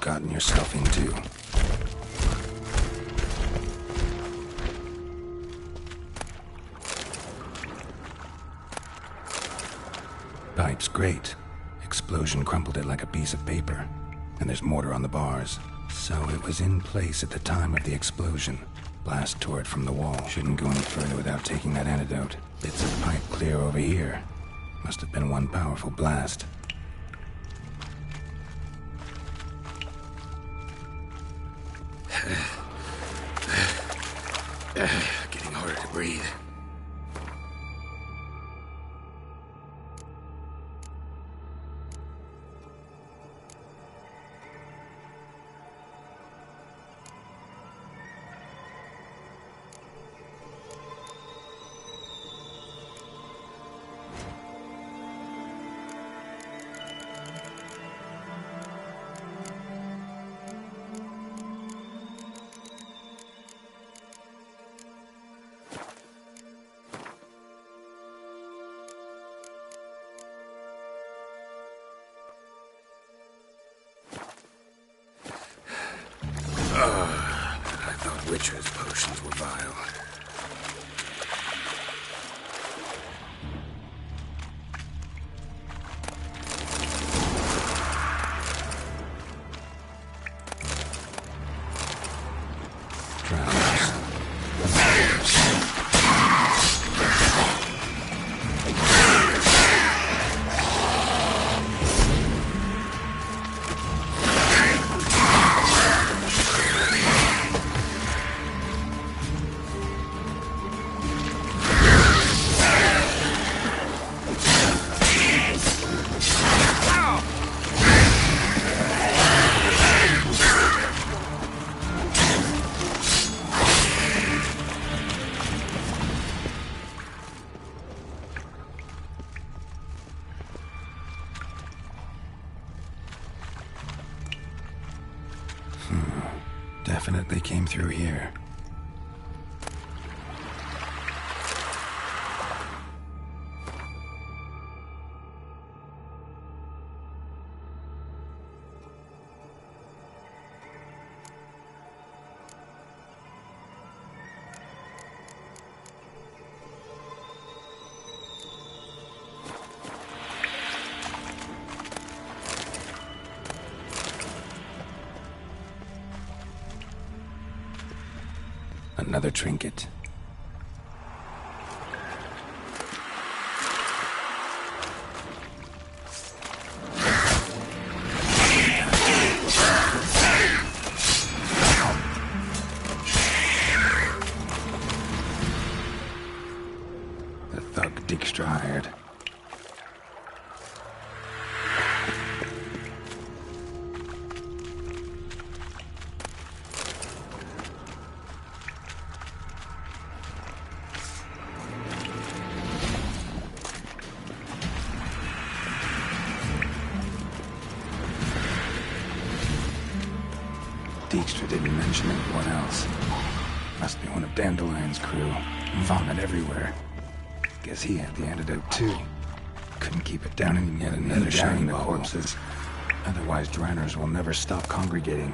gotten yourself into. Pipe's great. Explosion crumpled it like a piece of paper. And there's mortar on the bars. So it was in place at the time of the explosion. Blast tore it from the wall. Shouldn't go any further without taking that antidote. Bits of pipe clear over here. Must have been one powerful blast. Getting harder to breathe. I thought Witcher's potions were vile. Definitely came through here. Another trinket. The thug Dijkstra hired. Dijkstra didn't mention anyone else. Must be one of Dandelion's crew. Vomit everywhere. Guess he had the antidote too. Couldn't keep it down and yet another shining the corpses. Otherwise, Dranners will never stop congregating.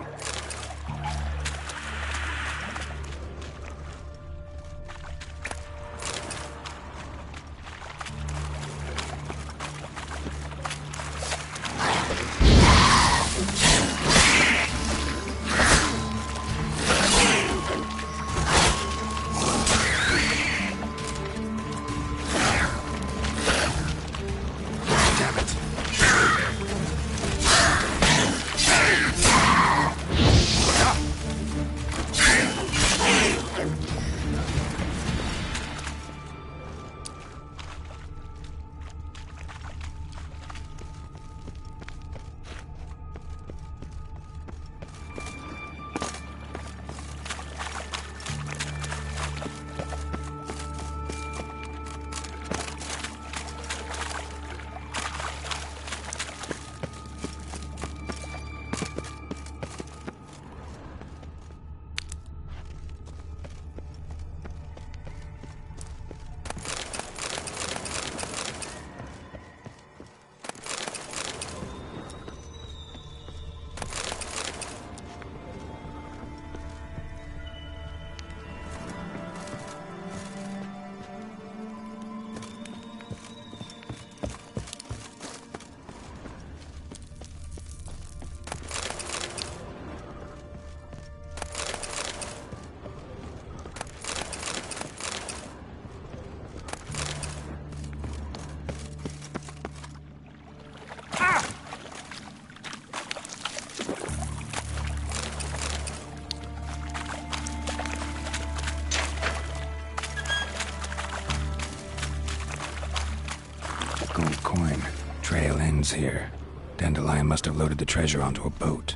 Gold coin. Trail ends here. Dandelion must have loaded the treasure onto a boat.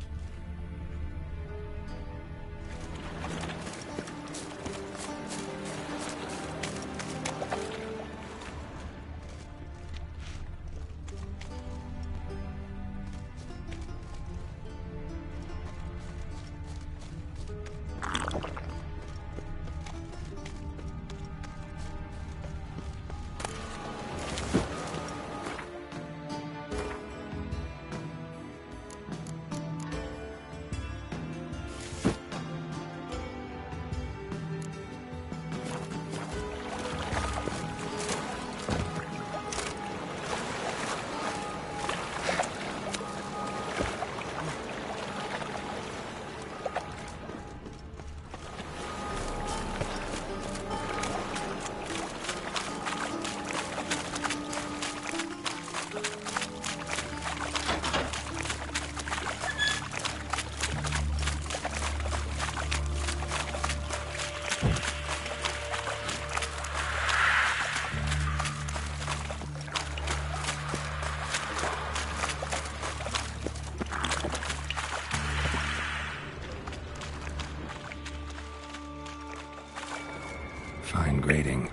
Fine grading.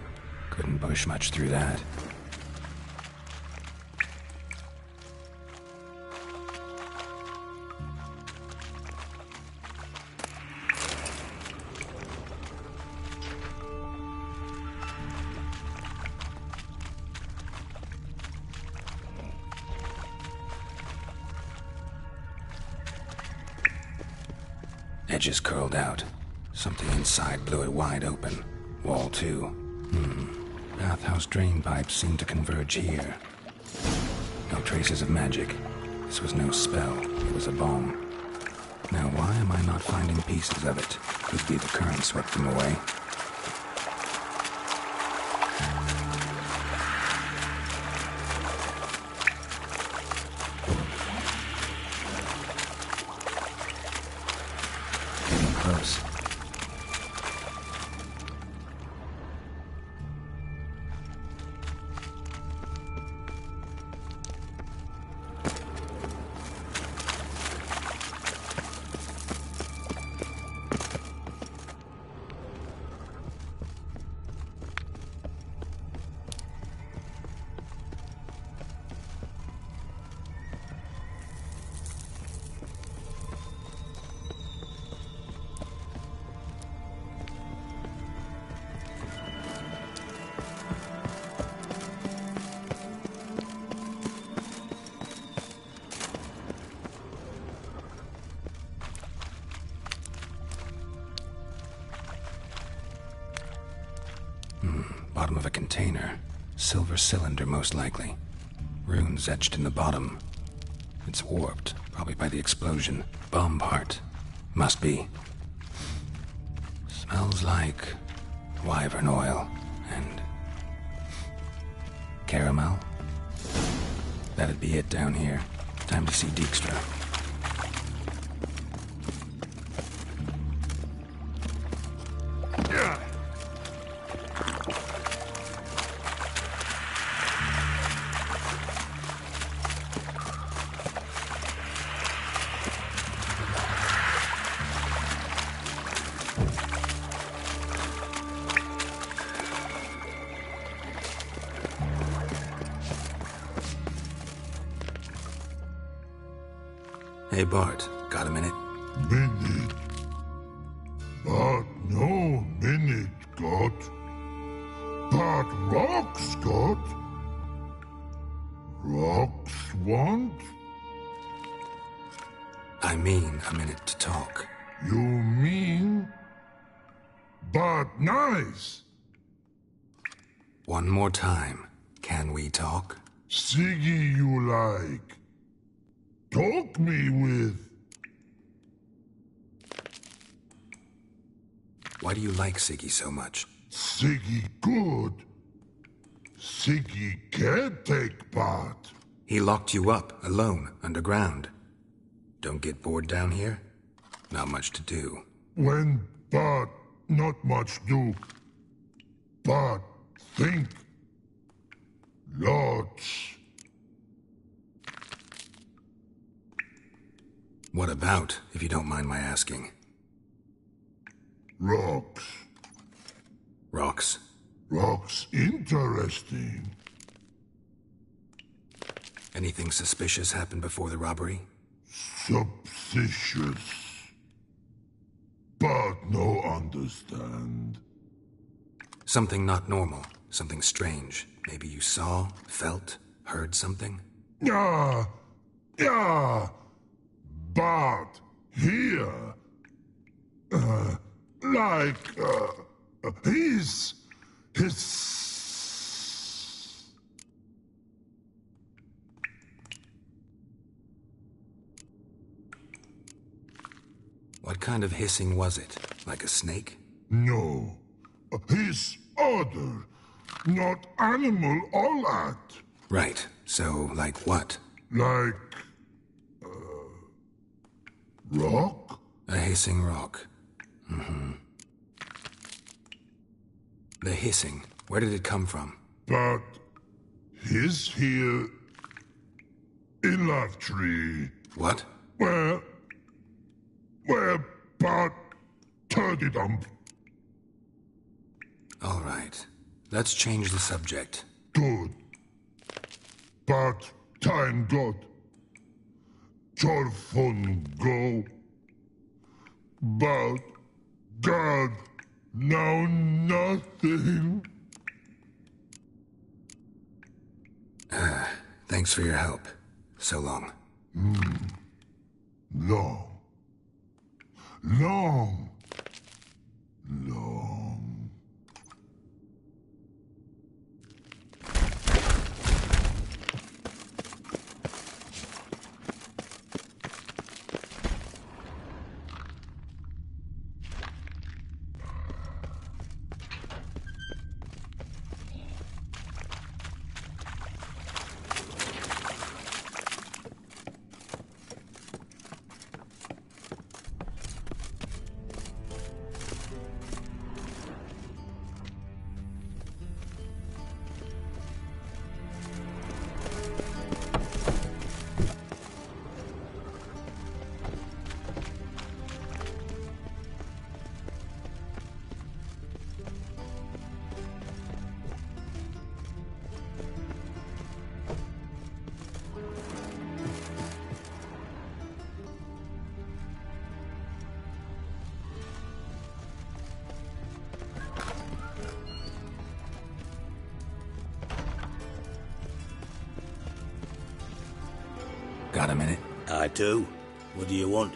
Couldn't push much through that. Edges curled out. Something inside blew it wide open. Wall 2. Bathhouse drain pipes seem to converge here. No traces of magic. This was no spell. It was a bomb. Now why am I not finding pieces of it? Could be the current swept them away. Getting close. Bottom of a container. Silver cylinder, most likely. Runes etched in the bottom. It's warped, probably by the explosion. Bomb part. Must be. Smells like wyvern oil and caramel. That'd be it down here. Time to see Dijkstra. Hey Bart, got a minute? Minute. But no minute got. But rocks got. Rocks want? I mean a minute to talk. You mean? But nice. One more time. Can we talk? Siggy you like. Talk me with. Why do you like Siggy so much? Siggy good. Siggy can't take part. He locked you up, alone, underground. Don't get bored down here? Not much to do. When but not much do. But think. Lots. What about, if you don't mind my asking? Rocks. Rocks? Rocks interesting. Anything suspicious happened before the robbery? Suspicious. But no understand. Something not normal, something strange. Maybe you saw, felt, heard something? Yeah. But here, his. What kind of hissing was it? Like a snake? No. His other. Not animal all that. Right. So, like what? Like. Rock? A hissing rock. The hissing. Where did it come from? But. His here. In love tree. What? Where but turdy dump. All right. Let's change the subject. Good. But time got. Torfun go. But God now nothing. Thanks for your help. So long. Long. Long. Got a minute? I do. What do you want?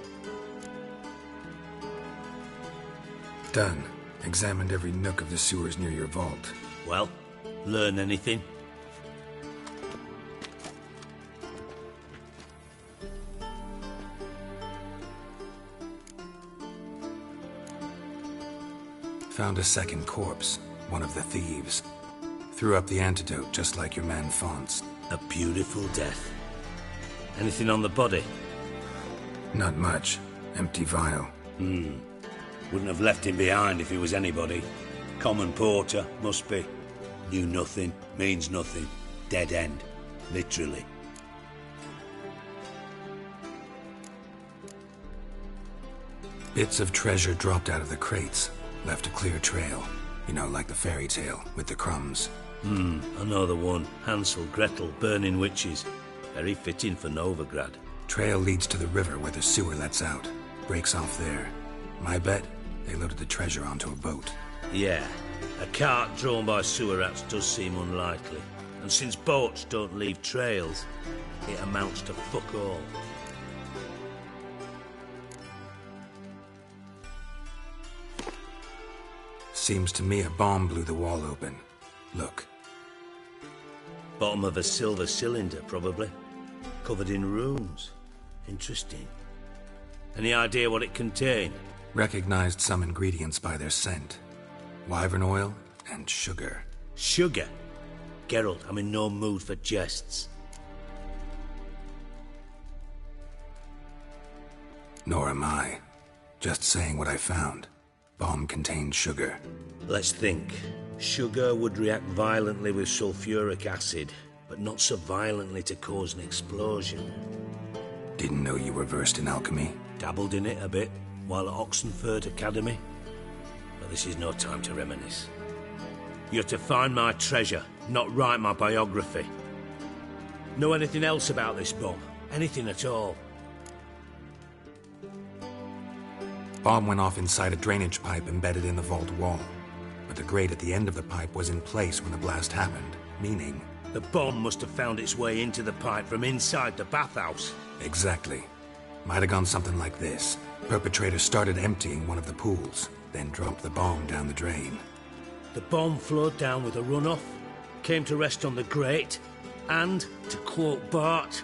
Done. Examined every nook of the sewers near your vault. Well, learn anything? Found a second corpse. One of the thieves. Threw up the antidote just like your man Fonz. A beautiful death. Anything on the body? Not much. Empty vial. Wouldn't have left him behind if he was anybody. Common porter, must be. Knew nothing, means nothing. Dead end. Literally. Bits of treasure dropped out of the crates. Left a clear trail. You know, like the fairy tale, with the crumbs. I know the one. Hansel, Gretel, burning witches. Very fitting for Novigrad. Trail leads to the river where the sewer lets out. Breaks off there. My bet, they loaded the treasure onto a boat. Yeah. A cart drawn by sewer rats does seem unlikely. And since boats don't leave trails, it amounts to fuck all. Seems to me a bomb blew the wall open. Look. Bottom of a silver cylinder, probably. Covered in runes. Interesting. Any idea what it contained? Recognized some ingredients by their scent. Wyvern oil and sugar. Sugar? Geralt, I'm in no mood for jests. Nor am I. Just saying what I found. Bomb contained sugar. Let's think. Sugar would react violently with sulfuric acid, but not so violently to cause an explosion. Didn't know you were versed in alchemy. Dabbled in it a bit while at Oxenford Academy. But this is no time to reminisce. You're to find my treasure, not write my biography. Know anything else about this bomb? Anything at all? Bomb went off inside a drainage pipe embedded in the vault wall. But the grate at the end of the pipe was in place when the blast happened, meaning... The bomb must have found its way into the pipe from inside the bathhouse. Exactly. Might have gone something like this. Perpetrator started emptying one of the pools, then dropped the bomb down the drain. The bomb flowed down with a runoff, came to rest on the grate, and, to quote Bart,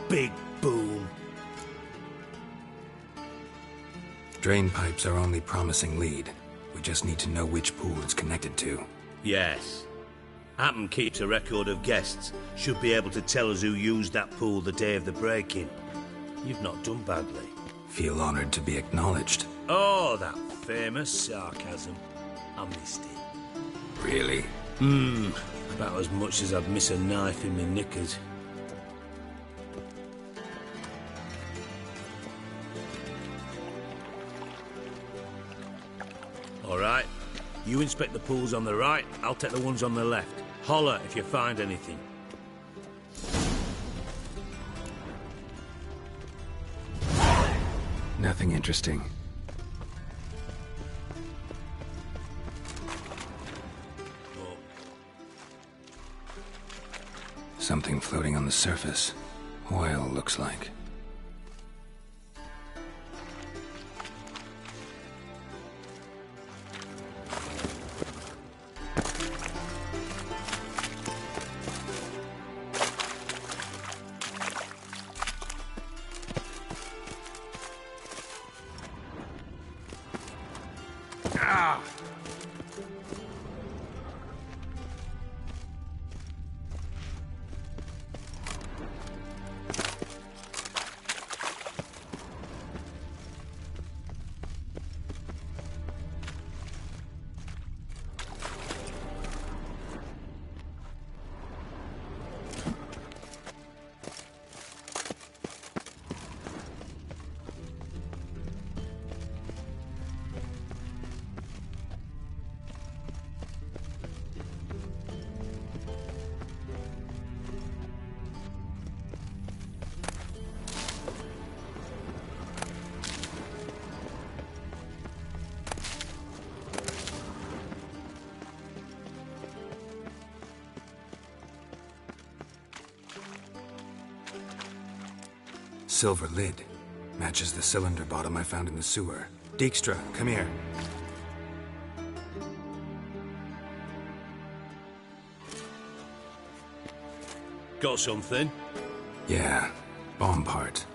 big boom. Drain pipes are only promising lead. We just need to know which pool it's connected to. Yes. Happen keeps a record of guests. Should be able to tell us who used that pool the day of the break-in. You've not done badly. Feel honored to be acknowledged. Oh, that famous sarcasm. I missed it. Really? About as much as I'd miss a knife in my knickers. All right. You inspect the pools on the right, I'll take the ones on the left. Holler if you find anything. Nothing interesting. Oh. Something floating on the surface. Oil, looks like. Silver lid. Matches the cylinder bottom I found in the sewer. Dijkstra, come here. Got something? Yeah, bomb part.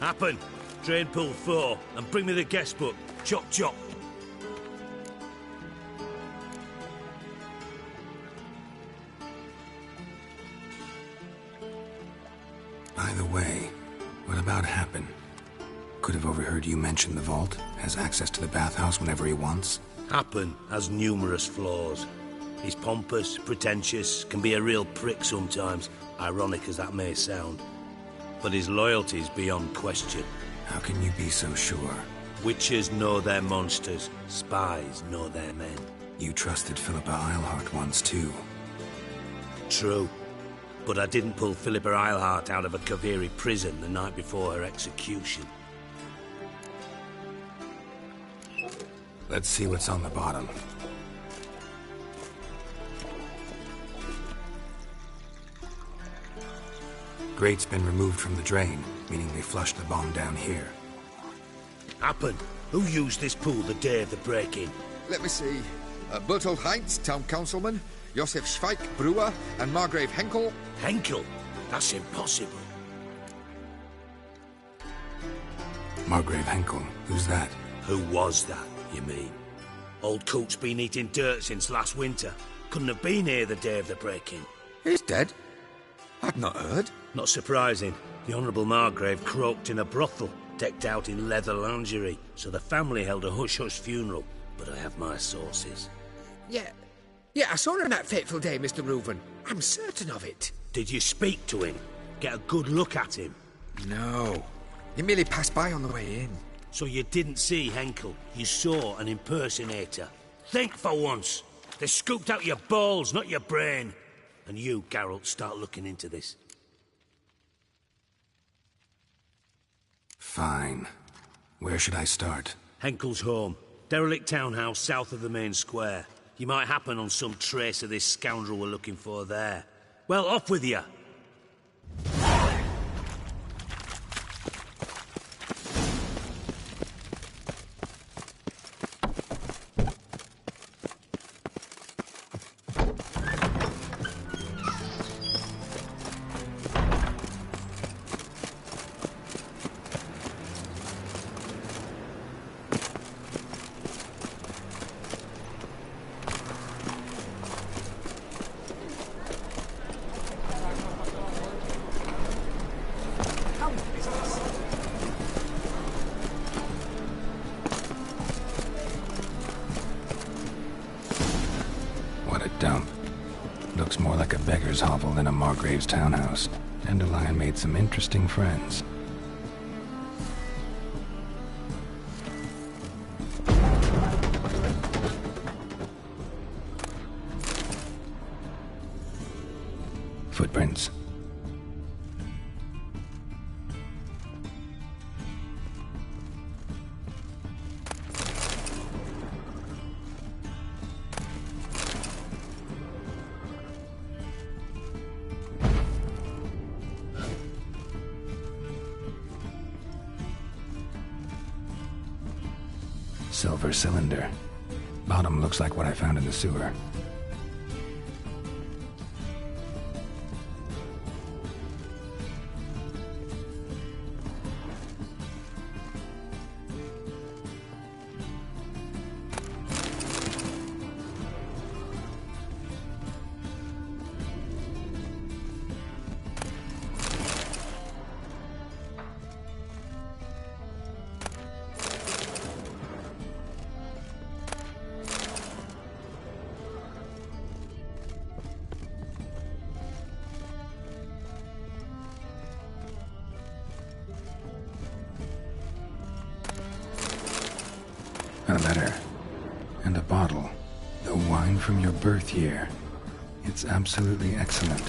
Happen. Drain pool 4, and bring me the guest book. Chop chop. By the way, what about Happen? Could have overheard you mention the vault. Has access to the bathhouse whenever he wants. Happen has numerous flaws. He's pompous, pretentious, can be a real prick sometimes, ironic as that may sound. But his loyalty's beyond question. How can you be so sure? Witches know their monsters, spies know their men. You trusted Philippa Eilhart once too. True. But I didn't pull Philippa Eilhart out of a Kaviri prison the night before her execution. Let's see what's on the bottom. Grate's been removed from the drain, meaning they flushed the bomb down here. Happen. Who used this pool the day of the break-in? Let me see. Bertold Heinz, town councilman, Josef Schweik, brewer, and Margrave Henkel. Henkel? That's impossible. Margrave Henkel, who's that? Who was that, you mean? Old Coot's been eating dirt since last winter. Couldn't have been here the day of the break-in. He's dead? I'd not heard. Not surprising. The Honourable Margrave croaked in a brothel, decked out in leather lingerie, so the family held a hush-hush funeral. But I have my sources. Yeah, I saw him that fateful day, Mr. Reuven. I'm certain of it. Did you speak to him? get a good look at him? No. He merely passed by on the way in. So you didn't see Henkel. You saw an impersonator. Think for once. They scooped out your balls, not your brain. And you, Geralt, start looking into this. Fine. Where should I start? Henkel's home. Derelict townhouse south of the main square. You might happen on some trace of this scoundrel we're looking for there. Well, off with you! Dump. Looks more like a beggar's hovel than a Margrave's townhouse. Dandelion made some interesting friends. Footprints. Silver cylinder. Bottom looks like what I found in the sewer. A letter. And a bottle. The wine from your birth year. It's absolutely excellent.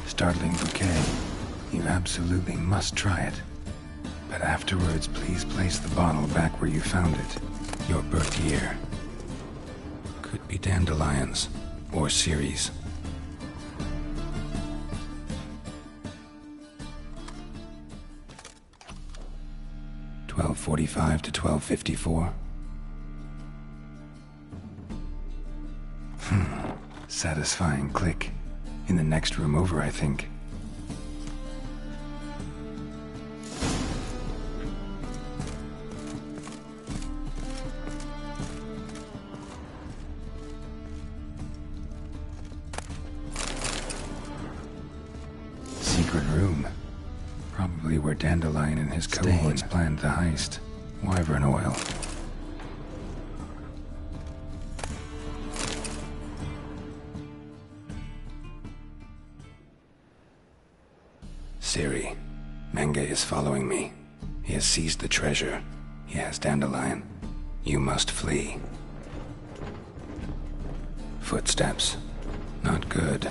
Startling bouquet. You absolutely must try it. But afterwards, please place the bottle back where you found it. Your birth year. Could be dandelions. Or Ceres. $12:45 to $12:54. Satisfying click. In the next room over, I think. Secret room. Probably where Dandelion and his cohorts planned the heist. Wyvern oil. Ciri, Menge is following me. He has seized the treasure. He has Dandelion. You must flee. Footsteps. Not good.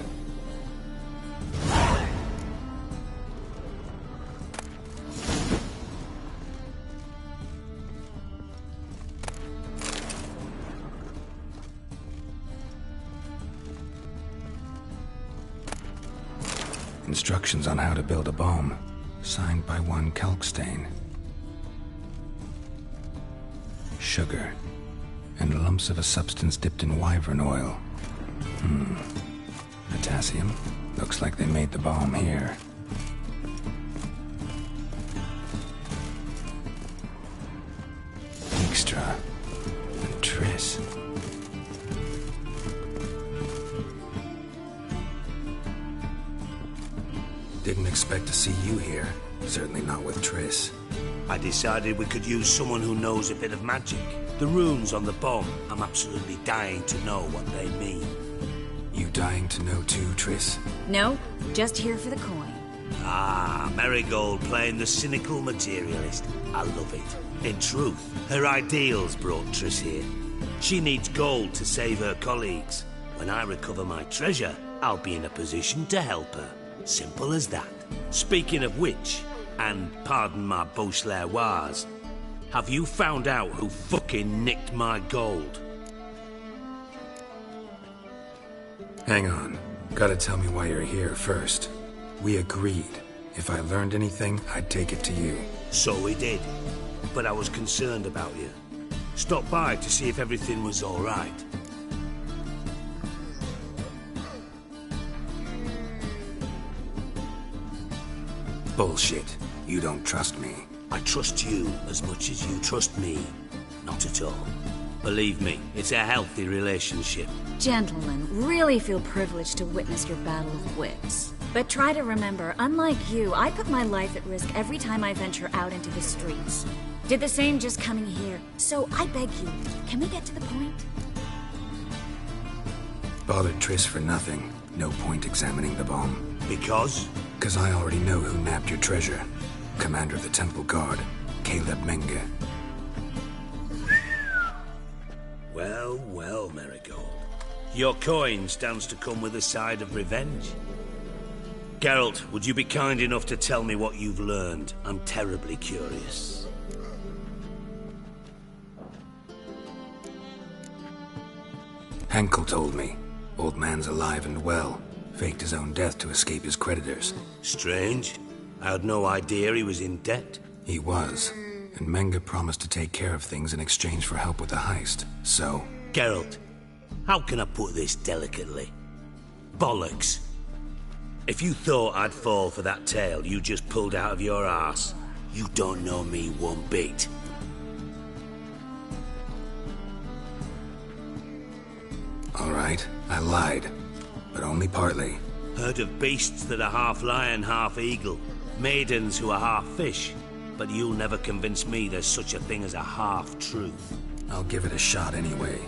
Instructions on how to build a bomb, signed by one Kalkstain. Sugar, and lumps of a substance dipped in wyvern oil. Potassium. Looks like they made the bomb here. Dijkstra and Triss. Didn't expect to see you here. Certainly not with Triss. I decided we could use someone who knows a bit of magic. The runes on the bomb, I'm absolutely dying to know what they mean. You dying to know too, Triss? No, just here for the coin. Ah, Marigold playing the cynical materialist. I love it. In truth, her ideals brought Triss here. She needs gold to save her colleagues. When I recover my treasure, I'll be in a position to help her. Simple as that. Speaking of which, and pardon my Beauclervois, have you found out who fucking nicked my gold? Hang on. Gotta tell me why you're here first. We agreed. If I learned anything, I'd take it to you. So we did. But I was concerned about you. Stopped by to see if everything was all right. Bullshit. You don't trust me. I trust you as much as you trust me. Not at all. Believe me, it's a healthy relationship. Gentlemen, really feel privileged to witness your battle of wits. But try to remember, unlike you, I put my life at risk every time I venture out into the streets. Did the same just coming here. So I beg you, can we get to the point? Bothered Triss for nothing. No point examining the bomb. Because? Because I already know who nabbed your treasure. Commander of the Temple Guard, Caleb Menge. Well, well, Marigold. Your coin stands to come with a side of revenge. Geralt, would you be kind enough to tell me what you've learned? I'm terribly curious. Henkel told me. Old man's alive and well. Faked his own death to escape his creditors. Strange. I had no idea he was in debt. He was. And Menge promised to take care of things in exchange for help with the heist. So... Geralt, how can I put this delicately? Bollocks. If you thought I'd fall for that tale you just pulled out of your arse, you don't know me one bit. All right, I lied. But only partly. Heard of beasts that are half lion, half eagle. Maidens who are half fish. But you'll never convince me there's such a thing as a half-truth. I'll give it a shot anyway.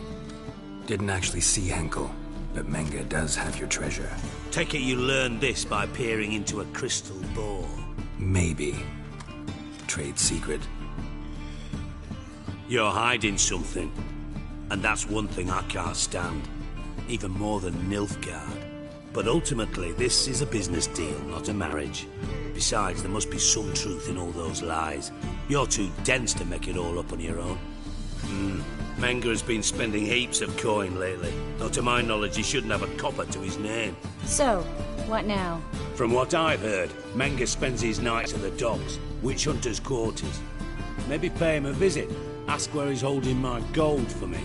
Didn't actually see Henkel, but Menge does have your treasure. Take it you learned this by peering into a crystal ball. Maybe. Trade secret. You're hiding something. And that's one thing I can't stand. Even more than Nilfgaard. But ultimately, this is a business deal, not a marriage. Besides, there must be some truth in all those lies. You're too dense to make it all up on your own. Menge has been spending heaps of coin lately. Though to my knowledge, he shouldn't have a copper to his name. So, what now? From what I've heard, Menge spends his nights at the docks, witch hunters' quarters. Maybe pay him a visit. Ask where he's holding my gold for me.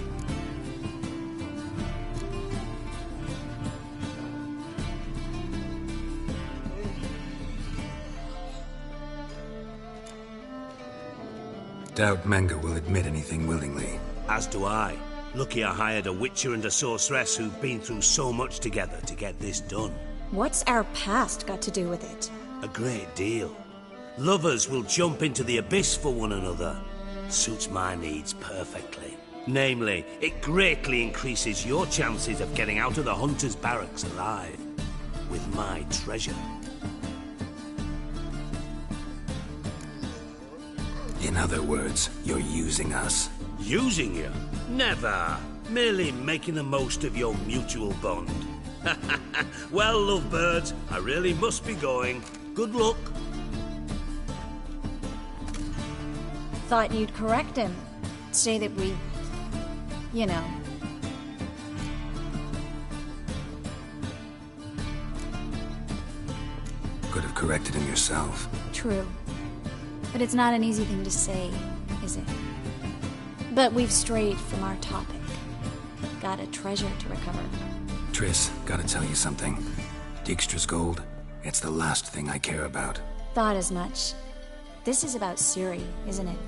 Doubt Menge will admit anything willingly. As do I. Lucky I hired a witcher and a sorceress who've been through so much together to get this done. What's our past got to do with it? A great deal. Lovers will jump into the abyss for one another. Suits my needs perfectly. Namely, it greatly increases your chances of getting out of the hunter's barracks alive. With my treasure. In other words, you're using us. Using you? Never. Merely making the most of your mutual bond. Well, lovebirds, I really must be going. Good luck. Thought you'd correct him. Say that we... you know. Could have corrected him yourself. True. But it's not an easy thing to say, is it? But we've strayed from our topic. Got a treasure to recover. Triss, gotta tell you something. Dijkstra's gold, it's the last thing I care about. Thought as much. This is about Ciri, isn't it?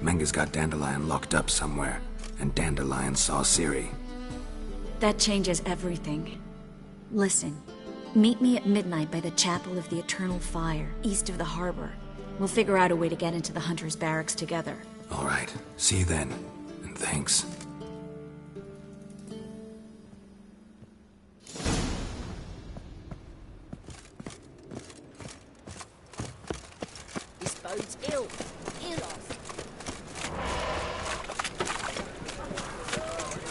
Menge's got Dandelion locked up somewhere, and Dandelion saw Ciri. That changes everything. Listen, meet me at midnight by the Chapel of the Eternal Fire, east of the harbor. We'll figure out a way to get into the Hunter's barracks together. All right, see you then, and thanks. bodes ill. Ill off.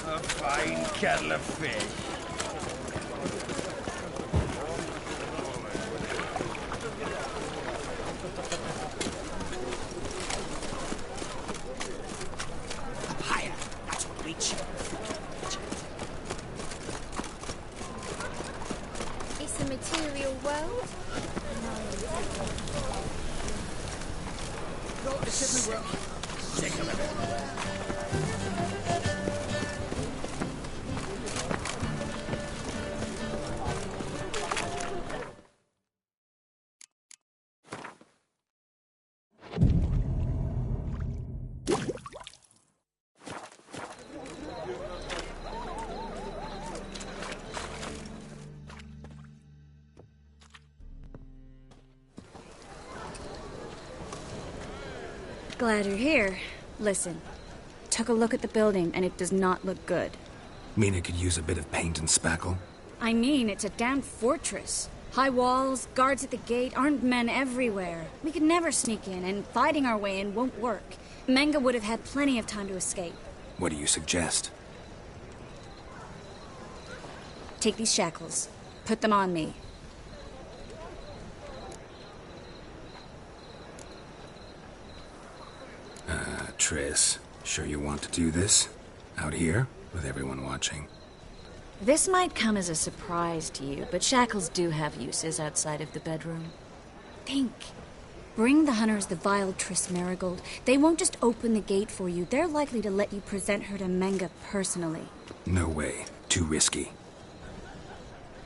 A fine kettle of fish. Up higher. That's what reach. It's a material world. It's everywhere. Sick of it. Glad you're here. Listen, took a look at the building and it does not look good. Mean it could use a bit of paint and spackle? I mean, it's a damn fortress. High walls, guards at the gate, armed men everywhere. We could never sneak in, and fighting our way in won't work. Menga would have had plenty of time to escape. What do you suggest? Take these shackles. Put them on me. Triss, sure you want to do this? Out here, with everyone watching? This might come as a surprise to you, but shackles do have uses outside of the bedroom. Think. Bring the hunters the vile Triss Marigold. They won't just open the gate for you. They're likely to let you present her to Menga personally. No way. Too risky.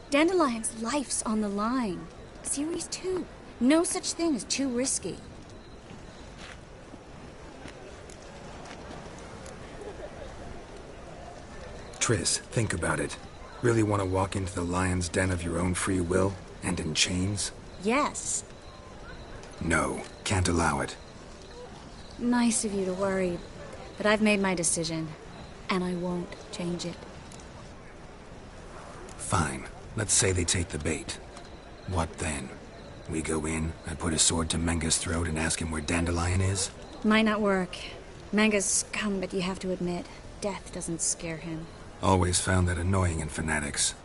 Dandelion's life's on the line. Series 2. No such thing as too risky. Triss, think about it. Really want to walk into the lion's den of your own free will, and in chains? Yes. No, can't allow it. Nice of you to worry, but I've made my decision, and I won't change it. Fine. Let's say they take the bait. What then? We go in, I put a sword to Menga's throat and ask him where Dandelion is? Might not work. Menga's scum, but you have to admit, death doesn't scare him. Always found that annoying in fanatics.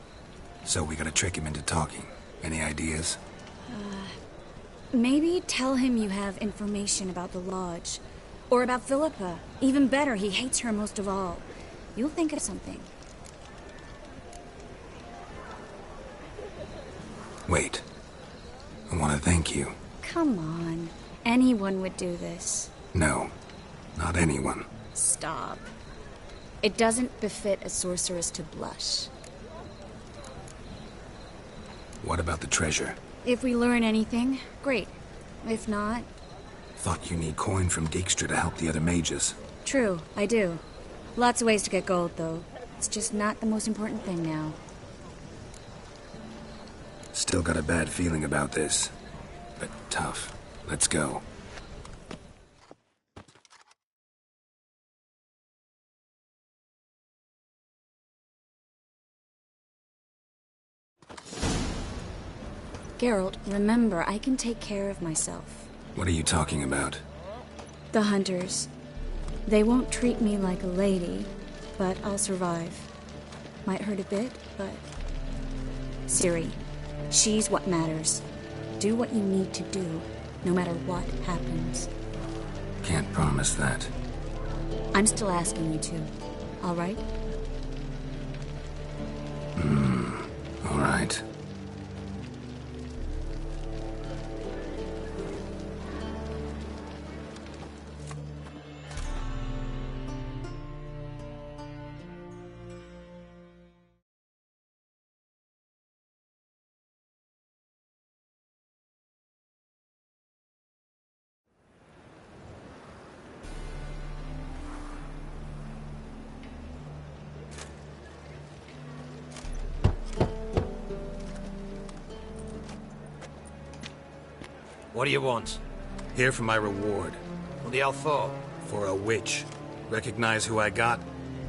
So we gotta trick him into talking. Any ideas? Maybe tell him you have information about the Lodge. Or about Philippa. Even better, he hates her most of all. You'll think of something. Wait. I want to thank you. Come on. Anyone would do this. No, not anyone. Stop. It doesn't befit a sorceress to blush. What about the treasure? If we learn anything, great. If not... Thought you need coin from Dijkstra to help the other mages. True, I do. Lots of ways to get gold, though. It's just not the most important thing now. Still got a bad feeling about this. But tough. Let's go. Geralt, remember, I can take care of myself. What are you talking about? The hunters. They won't treat me like a lady, but I'll survive. Might hurt a bit, but... Ciri, she's what matters. Do what you need to do, no matter what happens. Can't promise that. I'm still asking you to, all right? All right. What do you want? Here for my reward. What the hell for? For a witch. Recognize who I got?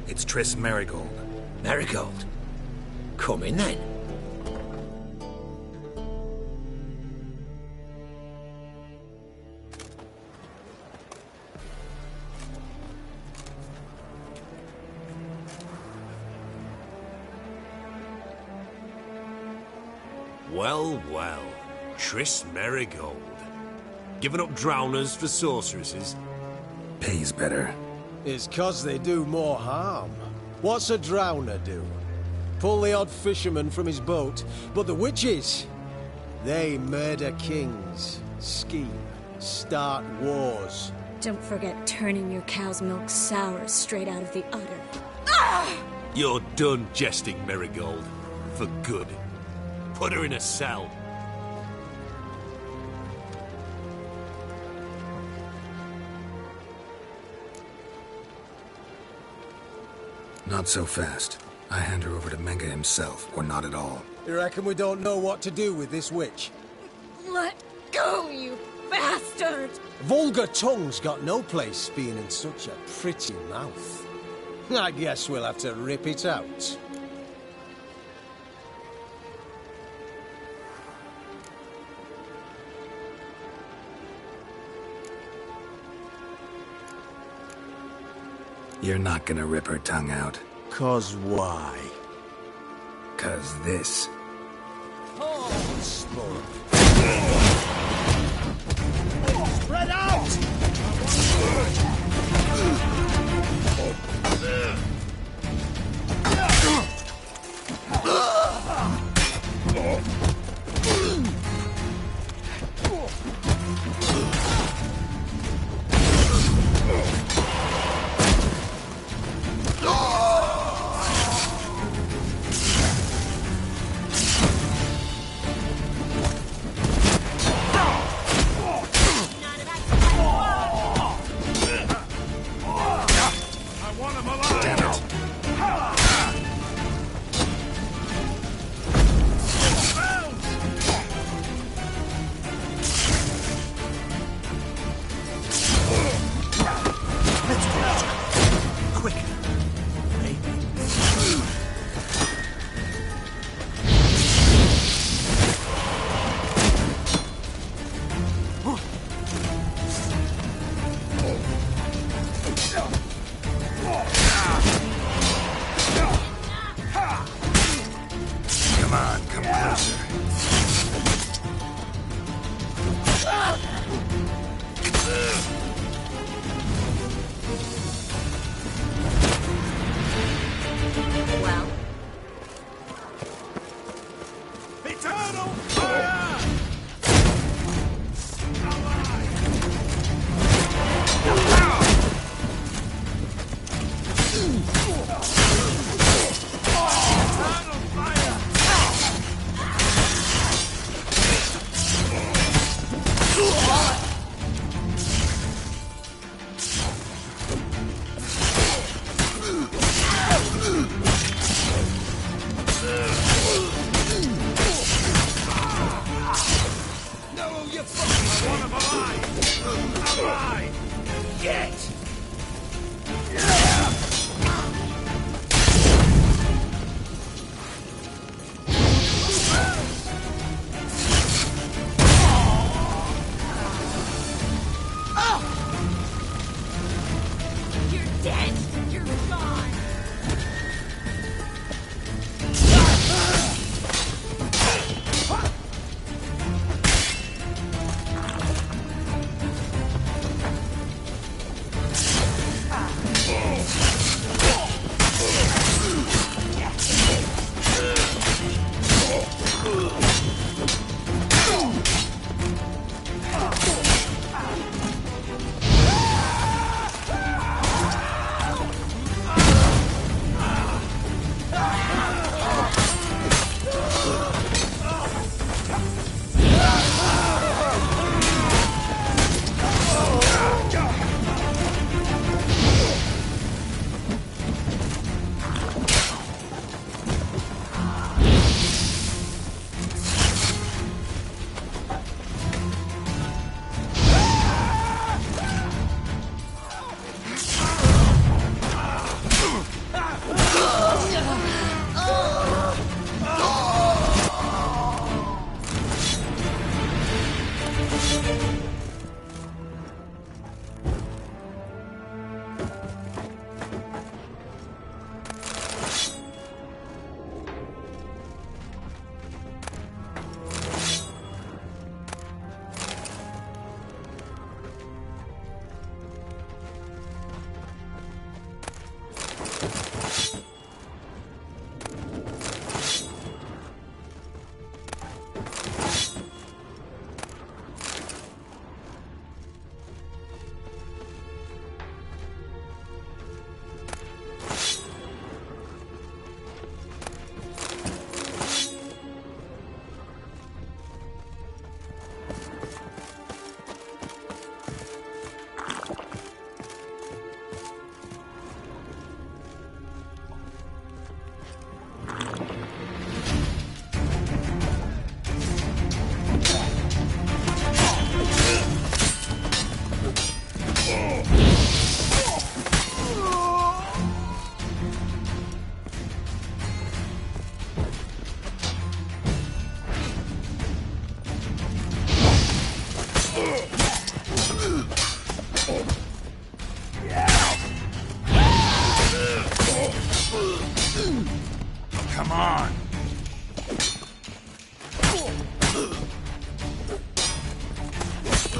It's Triss Marigold. Marigold. Come in then. Well, well. Triss Merigold. Giving up drowners for sorceresses? Pays better. It's 'cause they do more harm. What's a drowner do? Pull the odd fisherman from his boat, but the witches, they murder kings, scheme, start wars. Don't forget turning your cow's milk sour straight out of the udder. You're done jesting, Merigold. For good. Put her in a cell. Not so fast. I hand her over to Menga himself, or not at all. You reckon we don't know what to do with this witch? Let go, you bastard! Vulgar tongue's got no place being in such a pretty mouth. I guess we'll have to rip it out. You're not gonna rip her tongue out. 'Cause why? 'Cause this. Spread out! Damn it.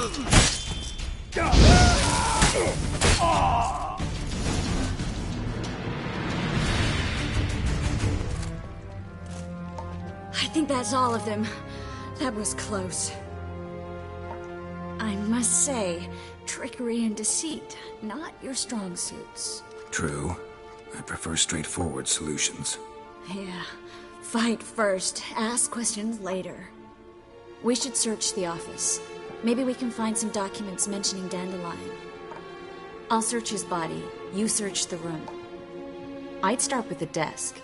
I think that's all of them. That was close. I must say, trickery and deceit, not your strong suits. True. I prefer straightforward solutions. Yeah. Fight first, ask questions later. We should search the office. Maybe we can find some documents mentioning Dandelion. I'll search his body. You search the room. I'd start with the desk.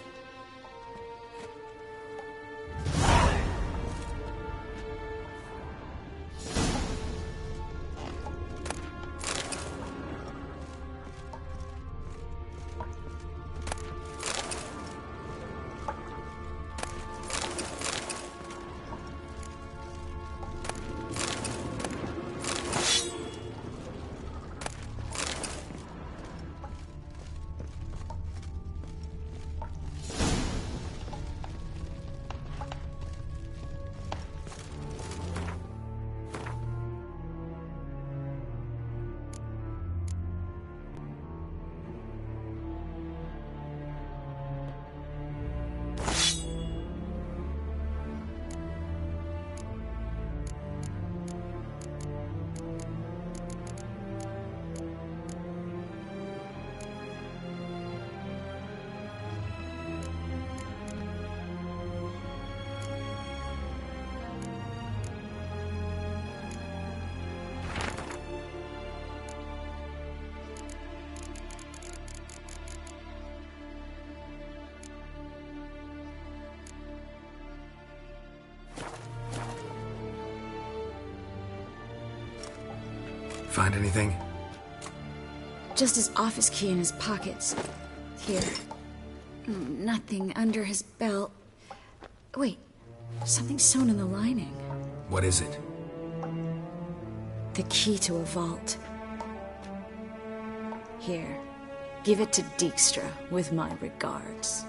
Find anything? Just his office key in his pockets. Here. Nothing under his belt. Wait, something sewn in the lining. What is it? The key to a vault. Here, give it to Dijkstra with my regards.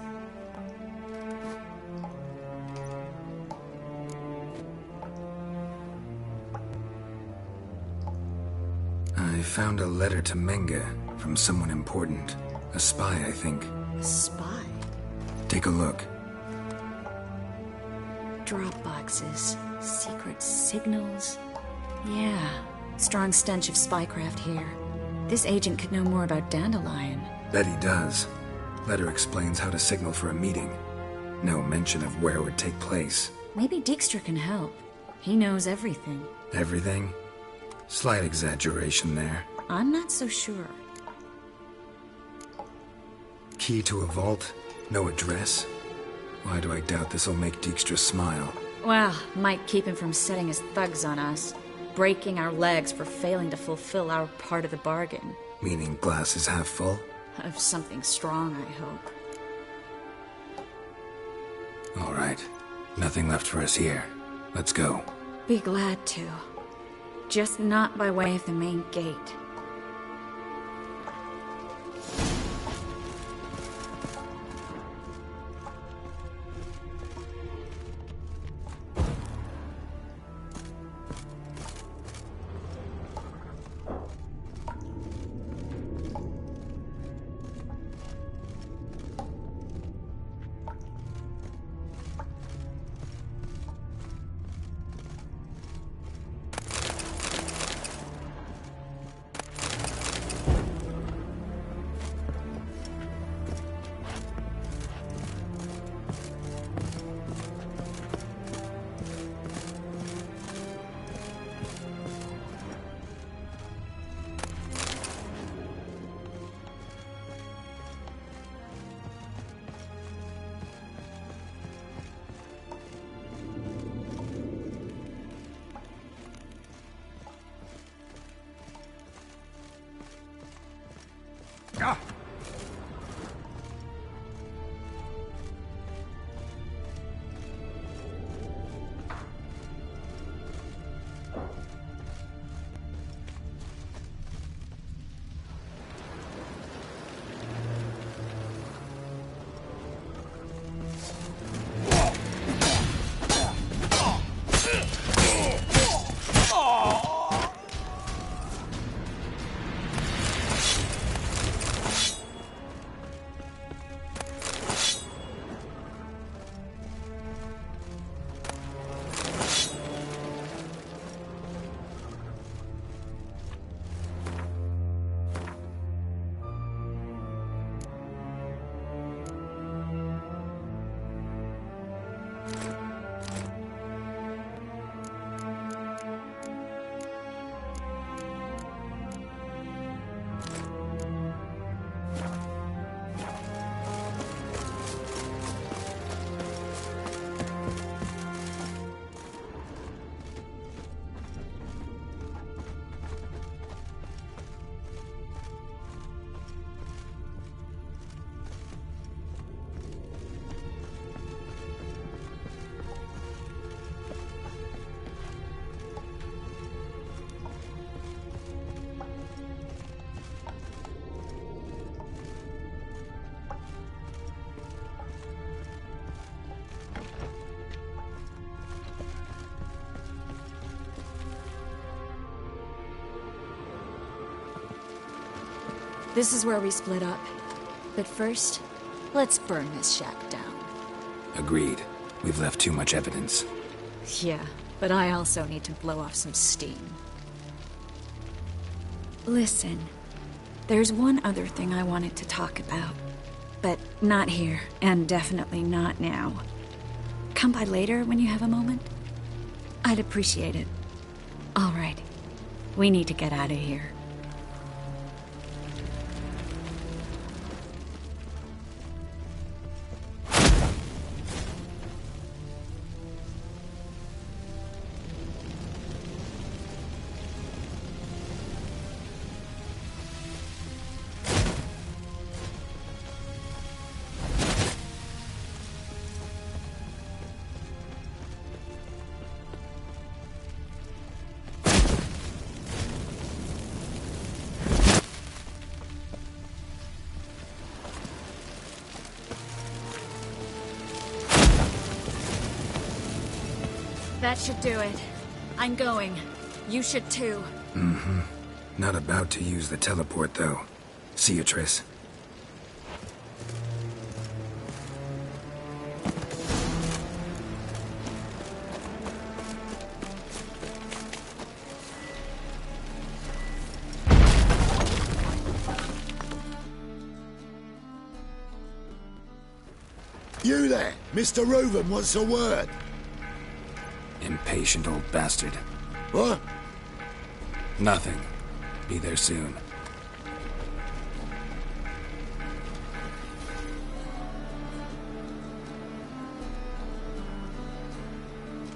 I found a letter to Menge from someone important. A spy, I think. A spy? Take a look. Drop boxes, secret signals. Yeah, strong stench of spycraft here. This agent could know more about Dandelion. Bet he does. Letter explains how to signal for a meeting. No mention of where it would take place. Maybe Dijkstra can help. He knows everything. Everything? Slight exaggeration there. I'm not so sure. Key to a vault? No address? Why do I doubt this'll make Dijkstra smile? Well, might keep him from setting his thugs on us. Breaking our legs for failing to fulfill our part of the bargain. Meaning glass is half full? Of something strong, I hope. All right. Nothing left for us here. Let's go. Be glad to. Just not by way of the main gate. This is where we split up. But first, let's burn this shack down. Agreed. We've left too much evidence. Yeah, but I also need to blow off some steam. Listen, there's one other thing I wanted to talk about. But not here, and definitely not now. Come by later when you have a moment? I'd appreciate it. All right. We need to get out of here. That should do it. I'm going. You should too. Mm-hmm. Not about to use the teleport, though. See you, Triss. You there! Mr. Reuven wants a word. Impatient old bastard. What? Nothing. Be there soon.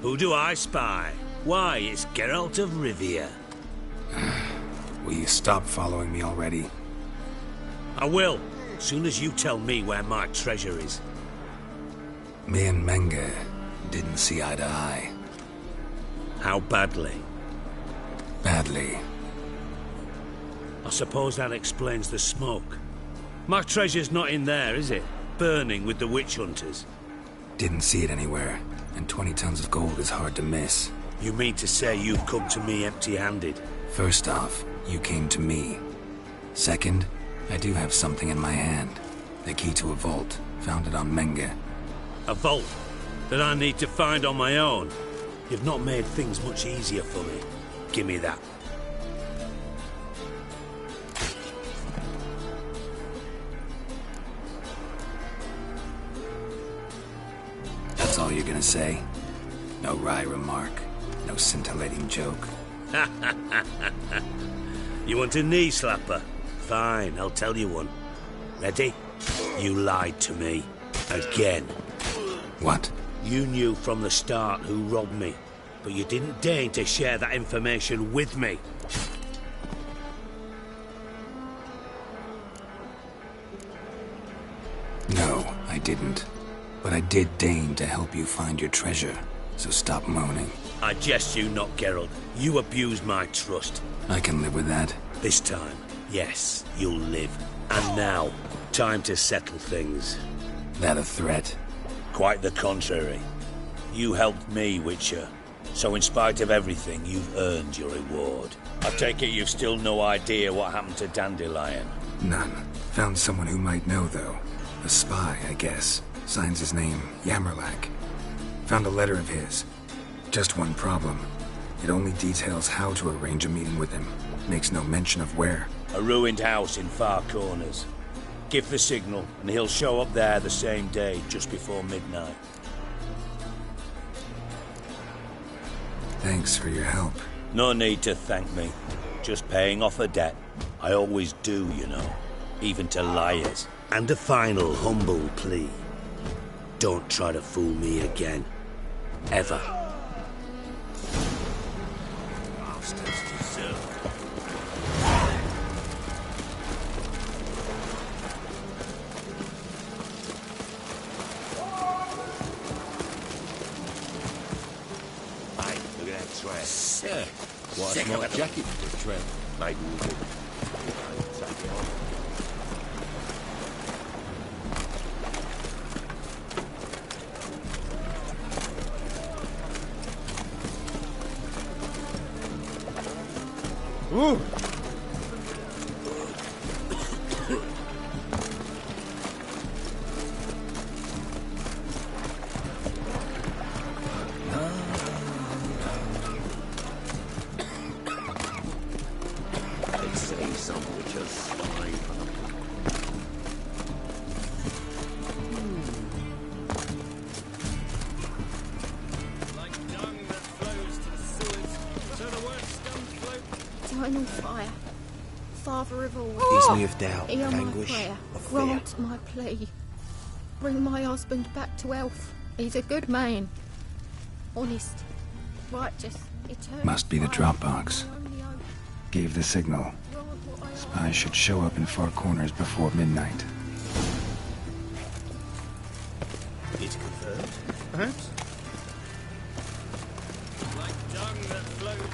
Who do I spy? Why, it's Geralt of Rivia. Will you stop following me already? I will, soon as you tell me where my treasure is. Me and Menge didn't see eye to eye. How badly? Badly. I suppose that explains the smoke. My treasure's not in there, is it? Burning with the witch hunters. Didn't see it anywhere, and 20 tons of gold is hard to miss. You mean to say you've come to me empty-handed? First off, you came to me. Second, I do have something in my hand. The key to a vault, found it on Menge. A vault that I need to find on my own? You've not made things much easier for me. Give me that. That's all you're gonna say? No wry remark, no scintillating joke. You want a knee slapper? Fine, I'll tell you one. Ready? You lied to me. Again. What? You knew from the start who robbed me, but you didn't deign to share that information with me. No, I didn't. But I did deign to help you find your treasure, so stop moaning. I jest you not, Geralt. You abused my trust. I can live with that. This time, yes, you'll live. And now, time to settle things. That a threat? Quite the contrary. You helped me, Witcher. So in spite of everything, you've earned your reward. I take it you've still no idea what happened to Dandelion. None. Found someone who might know, though. A spy, I guess. Signs his name, Yamerlak. Found a letter of his. Just one problem. It only details how to arrange a meeting with him. Makes no mention of where. A ruined house in Far Corners. Give the signal, and he'll show up there the same day, just before midnight. Thanks for your help. No need to thank me. Just paying off a debt. I always do, you know. Even to liars. And a final humble plea. Don't try to fool me again. Ever. Bastards deserve. Hey, look at that trash. Sick. What a smart jacket for a tramp. Maybe we could take it off. Ooh! Let's say something just fine. Like dung that flows to the sewers, so the word scum float. Eternal fire. Father of all. Gives me of doubt, Hear of my anguish, prayer. of fear. Grant my plea. Bring my husband back to health. He's a good man. Honest. Righteous. Eternal Must be the fire. drop box. My only hope. Gave the signal. Grant what I ask. Spies should show up in far corners before midnight. It's confirmed, perhaps? Like dung that flows.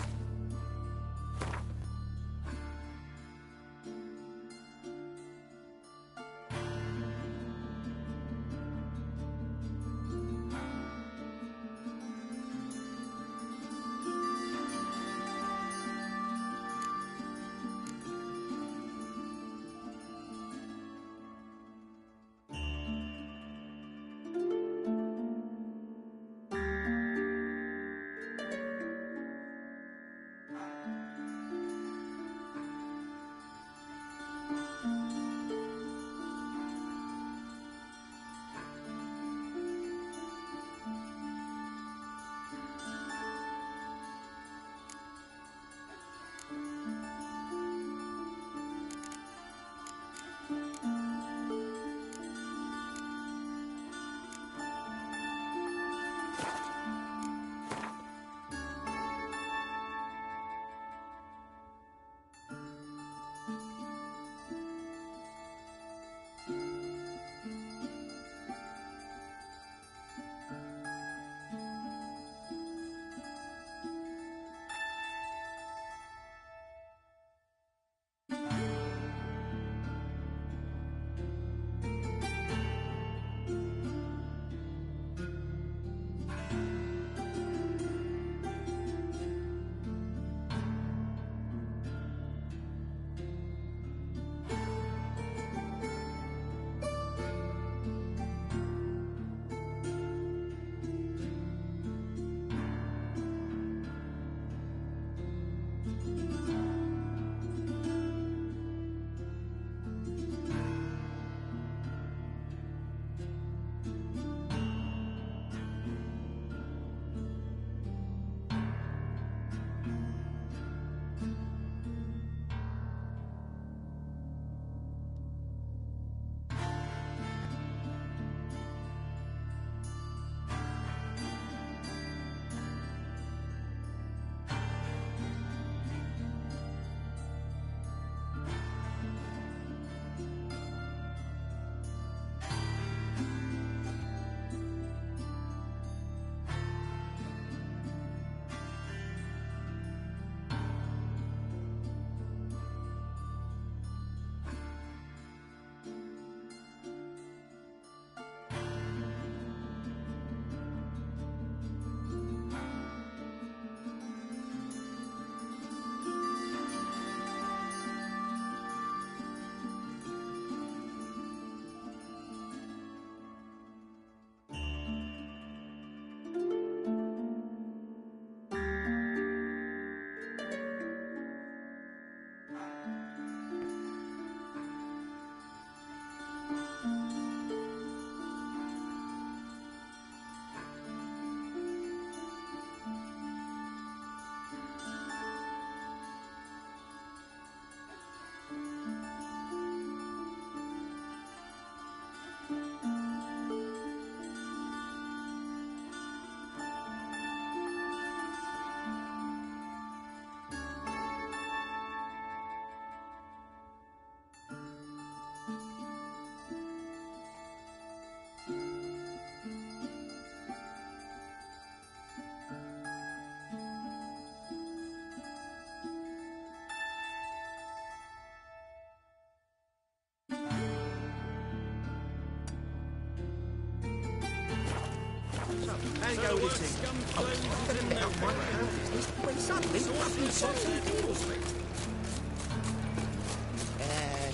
How you So go the with word this thing? scum I was flows going to into get up my house when suddenly nothing stops and deals me.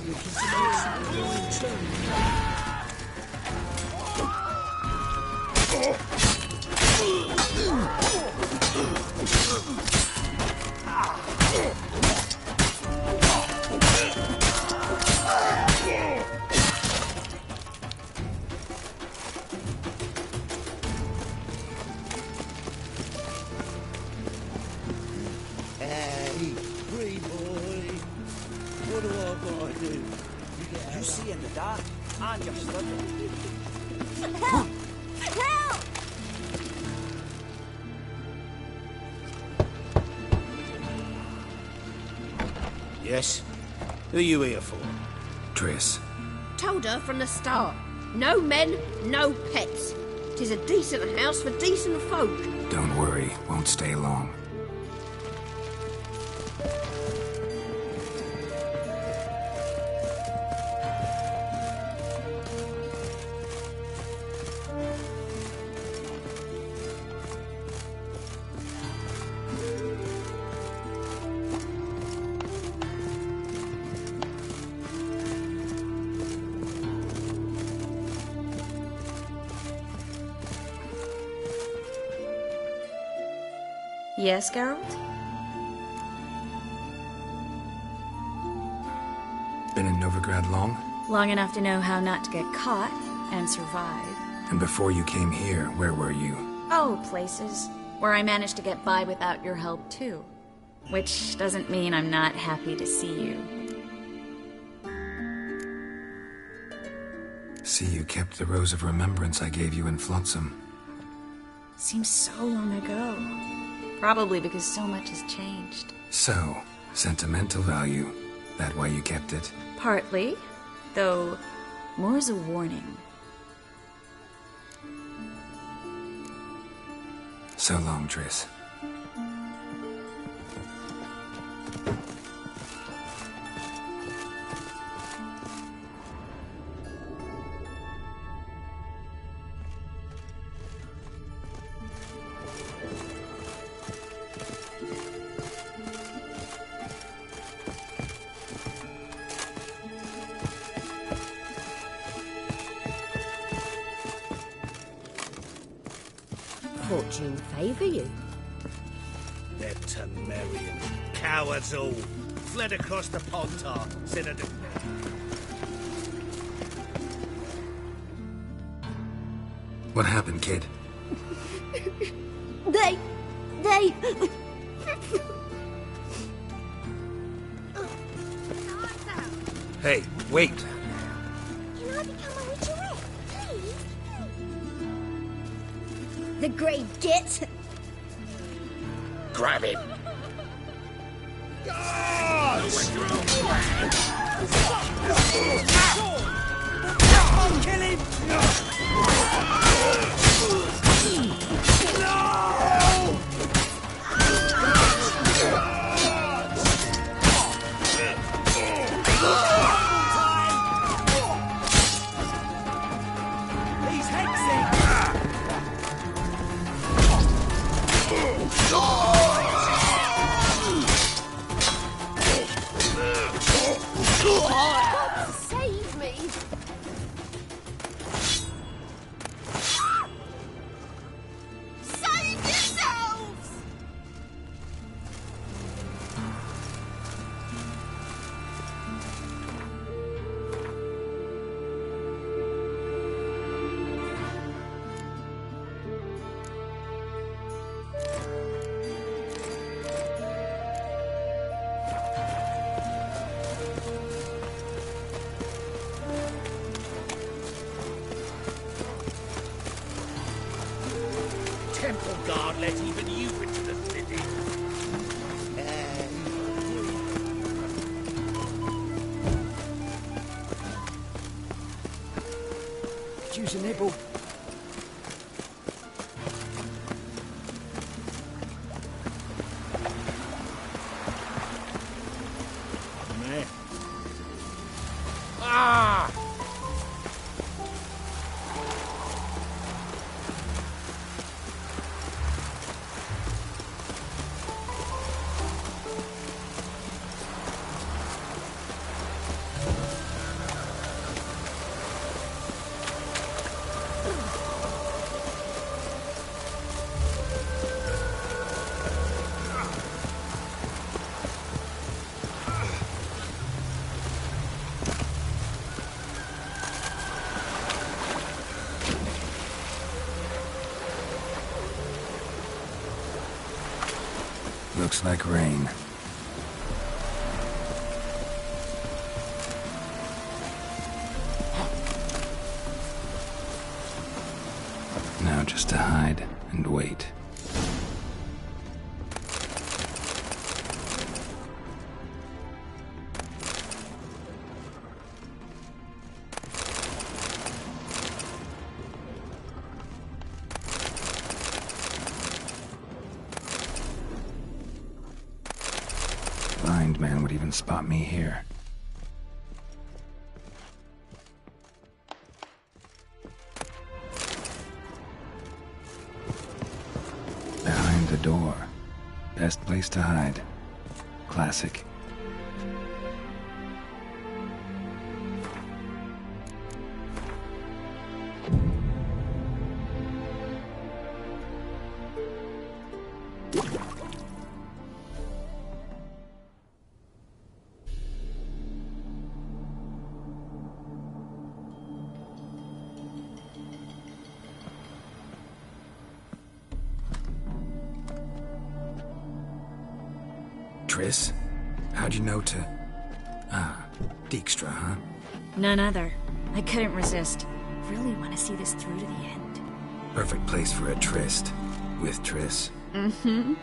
You can see Hey, free boy. What do I gotta do? You see in the dark, and you're slipping. Help! Help! Yes? Who are you here for? Triss. Told her from the start. No men, no pets. 'Tis a decent house for decent folk. Don't worry, won't stay long. Yes, Geralt? Been in Novigrad long? Long enough to know how not to get caught and survive. And before you came here, where were you? Oh, places where I managed to get by without your help, too. Which doesn't mean I'm not happy to see you. See, you kept the Rose of Remembrance I gave you in Flotsam. Seems so long ago. Probably because so much has changed. So, sentimental value. That why you kept it? Partly, though more as a warning. So long, Triss. Fortune favour you. They're Temerian. Cowards all. Fled across the Pontar. Citadel. What happened, kid? They... Hey, wait! Can I become a witcherette, please? The Grey Git. Grab him! Kill him! He's hexing! God save me! Save yourselves! Temple Guard let even you into the city. Choose a nibble. Meh. Ah! Looks like rain. Now just to hide and wait. Blind man would even spot me here. Behind the door. Best place to hide. Classic. Triss? How'd you know to... Ah, Dijkstra, huh? None other. I couldn't resist. Really want to see this through to the end. Perfect place for a tryst. With Triss. Mm-hmm.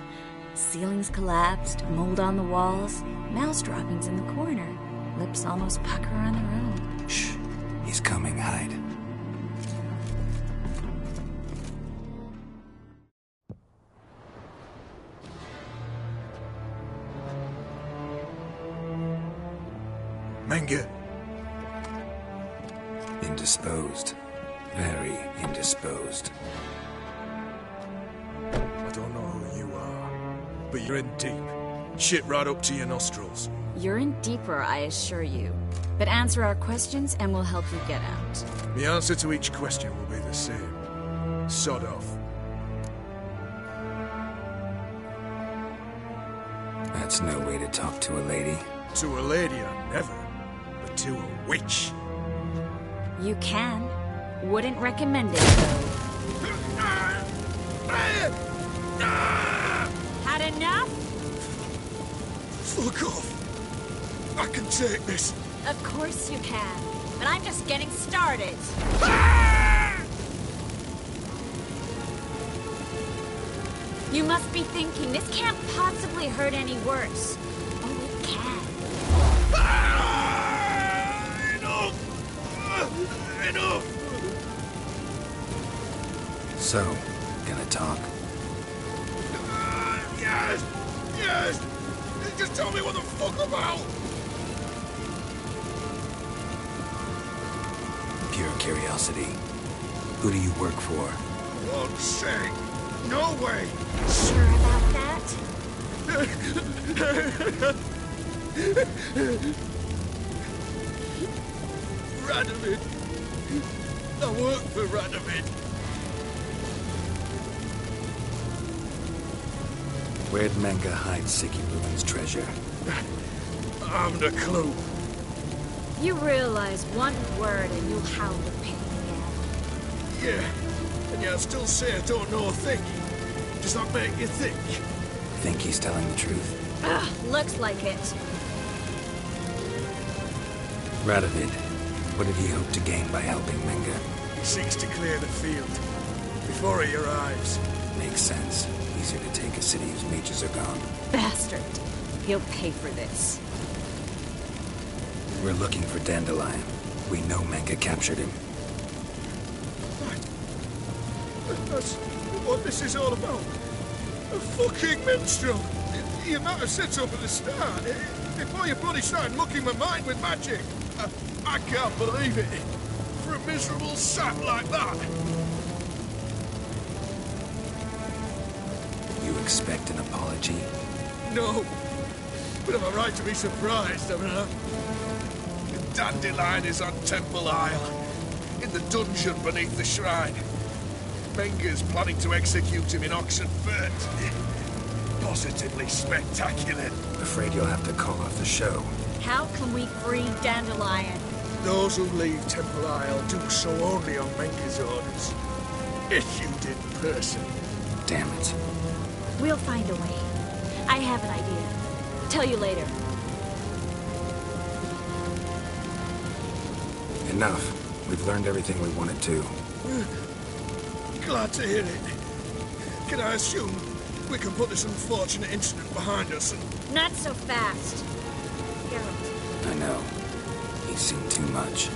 Ceilings collapsed, mold on the walls, mouse droppings in the corner. Lips almost pucker on their own. Shh. He's coming, hide. Menge. Indisposed. Very indisposed. I don't know who you are, but you're in deep. Shit right up to your nostrils. You're in deeper, I assure you. But answer our questions and we'll help you get out. The answer to each question will be the same. Sod off. That's no way to talk to a lady. To a lady, I never. But to a witch. You can. Wouldn't recommend it, though. Had enough? Fuck off. I can take this. Of course you can. But I'm just getting started. You must be thinking, this can't possibly hurt any worse. Oh, it can. Enough! So, gonna talk? Yes! Yes! Just tell me what the fuck about! Pure curiosity. Who do you work for? Won't say. No way! Sure about that? Radovid. I work for Radovid. Where'd Menge hide Sicky Ruin's treasure? I haven't a clue. You realize one word and you'll howl with pain again. Yeah, and yet I still say I don't know a thing. Does that make you think? Think he's telling the truth? Ugh, looks like it. Radovid, what did he hope to gain by helping Menge? He seeks to clear the field before he arrives. Makes sense. Easier to take a city whose mages are gone. Bastard. He'll pay for this. We're looking for Dandelion. We know Menge captured him. That's what this is all about. A fucking minstrel. You might have said so at the start. Before you bloody started mucking my mind with magic. I can't believe it. For a miserable sap like that. You expect an apology? No. But I'm a right to be surprised, haven't I? Dandelion is on Temple Isle. In the dungeon beneath the shrine. Menge's planning to execute him in Oxenfurt. Positively spectacular. Afraid you'll have to call off the show. How can we free Dandelion? Those who leave Temple Isle do so only on Menge's orders. Issued in person. Damn it. We'll find a way. I have an idea. Tell you later. Enough. We've learned everything we wanted to. Glad to hear it. Can I assume we can put this unfortunate incident behind us and... Not so fast. Geralt. I know. He's seen too much.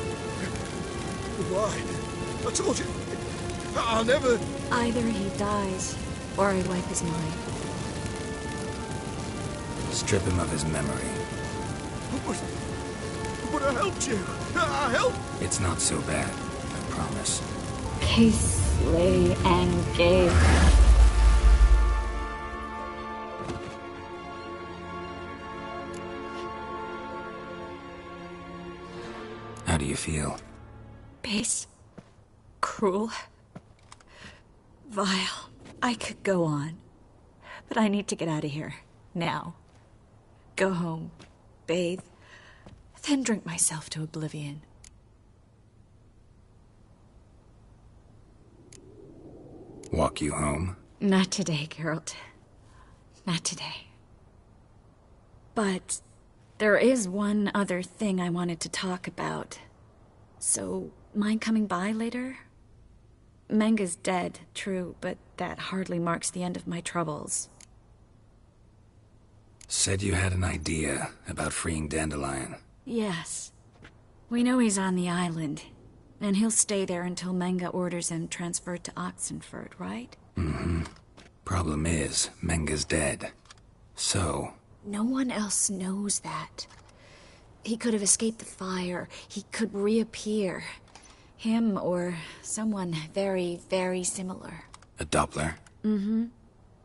Why? I told you. I'll never... Either he dies, or I wipe his mind. Strip him of his memory. But I helped you. I helped. It's not so bad, I promise. Case, lay, and gave. How do you feel? Base. Cruel. Vile. I could go on. But I need to get out of here. Now. Go home. Bathe. Then drink myself to oblivion. Walk you home? Not today, Geralt. Not today. But there is one other thing I wanted to talk about. So, mind coming by later? Menga's dead, true, but that hardly marks the end of my troubles. Said you had an idea about freeing Dandelion. Yes. We know he's on the island, and he'll stay there until Menga orders him transferred to Oxenford, right? Mm-hmm. Problem is, Menga's dead. So... No one else knows that. He could have escaped the fire. He could reappear. Him or someone very, very similar. A Doppler? Mm-hmm.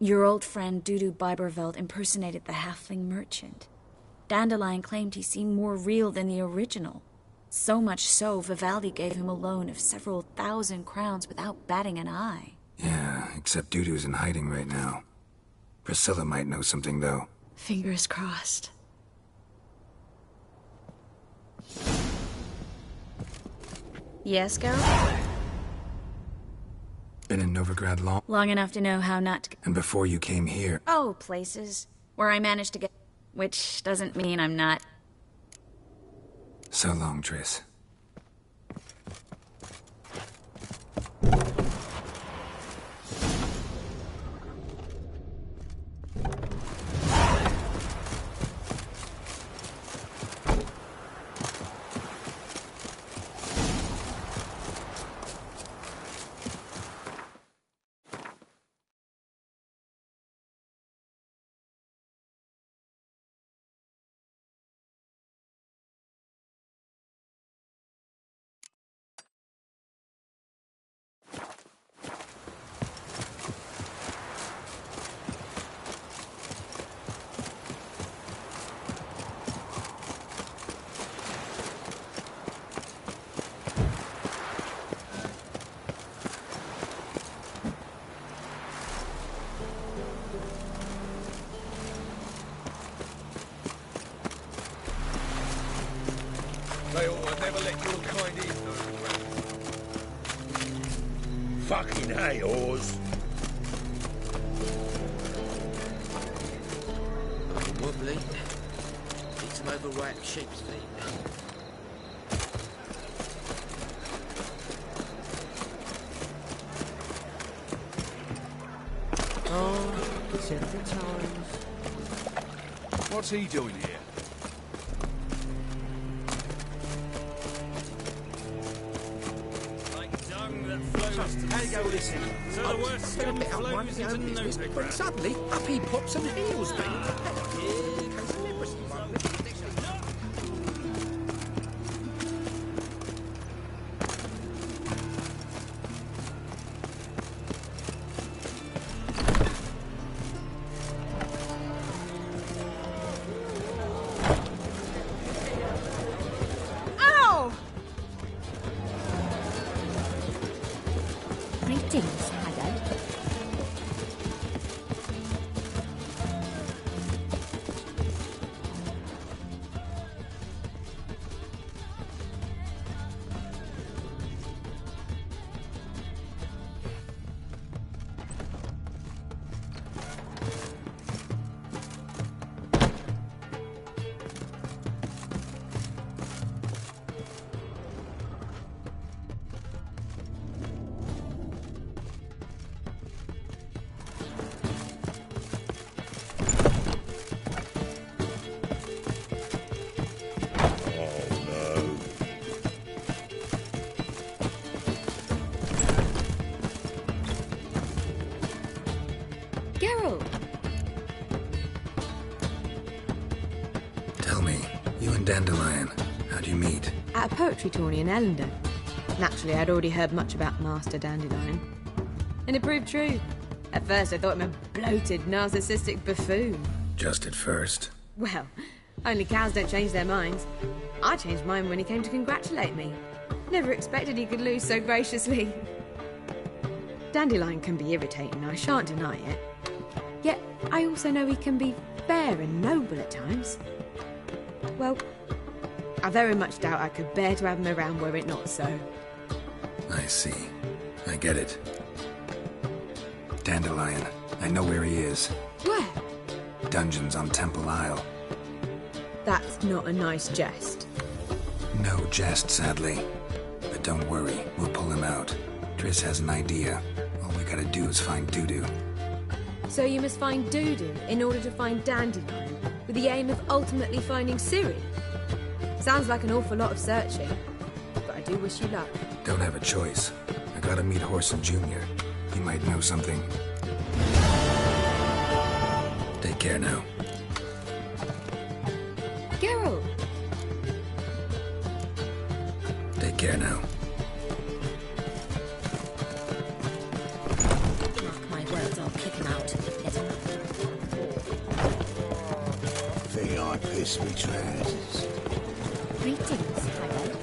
Your old friend Dudu Biberveld impersonated the halfling merchant. Dandelion claimed he seemed more real than the original. So much so, Vivaldi gave him a loan of several thousand crowns without batting an eye. Yeah, except Dudu's in hiding right now. Priscilla might know something, though. Fingers crossed. Yes, Geralt? Been in Novigrad long? Long enough to know how not to... And before you came here... Oh, places where I managed to get... Which doesn't mean I'm not... So long, Triss. They ought to never let your kind in. Fucking hey, Oz. Wobbly. Need some overripe sheep's feet. Oh, several times. What's he doing here? How you go with this in? So the worst scum flows into Novigrad. But suddenly, up he pops and heals me. Greetings, Haggard. Geralt! Tell me, you and Dandelion, how'd you meet? At a poetry tourney in Ellendon. Naturally, I'd already heard much about Master Dandelion. And it proved true. At first, I thought him a bloated, narcissistic buffoon. Just at first. Well, only cows don't change their minds. I changed mine when he came to congratulate me. Never expected he could lose so graciously. Dandelion can be irritating, I shan't deny it. Yet, I also know he can be fair and noble at times. Well, I very much doubt I could bear to have him around were it not so. I see. I get it. Dandelion, I know where he is. Where? Dungeons on Temple Isle. That's not a nice jest. No jest, sadly. But don't worry, we'll pull him out. Triss has an idea. All we gotta do is find Dudu. So you must find Dudu in order to find Dandelion, with the aim of ultimately finding Ciri? Sounds like an awful lot of searching, but I do wish you luck. Don't have a choice. I gotta meet Horson Jr. He might know something. Take care now. Geralt! Take care now. Mark my words, I'll kick him out. Think I piss me trousers. Greetings, Hagrid.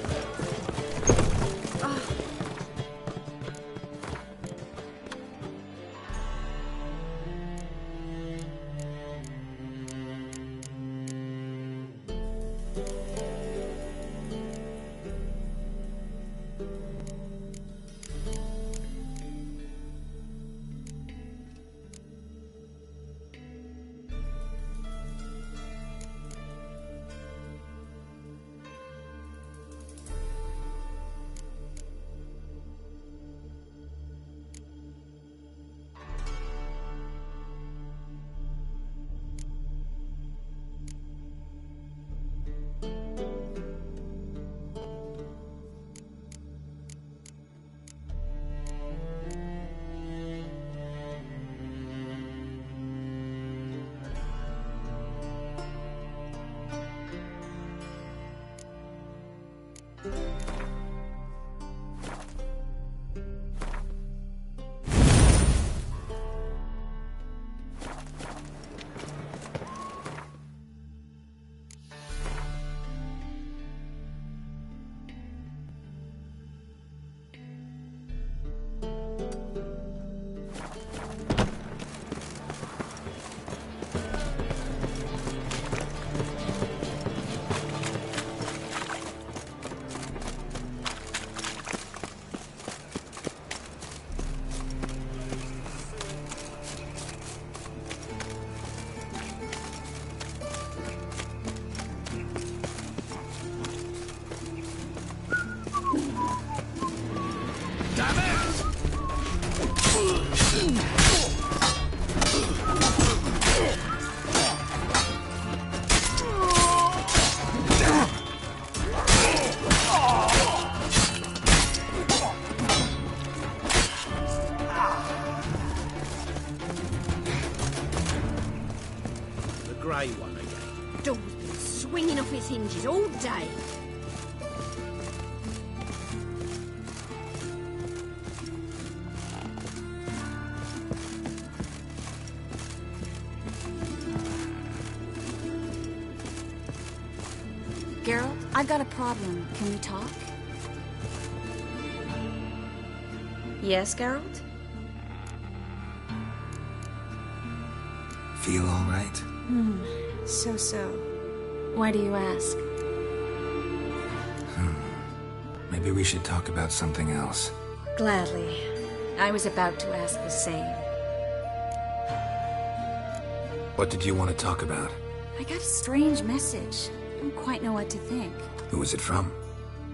grey one again. Door's been swinging off its hinges all day. Geralt, I've got a problem. Can we talk? Yes, Geralt? Feel all right? So. Why do you ask? Maybe we should talk about something else. Gladly. I was about to ask the same. What did you want to talk about? I got a strange message. I don't quite know what to think. Who was it from?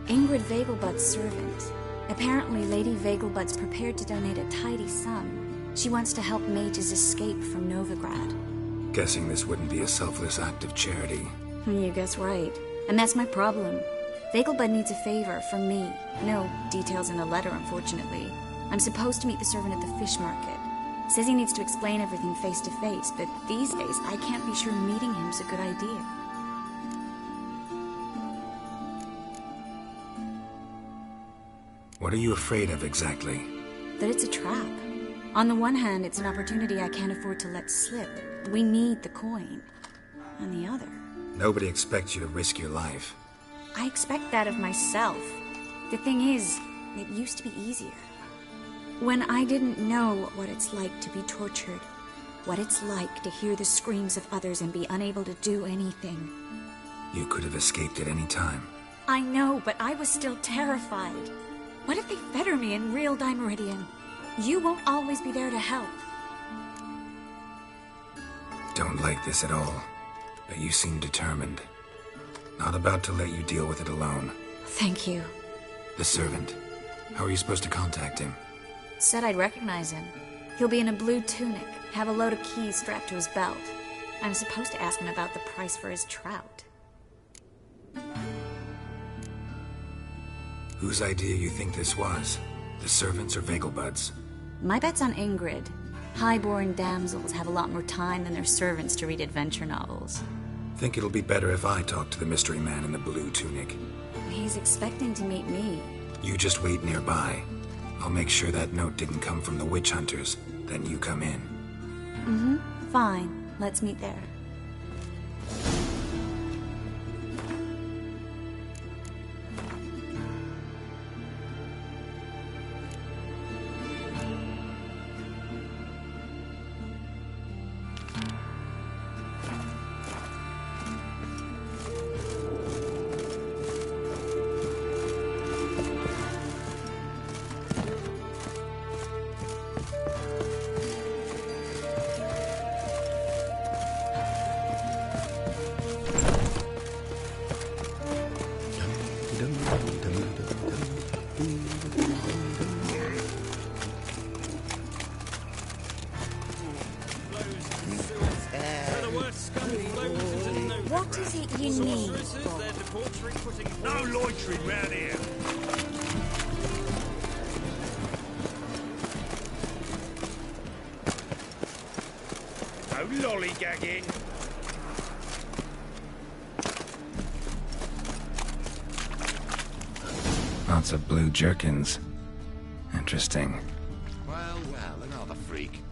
Ingrid Vegelbud's servant. Apparently, Lady Vegelbud's prepared to donate a tidy sum. She wants to help mages escape from Novigrad. Guessing this wouldn't be a selfless act of charity. You guess right. And that's my problem. Vegelbud needs a favor from me. No details in the letter, unfortunately. I'm supposed to meet the servant at the fish market. Says he needs to explain everything face to face, but these days I can't be sure meeting him's a good idea. What are you afraid of exactly? That it's a trap. On the one hand, it's an opportunity I can't afford to let slip. We need the coin. On the other... Nobody expects you to risk your life. I expect that of myself. The thing is, it used to be easier. When I didn't know what it's like to be tortured, what it's like to hear the screams of others and be unable to do anything. You could have escaped at any time. I know, but I was still terrified. What if they fetter me in real Dimeridian? You won't always be there to help. Don't like this at all, but you seem determined. Not about to let you deal with it alone. Thank you. The servant. How are you supposed to contact him? Said I'd recognize him. He'll be in a blue tunic, have a load of keys strapped to his belt. I'm supposed to ask him about the price for his trout. Whose idea you think this was? The servants or Vegelbud's? My bet's on Ingrid. Highborn damsels have a lot more time than their servants to read adventure novels. Think it'll be better if I talk to the mystery man in the blue tunic. He's expecting to meet me. You just wait nearby. I'll make sure that note didn't come from the witch hunters. Then you come in. Mm-hmm. Fine. Let's meet there. What is it you need? No loitering round here. No lollygagging. Lots of blue jerkins. Interesting. Well, another freak.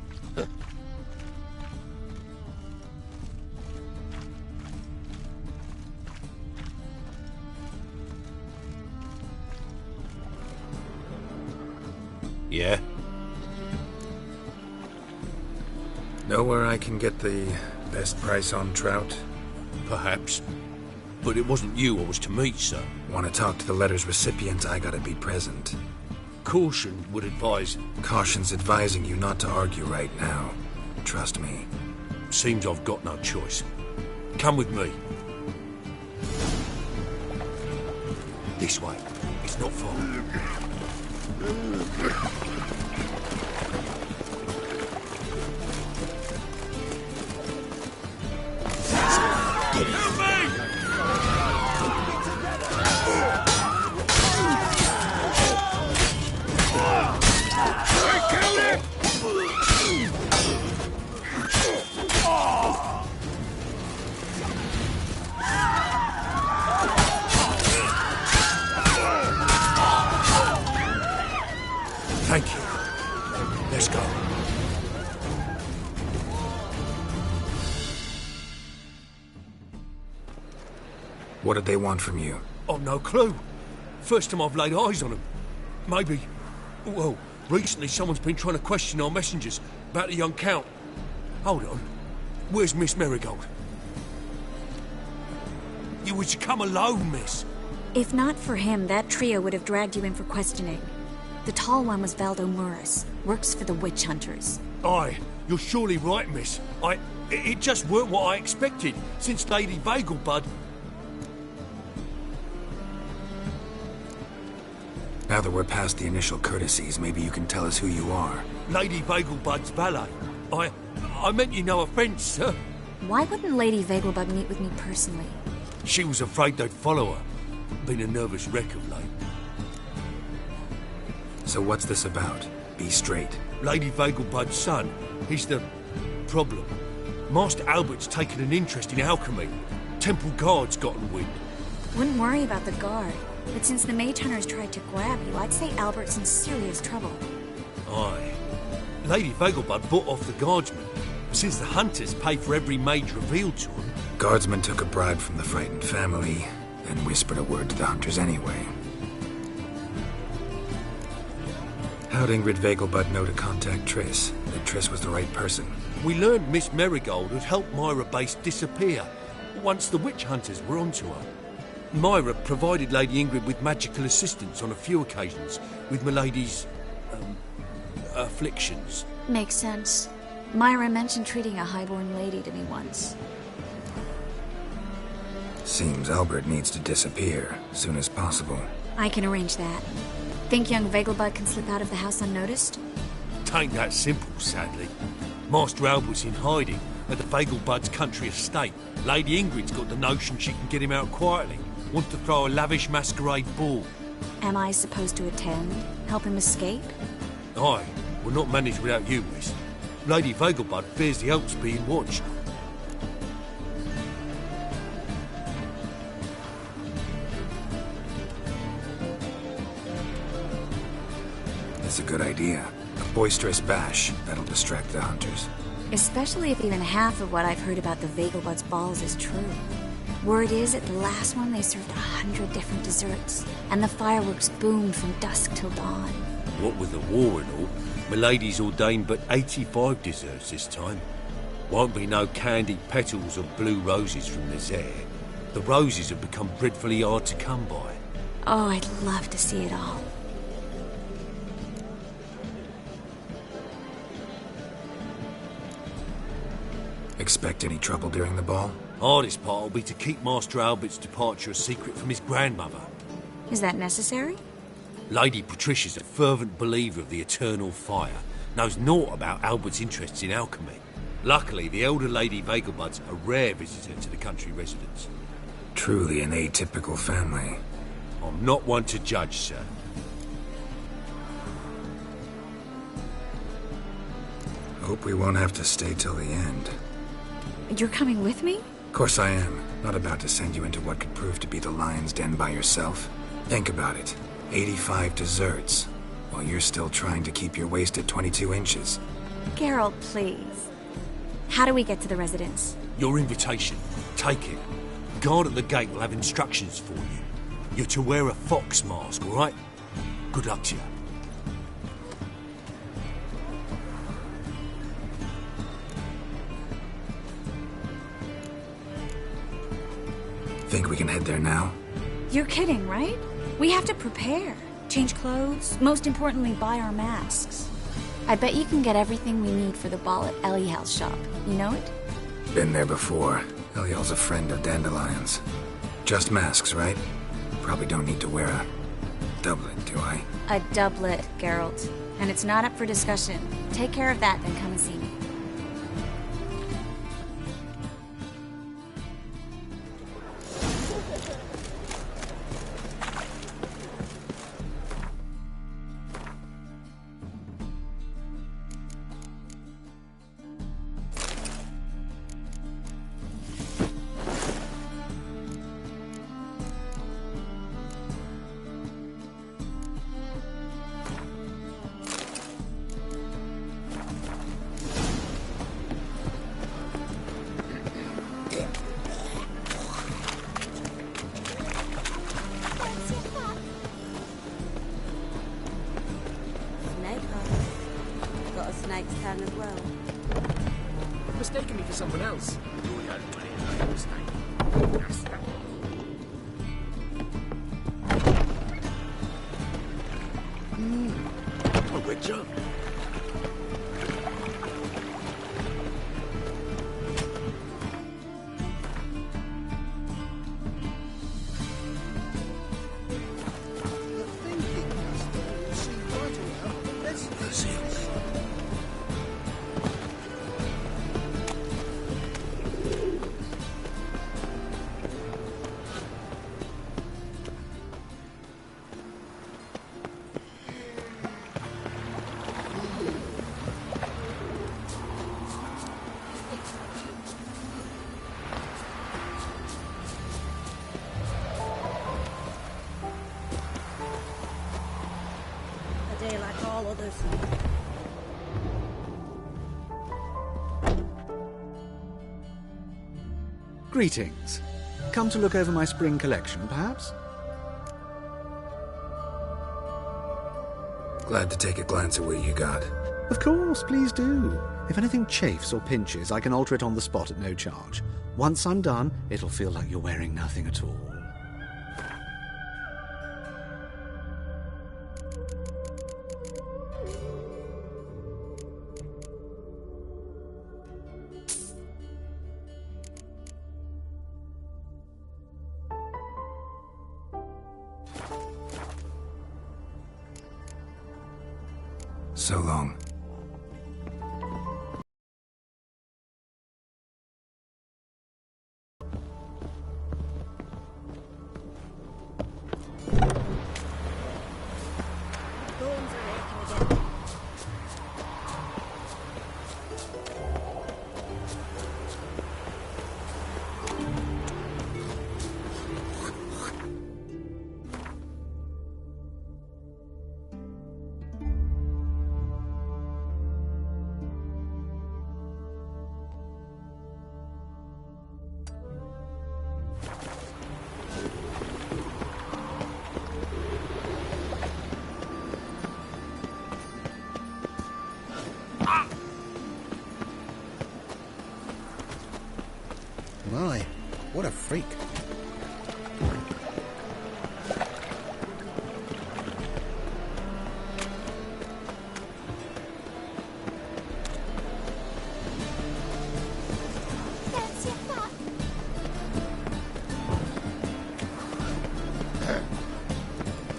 Yeah? Know where I can get the best price on trout? Perhaps. But it wasn't you I was to meet, sir. Want to talk to the letter's recipient, I gotta be present. Caution would advise... Caution's advising you not to argue right now. Trust me. Seems I've got no choice. Come with me. This way. It's not far. Help me! I killed him! Thank you. Let's go. What did they want from you? I've no clue. First time I've laid eyes on them. Maybe... Well, recently someone's been trying to question our messengers about the young Count. Hold on. Where's Miss Marigold? You was to come alone, miss. If not for him, that trio would have dragged you in for questioning. The tall one was Valdo Murris. Works for the witch hunters. Aye, you're surely right, miss. It just weren't what I expected, since Lady Vegelbud... Now that we're past the initial courtesies, maybe you can tell us who you are. Lady Vegelbud's valet. I meant you no offence, sir. Why wouldn't Lady Vegelbud meet with me personally? She was afraid they'd follow her. Been a nervous wreck of late. So what's this about? Be straight. Lady Vegelbud's son. He's the problem. Master Albert's taken an interest in alchemy. Temple Guard's gotten wind. Wouldn't worry about the guard, but since the mage hunters tried to grab you, I'd say Albert's in serious trouble. Aye. Lady Vegelbud bought off the guardsmen. Since the hunters pay for every mage revealed to them... Guardsmen took a bribe from the frightened family and whispered a word to the hunters anyway. How'd Ingrid Vegelbud know to contact Triss? That Triss was the right person? We learned Miss Merigold had helped Myra Base disappear once the witch hunters were onto her. Myra provided Lady Ingrid with magical assistance on a few occasions with Milady's... afflictions. Makes sense. Myra mentioned treating a highborn lady to me once. Seems Albert needs to disappear soon as possible. I can arrange that. Think young Vegelbud can slip out of the house unnoticed? Tain't that simple, sadly. Master Albert's in hiding at the Vegelbud's country estate. Lady Ingrid's got the notion she can get him out quietly. Wants to throw a lavish masquerade ball. Am I supposed to attend? Help him escape? Aye, we'll not manage without you, miss. Lady Vegelbud fears the Alps being watched. That's a good idea. A boisterous bash. That'll distract the hunters. Especially if even half of what I've heard about the Vegelbud's balls is true. Word is, at the last one they served 100 different desserts, and the fireworks boomed from dusk till dawn. What with the war and all, Milady's ordained but 85 desserts this time. Won't be no candied petals or blue roses from the Zaire. The roses have become dreadfully hard to come by. Oh, I'd love to see it all. Expect any trouble during the ball? Hardest part will be to keep Master Albert's departure a secret from his grandmother. Is that necessary? Lady Patricia's a fervent believer of the eternal fire, knows naught about Albert's interests in alchemy. Luckily, the elder Lady Vegelbud's a rare visitor to the country residence. Truly an atypical family. I'm not one to judge, sir. Hope we won't have to stay till the end. You're coming with me? Of course I am. Not about to send you into what could prove to be the lion's den by yourself. Think about it. 85 desserts, while you're still trying to keep your waist at 22 inches. Geralt, please. How do we get to the residence? Your invitation. Take it. Guard at the gate will have instructions for you. You're to wear a fox mask, all right? Good luck to you. Think we can head there now? You're kidding, right? We have to prepare. Change clothes. Most importantly, buy our masks. I bet you can get everything we need for the ball at Eliel's shop. You know it? Been there before. Eliel's a friend of Dandelion's. Just masks, right? Probably don't need to wear a doublet, do I? A doublet, Geralt. And it's not up for discussion. Take care of that, then come and see me. Snake's town as well. You're mistaking me for someone else. A witcher? others. Greetings. Come to look over my spring collection, perhaps? Glad to take a glance at what you got. Of course, please do. If anything chafes or pinches, I can alter it on the spot at no charge. Once I'm done, it'll feel like you're wearing nothing at all. So long. My, what a freak.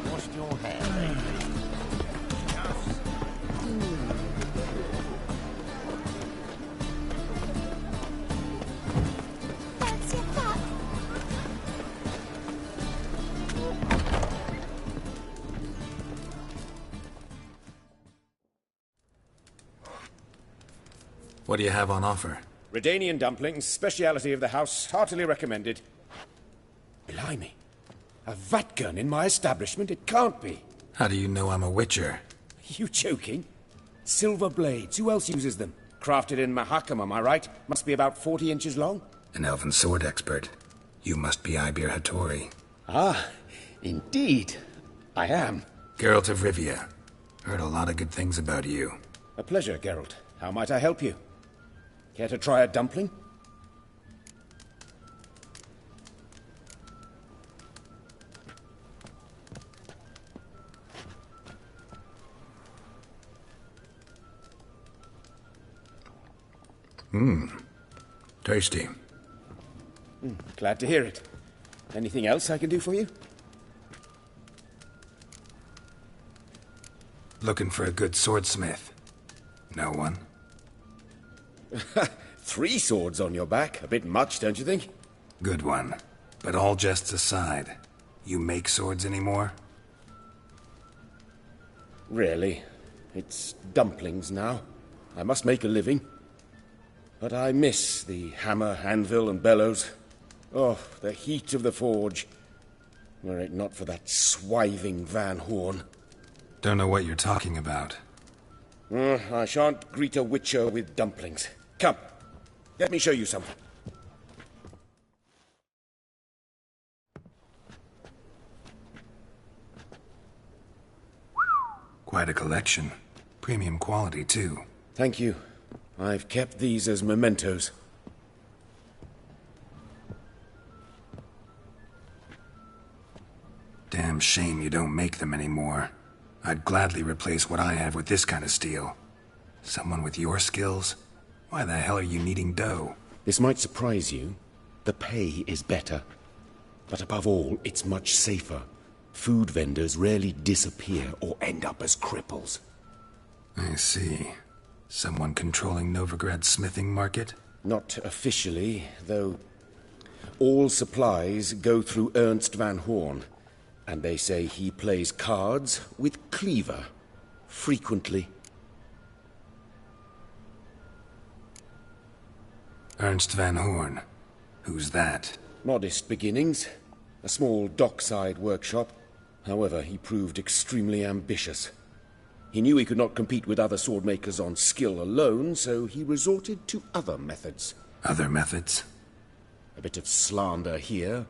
Washed your hair, What do you have on offer? Redanian dumplings, speciality of the house, heartily recommended. Blimey. A vatgun in my establishment? It can't be. How do you know I'm a witcher? You joking? Silver blades. Who else uses them? Crafted in Mahakam, am I right? Must be about 40 inches long. An elven sword expert. You must be Ibir Hattori. Ah, indeed. I am. Geralt of Rivia. Heard a lot of good things about you. A pleasure, Geralt. How might I help you? Care to try a dumpling? Tasty. Glad to hear it. Anything else I can do for you? Looking for a good swordsmith. No one? 3 swords on your back. A bit much, don't you think? Good one. But all jests aside, you make swords anymore? Really. It's dumplings now. I must make a living. But I miss the hammer, anvil, and bellows. Oh, the heat of the forge. Were it not for that swiving Van Horn. Don't know what you're talking about. I shan't greet a witcher with dumplings. Come, let me show you something. Quite a collection. Premium quality, too. Thank you. I've kept these as mementos. Damn shame you don't make them anymore. I'd gladly replace what I have with this kind of steel. Someone with your skills? Why the hell are you needing dough? This might surprise you. The pay is better. But above all, it's much safer. Food vendors rarely disappear or end up as cripples. I see. Someone controlling Novigrad's smithing market? Not officially, though all supplies go through Ernst Van Horn. And they say he plays cards with Cleaver. Frequently. Ernst Van Horn. Who's that? Modest beginnings. A small dockside workshop. However, he proved extremely ambitious. He knew he could not compete with other swordmakers on skill alone, so he resorted to other methods. Other methods? A bit of slander here,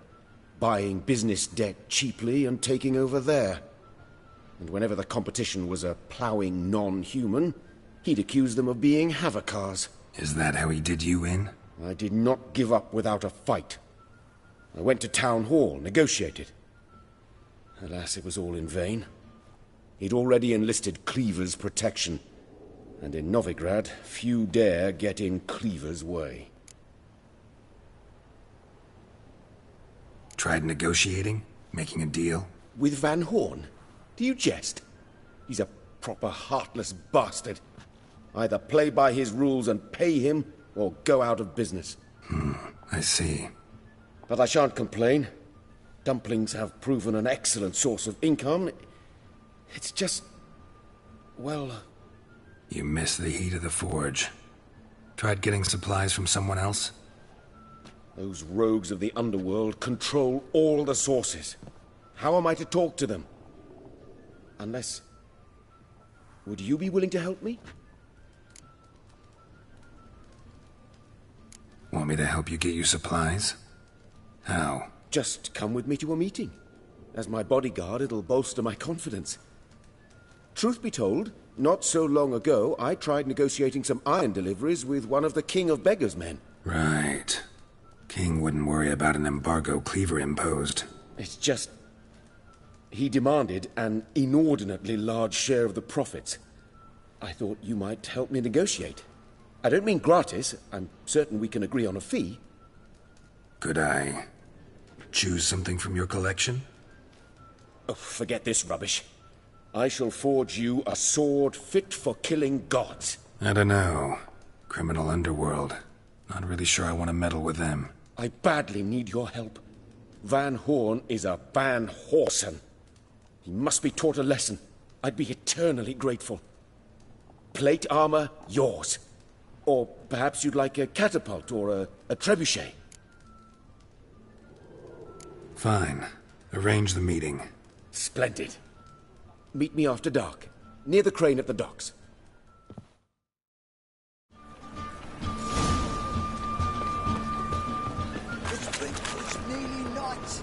buying business debt cheaply and taking over there. And whenever the competition was a ploughing non-human, he'd accuse them of being Havocars. Is that how he did you in? I did not give up without a fight. I went to town hall, negotiated. Alas, it was all in vain. He'd already enlisted Cleaver's protection, and in Novigrad, few dare get in Cleaver's way. Tried negotiating? Making a deal? With Van Horn? Do you jest? He's a proper heartless bastard. Either play by his rules and pay him, or go out of business. I see. But I shan't complain. Dumplings have proven an excellent source of income. It's just... well... You miss the heat of the forge. Tried getting supplies from someone else? Those rogues of the underworld control all the sources. How am I to talk to them? Unless... would you be willing to help me? Want me to help you get you supplies? How? Just come with me to a meeting. As my bodyguard, it'll bolster my confidence. Truth be told, not so long ago, I tried negotiating some iron deliveries with one of the King of Beggars' men. Right. King wouldn't worry about an embargo Cleaver imposed. It's just... he demanded an inordinately large share of the profits. I thought you might help me negotiate. I don't mean gratis. I'm certain we can agree on a fee. Could I choose something from your collection? Oh, forget this rubbish. I shall forge you a sword fit for killing gods. I don't know. Criminal underworld. Not really sure I want to meddle with them. I badly need your help. Van Horn is a Van Horsen. He must be taught a lesson. I'd be eternally grateful. Plate armor, yours. Or perhaps you'd like a catapult or a trebuchet. Fine. Arrange the meeting. Splendid. Meet me after dark, near the crane at the docks. It's nearly night.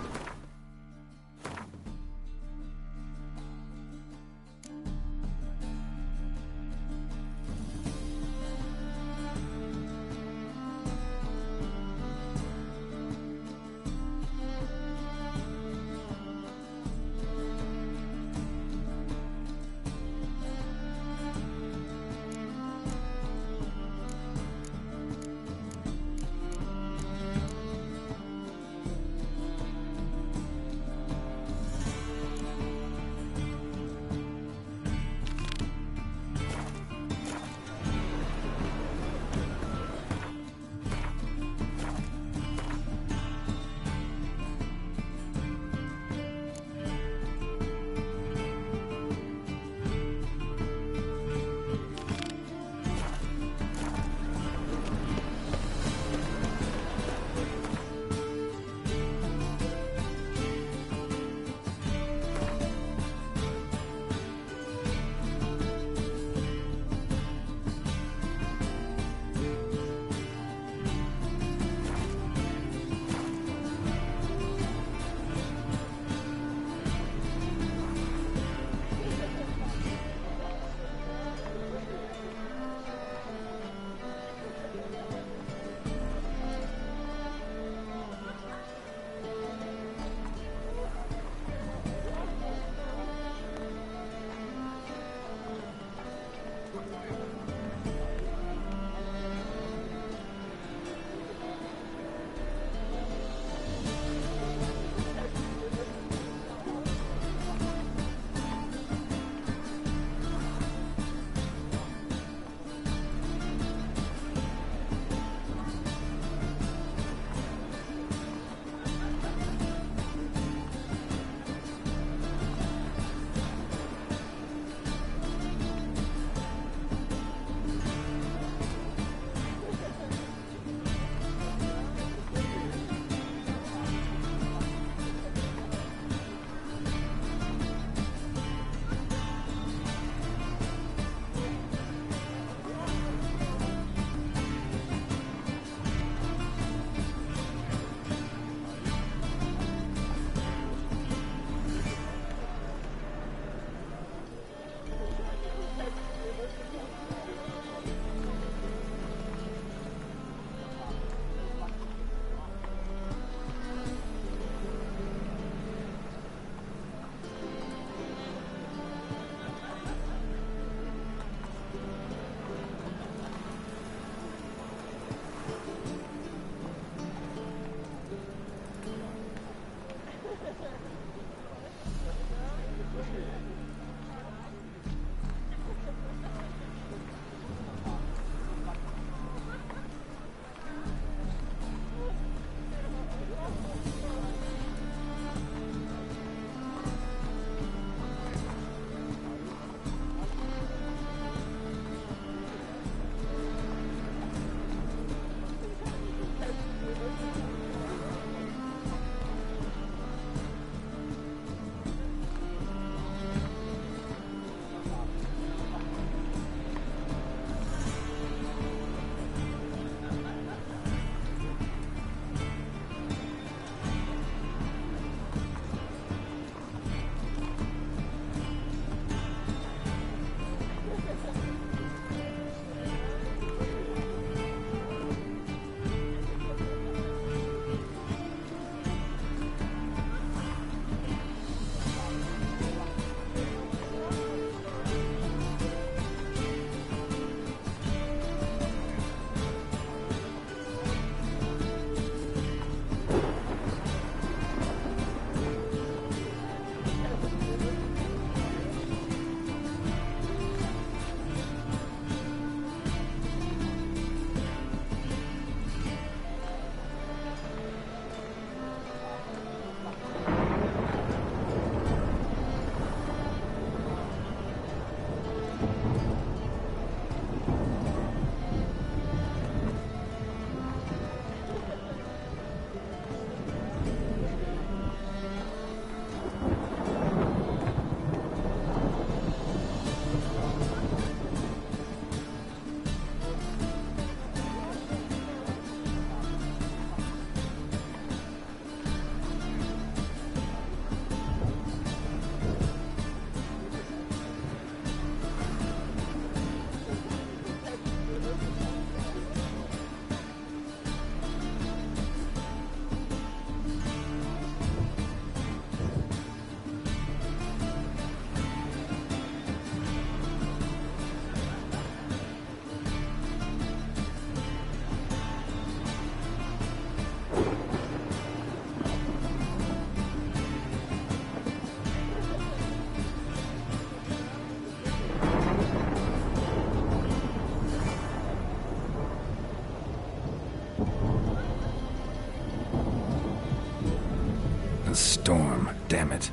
A storm, damn it.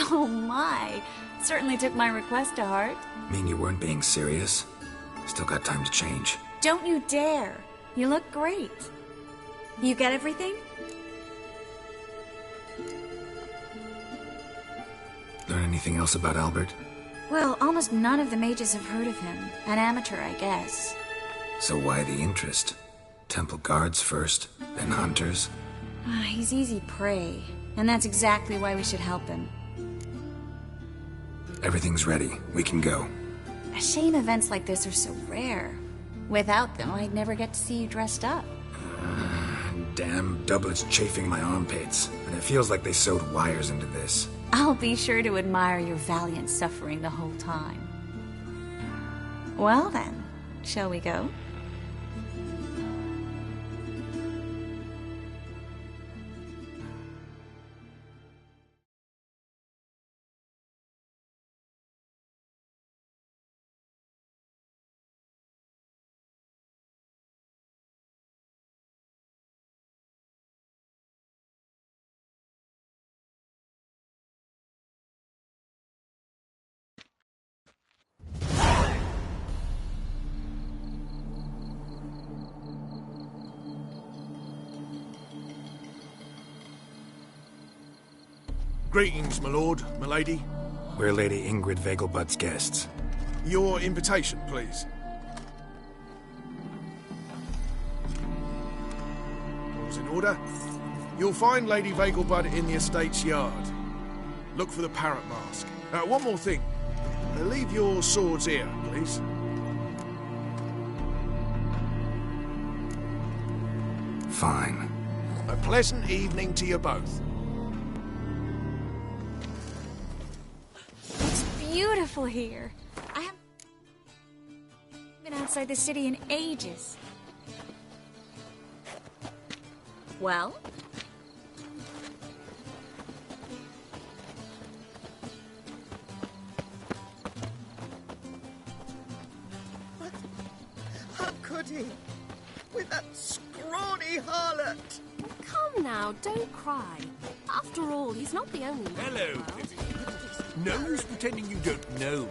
Oh my. Certainly took my request to heart. Mean you weren't being serious? Still got time to change. Don't you dare. You look great. You get everything? Learn anything else about Albert? Well, almost none of the mages have heard of him. An amateur, I guess. So why the interest? Temple guards first, then hunters? He's easy prey, and that's exactly why we should help him. Everything's ready. We can go. A shame events like this are so rare. Without them, I'd never get to see you dressed up. Damn doublets chafing my armpits, and it feels like they sewed wires into this. I'll be sure to admire your valiant suffering the whole time. Well then, shall we go? Greetings, my lord, my lady. We're Lady Ingrid Vegelbud's guests. Your invitation, please. All's in order. You'll find Lady Vegelbud in the estate's yard. Look for the parrot mask. One more thing. Leave your swords here, please. Fine. A pleasant evening to you both. It's beautiful here. I haven't been outside the city in ages. Well? How could he? With that scrawny harlot! Come now, don't cry. After all, he's not the only one. Hello, no use pretending you don't know.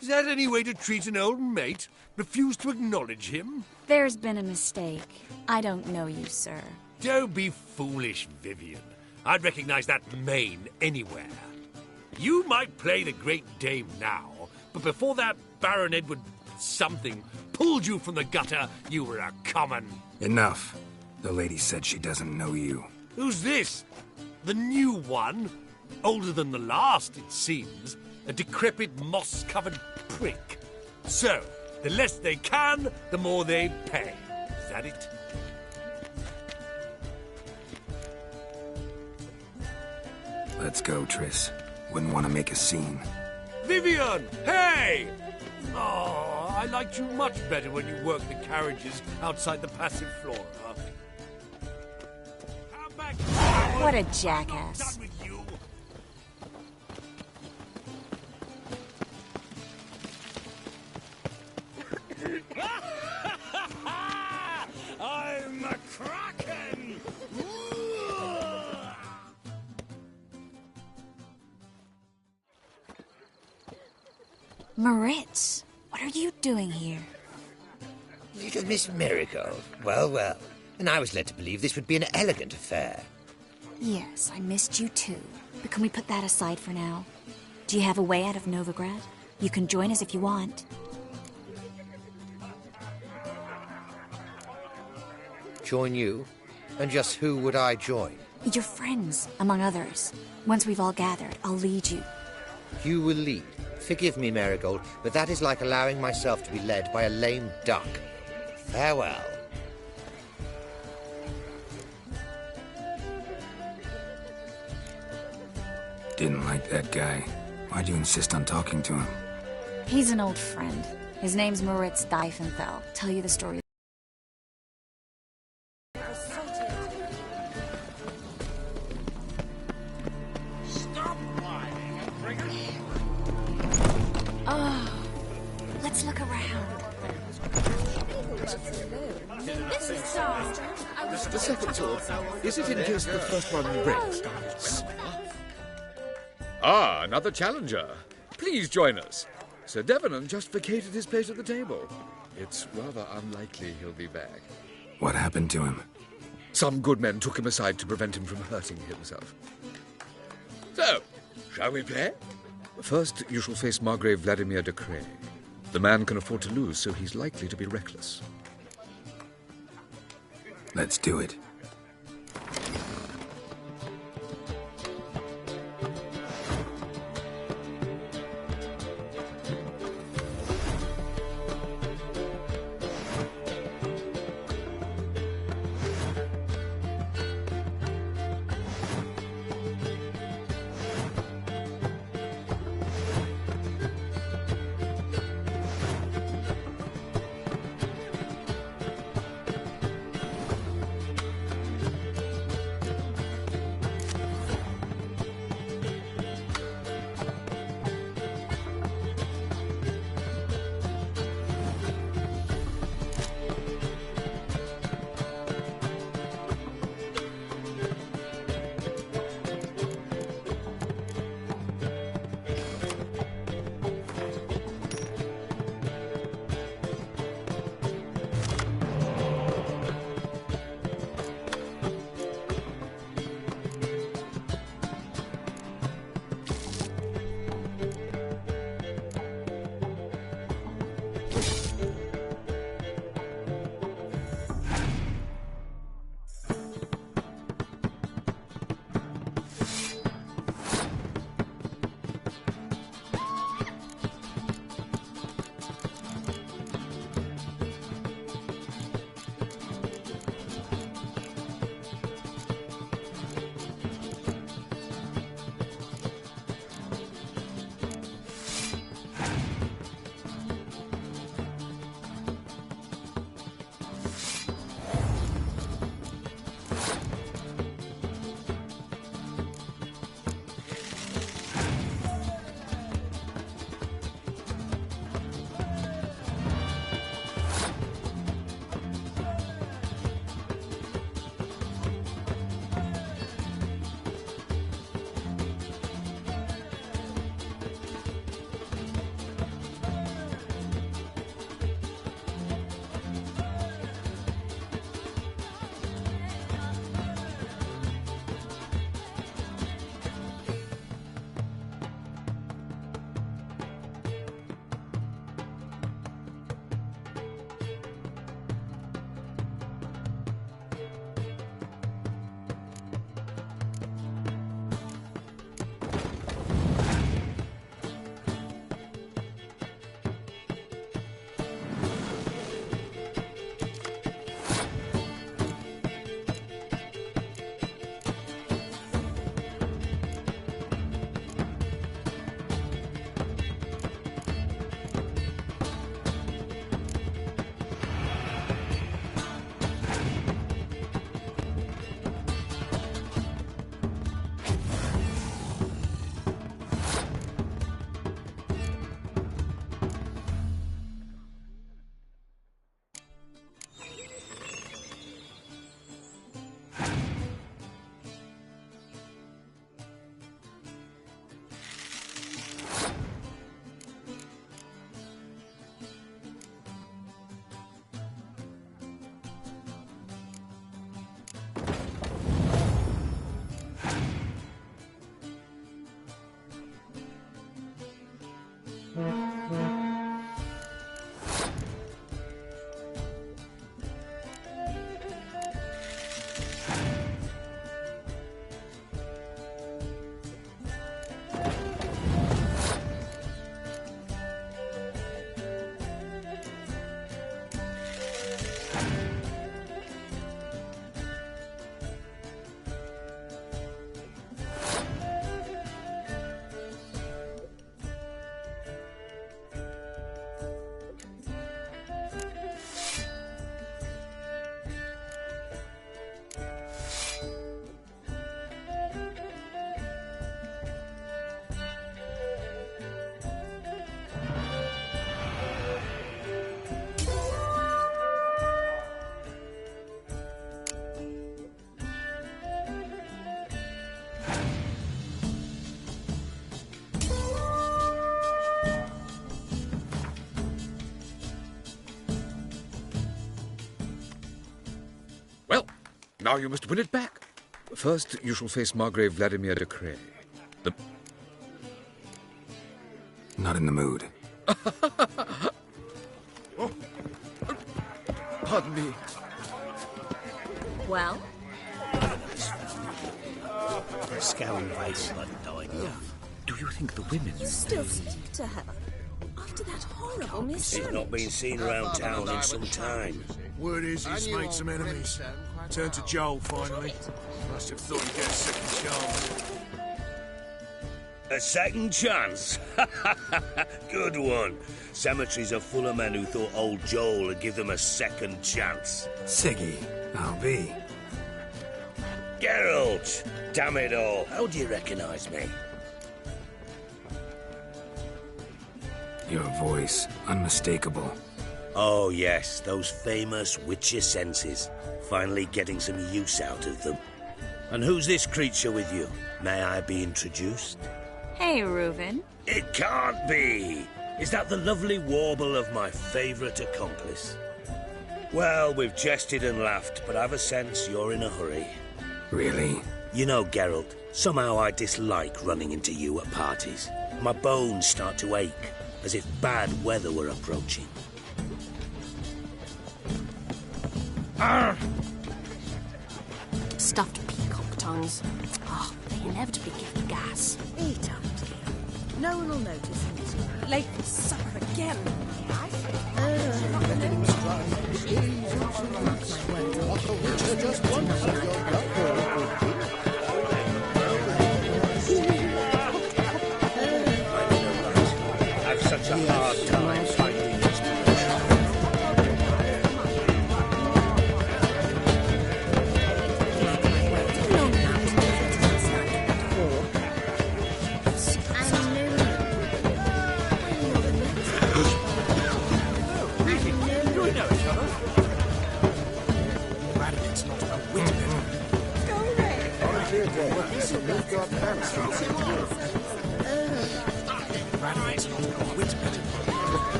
Is that any way to treat an old mate? Refuse to acknowledge him? There's been a mistake. I don't know you, sir. Don't be foolish, Vivian. I'd recognize that mane anywhere. You might play the Great Dame now, but before that Baron Edward something pulled you from the gutter, you were a common... Enough. The lady said she doesn't know you. Who's this? The new one? Older than the last, it seems. A decrepit, moss-covered prick. So, the less they can, the more they pay. Is that it? Let's go, Triss. Wouldn't want to make a scene. Vivian! Hey! Oh, I liked you much better when you worked the carriages outside the passive flora. Come back, What a jackass. done with you. I'm a kraken! Moritz, what are you doing here? Little Miss Marigold. Well, well. And I was led to believe this would be an elegant affair. Yes, I missed you too. But can we put that aside for now? Do you have a way out of Novigrad? You can join us if you want. Join you? And just who would I join? Your friends, among others. Once we've all gathered, I'll lead you. You will lead. Forgive me, Marigold, but that is like allowing myself to be led by a lame duck. Farewell. Didn't like that guy. Why'd you insist on talking to him? He's an old friend. His name's Moritz Diefenthal. Tell you the story. Stop whining and bring us... Oh, let's look around. please. This is The second sword. Is it in case the first one breaks? Ah, another challenger. Please join us. Sir Devenant just vacated his place at the table. It's rather unlikely he'll be back. What happened to him? Some good men took him aside to prevent him from hurting himself. So, shall we play? First, you shall face Margrave Vladimir de Cray. The man can afford to lose, so he's likely to be reckless. Let's do it. Now you must win it back. First, you shall face Margrave Vladimir de Cray. Not in the mood. Oh. Pardon me. Well? A scouring face like died off. Do you think the women... You still speak to her? After that horrible mystery? She's not been seen around town in some time. Word is he's made some enemies. Turned to Joel, finally. Must have thought he'd get a second chance. A second chance? Good one. Cemeteries are full of men who thought old Joel would give them a second chance. Siggy, I'll be. Geralt! Damn it all. How do you recognize me? Your voice, unmistakable. Oh yes, those famous Witcher senses. Finally getting some use out of them. And who's this creature with you? May I be introduced? Hey, Reuven. It can't be! Is that the lovely warble of my favourite accomplice? Well, we've jested and laughed, but I've a sense you're in a hurry. Really? You know, Geralt, somehow I dislike running into you at parties. My bones start to ache, as if bad weather were approaching. Stuffed peacock tongues. Oh, they inevitably give me gas. Eat up, dear. No one will notice it. Late for supper again. I've such a hard time finding this.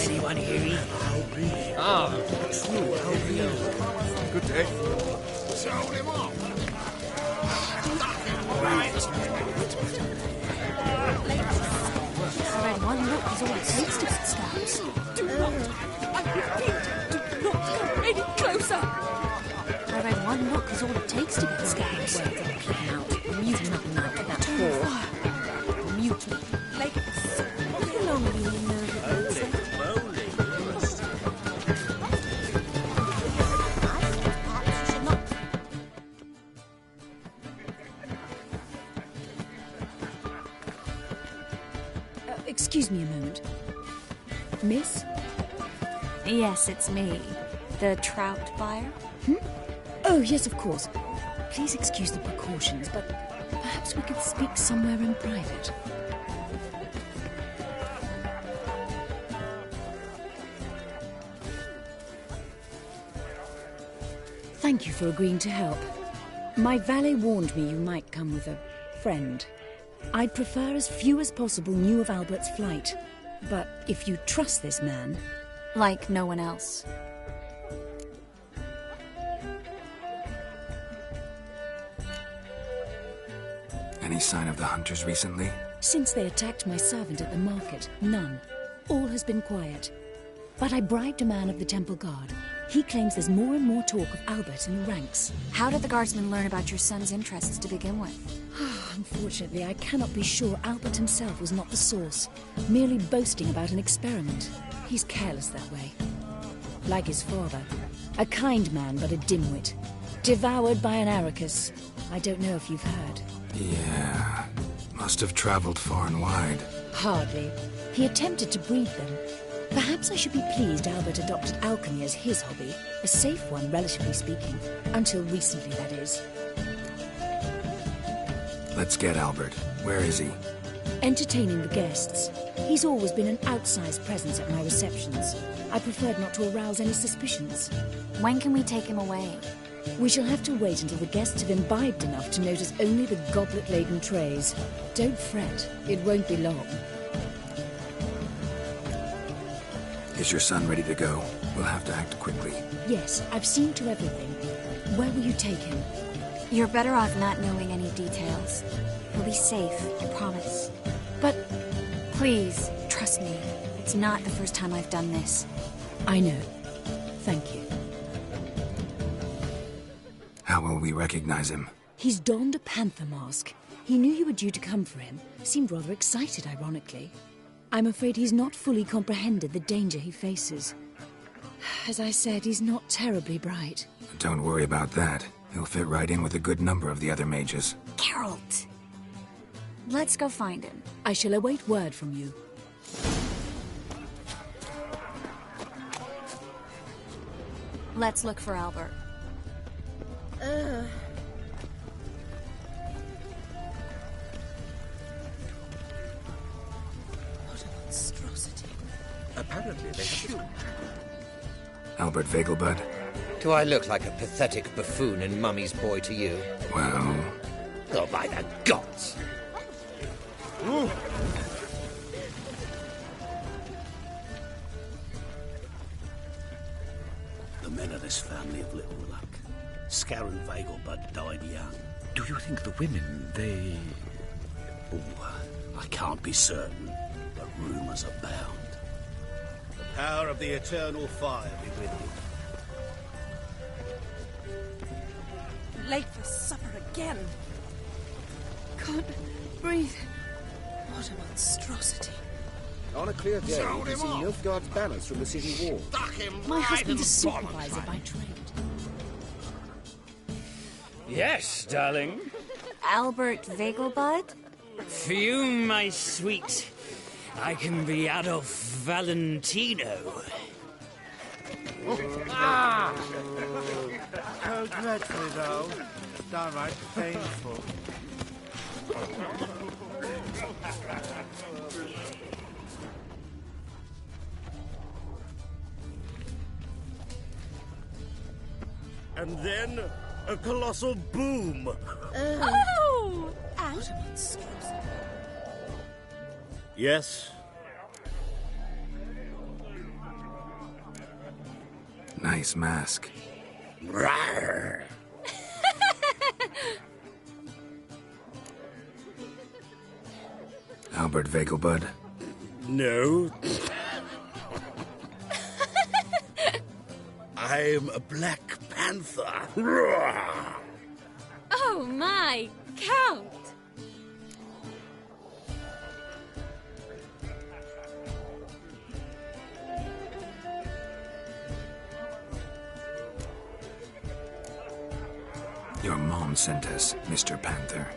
Anyone here eat? Ah, true. Good day. Sold him off. Alright, one look is all it takes to get scouts. Do not! I repeat, do not come any closer! Alright, one look is all it takes to get scouts. Well, keep him out. Mute him up and out with that whore. Mute me. Like, How long will you know that? Excuse me a moment. Miss? Yes, it's me. The trout buyer? Oh, yes, of course. Please excuse the precautions, but perhaps we could speak somewhere in private. Thank you for agreeing to help. My valet warned me you might come with a friend. I'd prefer as few as possible knew of Albert's flight. But if you trust this man... Like no one else. Any sign of the hunters recently? Since they attacked my servant at the market, none. All has been quiet. But I bribed a man of the Temple Guard. He claims there's more and more talk of Albert in the ranks. How did the guardsmen learn about your son's interests to begin with? Unfortunately, I cannot be sure Albert himself was not the source, merely boasting about an experiment. He's careless that way. Like his father. A kind man, but a dimwit. Devoured by an Arrakis. I don't know if you've heard. Yeah. Must have traveled far and wide. Hardly. He attempted to breed them. Perhaps I should be pleased Albert adopted alchemy as his hobby. A safe one, relatively speaking. Until recently, that is. Let's get Albert. Where is he? Entertaining the guests. He's always been an outsized presence at my receptions. I preferred not to arouse any suspicions. When can we take him away? We shall have to wait until the guests have imbibed enough to notice only the goblet-laden trays. Don't fret. It won't be long. Is your son ready to go? We'll have to act quickly. Yes, I've seen to everything. Where will you take him? You're better off not knowing any details. He'll be safe, I promise. But... Please, trust me. It's not the first time I've done this. I know. Thank you. How will we recognize him? He's donned a panther mask. He knew you were due to come for him. Seemed rather excited, ironically. I'm afraid he's not fully comprehended the danger he faces. As I said, he's not terribly bright. Don't worry about that. He'll fit right in with a good number of the other mages. Geralt! Let's go find him. I shall await word from you. Let's look for Albert. What a monstrosity. Apparently they have... Albert Vegelbud? Do I look like a pathetic buffoon and Mummy's boy to you? Well... Oh, by the gods! The men of this family have little luck. Scarron Vegelbud died young. Do you think the women, they... Oh, I can't be certain, but rumours abound. The power of the eternal fire be with you. Late for supper again. Can't breathe. What a monstrosity. On a clear day, you can see Nilfgaard's banners from the city wall. My husband's a supervisor by trade. Yes, darling. Albert Vegelbud? Fume, my sweet. I can be Adolf Valentino. Ah! So dreadfully, though. Downright painful. And then a colossal boom. Oh! And? What a monstrosity. Yes. Nice mask. Rawr. Albert Vegelbud? No. I'm a Black Panther. Rawr. Oh my, Count! Your mom sent us, Mr. Panther.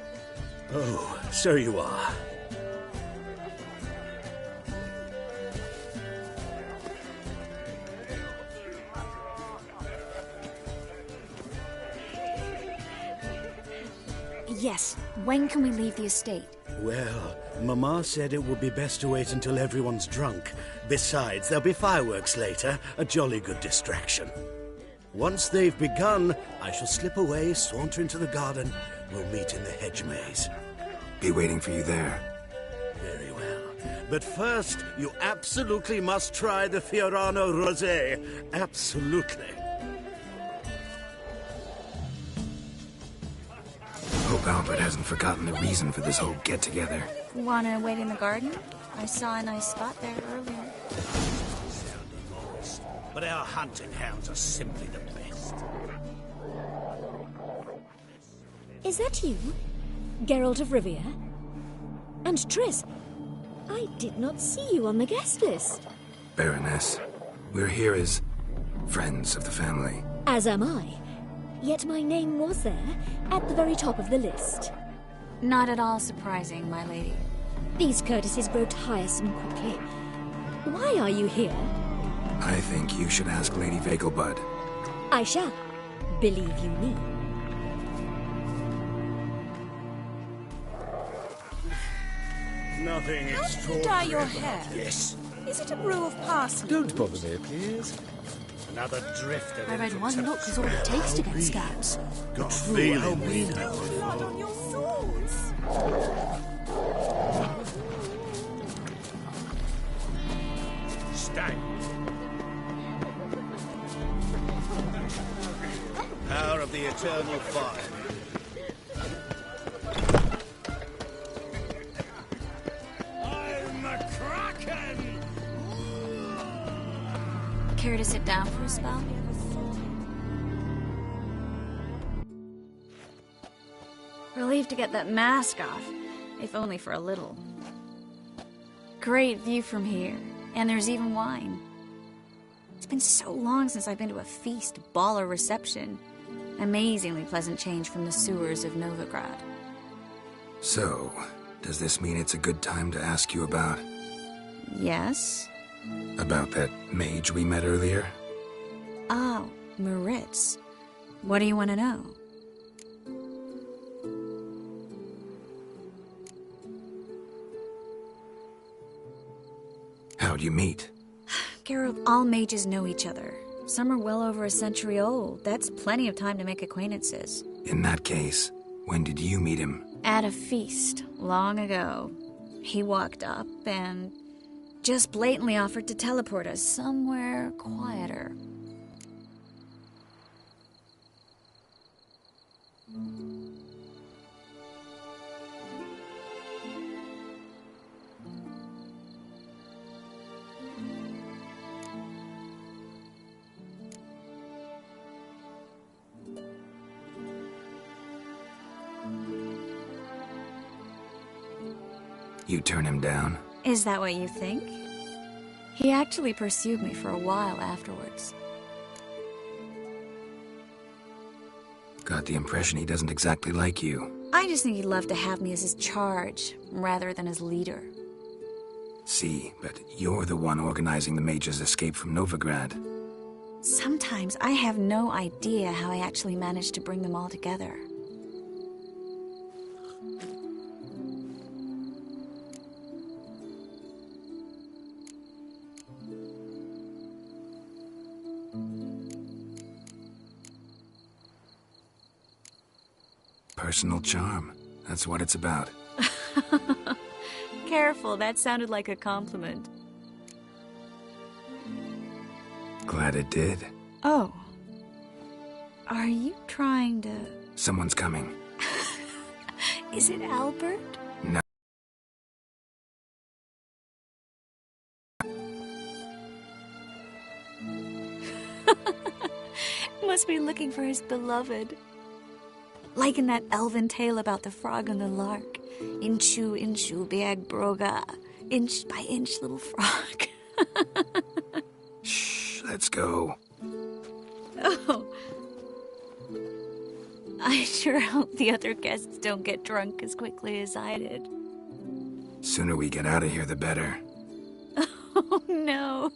Oh, so you are. Yes. When can we leave the estate? Well, Mama said it would be best to wait until everyone's drunk. Besides, there'll be fireworks later, a jolly good distraction. Once they've begun, I shall slip away, saunter into the garden. We'll meet in the hedge maze. Be waiting for you there. Very well. But first, you absolutely must try the Fiorano Rosé. Absolutely. Hope Albert hasn't forgotten the reason for this whole get-together. Wanna wait in the garden? I saw a nice spot there earlier. But our hunting hounds are simply the best. Is that you? Geralt of Rivia? And Triss? I did not see you on the guest list. Baroness, we're here as friends of the family. As am I. Yet my name was there, at the very top of the list. Not at all surprising, my lady. These courtesies grow tiresome quickly. Why are you here? I think you should ask Lady Vegelbud. I shall. Believe you me. Nothing How extraordinary. do you dye your hair? Yes. Is it a brew of parsley? Don't bother me, please. Another drifter. I read one look is all it takes to get scabs. Got a feeling we know. Blood on your swords. Stay. eternal fire. I'm a kraken! Care to sit down for a spell? Relieved to get that mask off, if only for a little. Great view from here, and there's even wine. It's been so long since I've been to a feast, ball, or reception. Amazingly pleasant change from the sewers of Novigrad. So, does this mean it's a good time to ask you about... Yes? About that mage we met earlier? Oh, Maritz. What do you want to know? How'd you meet? Geralt, all mages know each other. Some are well over a century old. That's plenty of time to make acquaintances. In that case, when did you meet him? At a feast, long ago. He walked up and just blatantly offered to teleport us somewhere quieter. You turn him down? Is that what you think? He actually pursued me for a while afterwards. Got the impression he doesn't exactly like you. I just think he'd love to have me as his charge, rather than his leader. See, but you're the one organizing the mage's escape from Novigrad. Sometimes I have no idea how I actually managed to bring them all together. Personal charm. That's what it's about. Careful, that sounded like a compliment. Glad it did. Oh. Are you trying to... Someone's coming. Is it Albert? No. Must be looking for his beloved. Like in that elven tale about the frog and the lark. Inchu, inchu, biag broga. Inch by inch, little frog. Shh, let's go. Oh. I sure hope the other guests don't get drunk as quickly as I did. Sooner we get out of here, the better. Oh, no.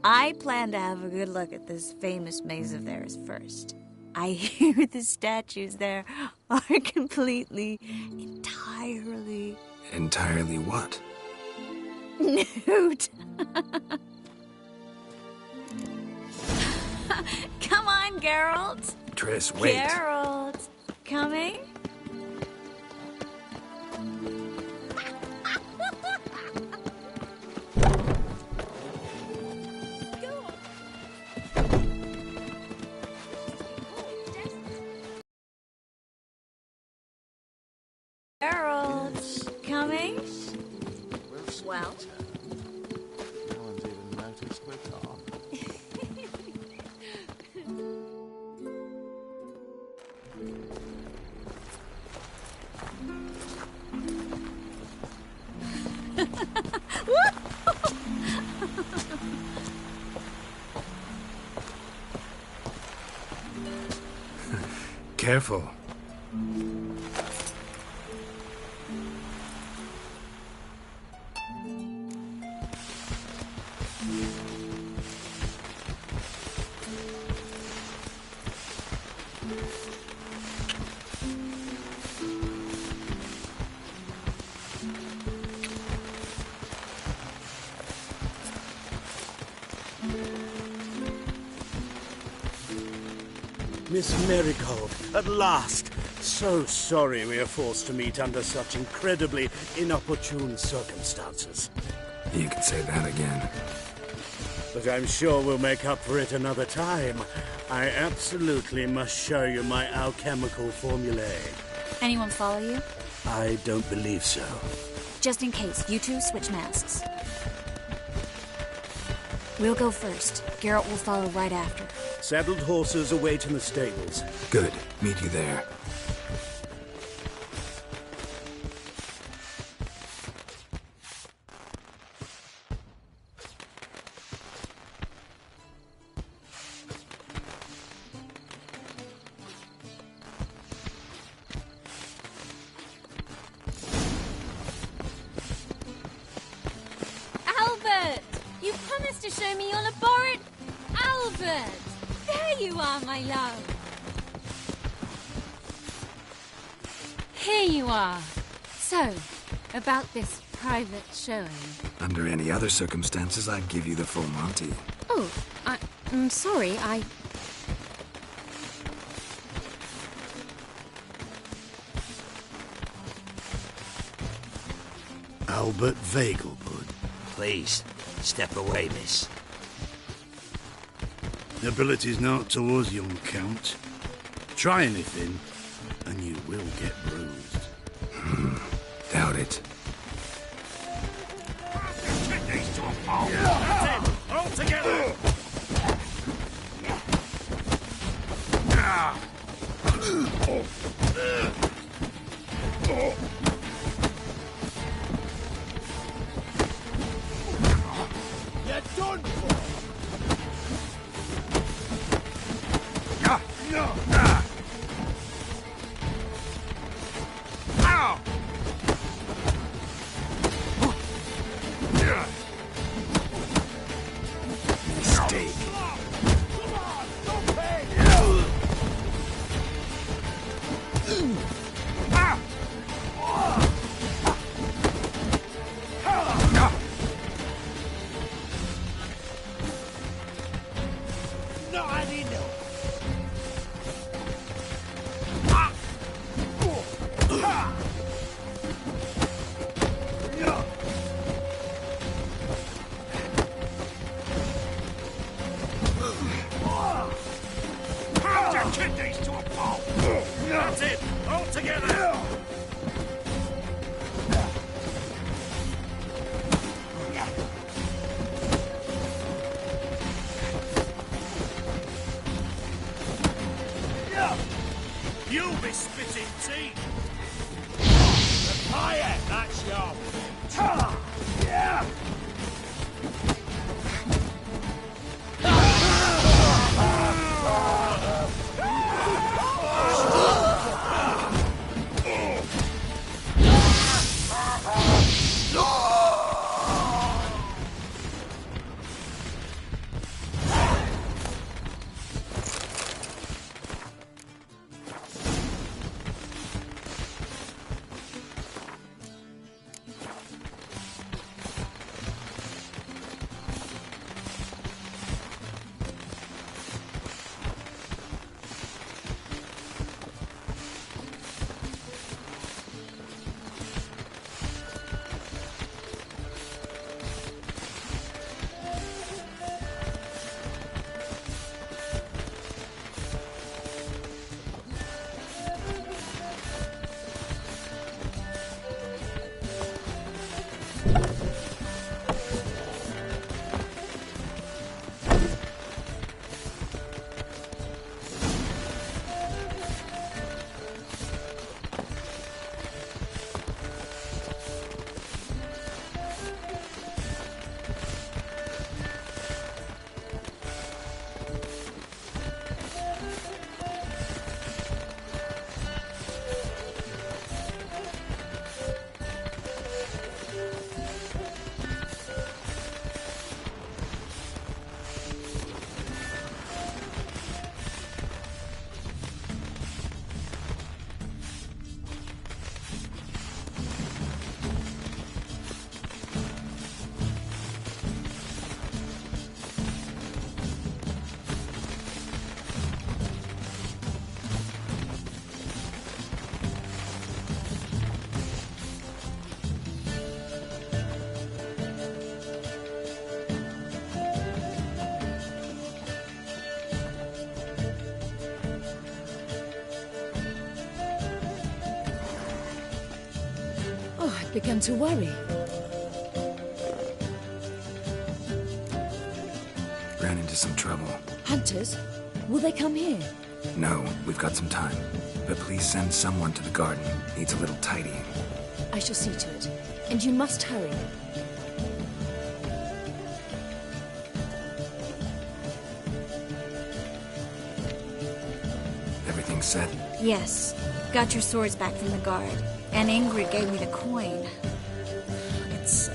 I plan to have a good look at this famous maze of theirs first. I hear the statues there are completely, entirely... Entirely what? Nude. Come on, Geralt. Triss, wait. Geralt. Coming? Geralt. Coming? Well? No one's even noticed we're gone. Careful. Miss Marigold, at last! So sorry we are forced to meet under such incredibly inopportune circumstances. You could say that again. But I'm sure we'll make up for it another time. I absolutely must show you my alchemical formulae. Anyone follow you? I don't believe so. Just in case, you two switch masks. We'll go first. Garrett will follow right after. Saddled horses await in the stables. Good. Meet you there. Albert! You promised to show me your laboratory. Albert! There you are, my love. Here you are. So, about this private showing. Under any other circumstances, I'd give you the full Monty. Oh, I'm sorry, Albert Vegelbud. Please, step away, miss. Nobility's not towards young Count. Try anything, and you will get bruised. Doubt it. All together! You're done for! Mistake. Not enough! Pound your kidneys to a pulp! That's it! All together! You'll be spitting teeth! The fire! That's your... Yeah! begun to worry. Ran into some trouble. Hunters? Will they come here? No, we've got some time. But please send someone to the garden. Needs a little tidying. I shall see to it. And you must hurry. Everything set? Yes. Got your swords back from the guard. And Ingrid gave me the coin. It's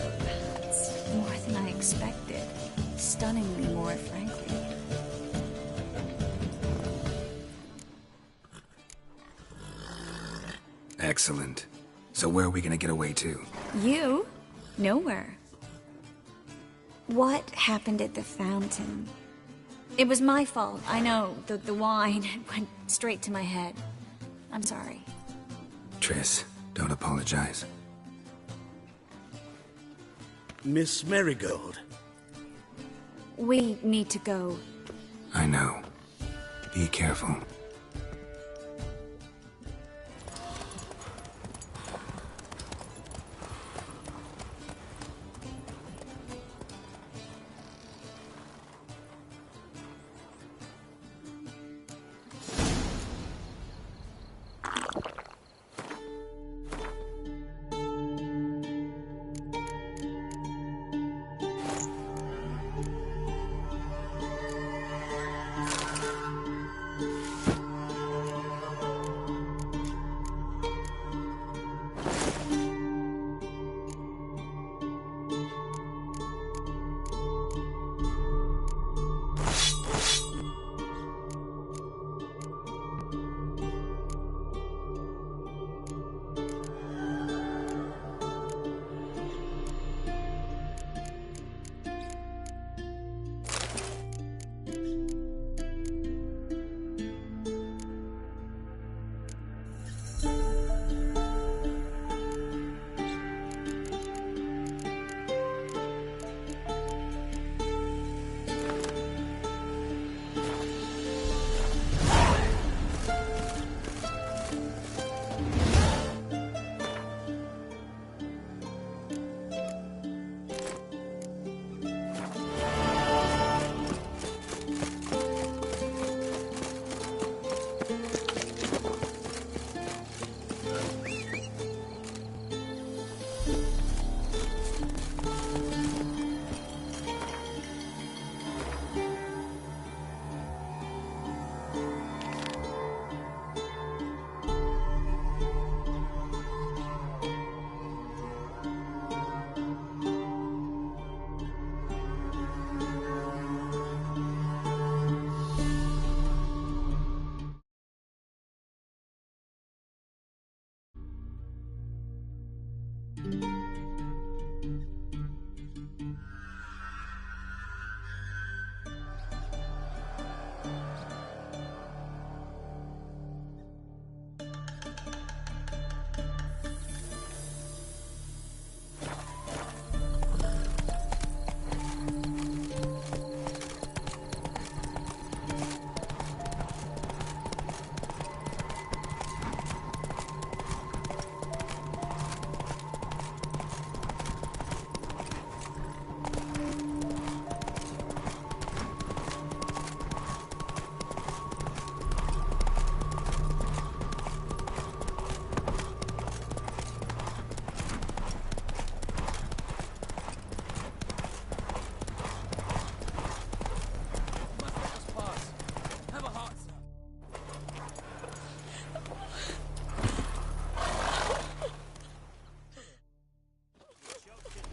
more than I expected. Stunningly more, frankly. Excellent. So where are we gonna get away to? You? Nowhere. What happened at the fountain? It was my fault. I know. The wine went straight to my head. I'm sorry. Triss, don't apologize. Miss Marigold. We need to go. I know. Be careful.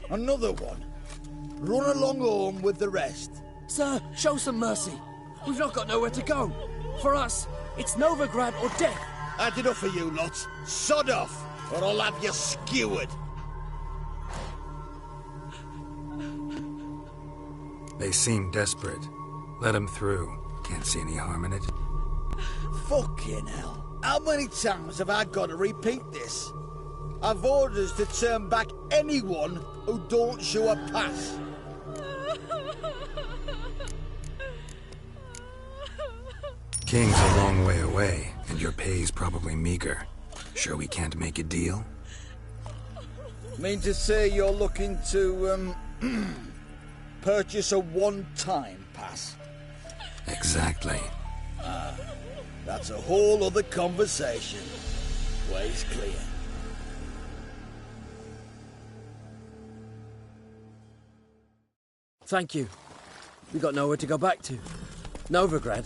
Another one. Run along home with the rest. Sir, show some mercy. We've not got nowhere to go. For us, it's Novigrad or death. Had enough of you lots. Sod off, or I'll have you skewered. They seem desperate. Let them through. Can't see any harm in it. Fucking hell. How many times have I got to repeat this? I've orders to turn back anyone who don't show a pass. King's a long way away, and your pay's probably meager. Sure we can't make a deal? Mean to say you're looking to, purchase a one-time pass? Exactly. That's a whole other conversation. Way's clear. Thank you. We got nowhere to go back to. Novigrad.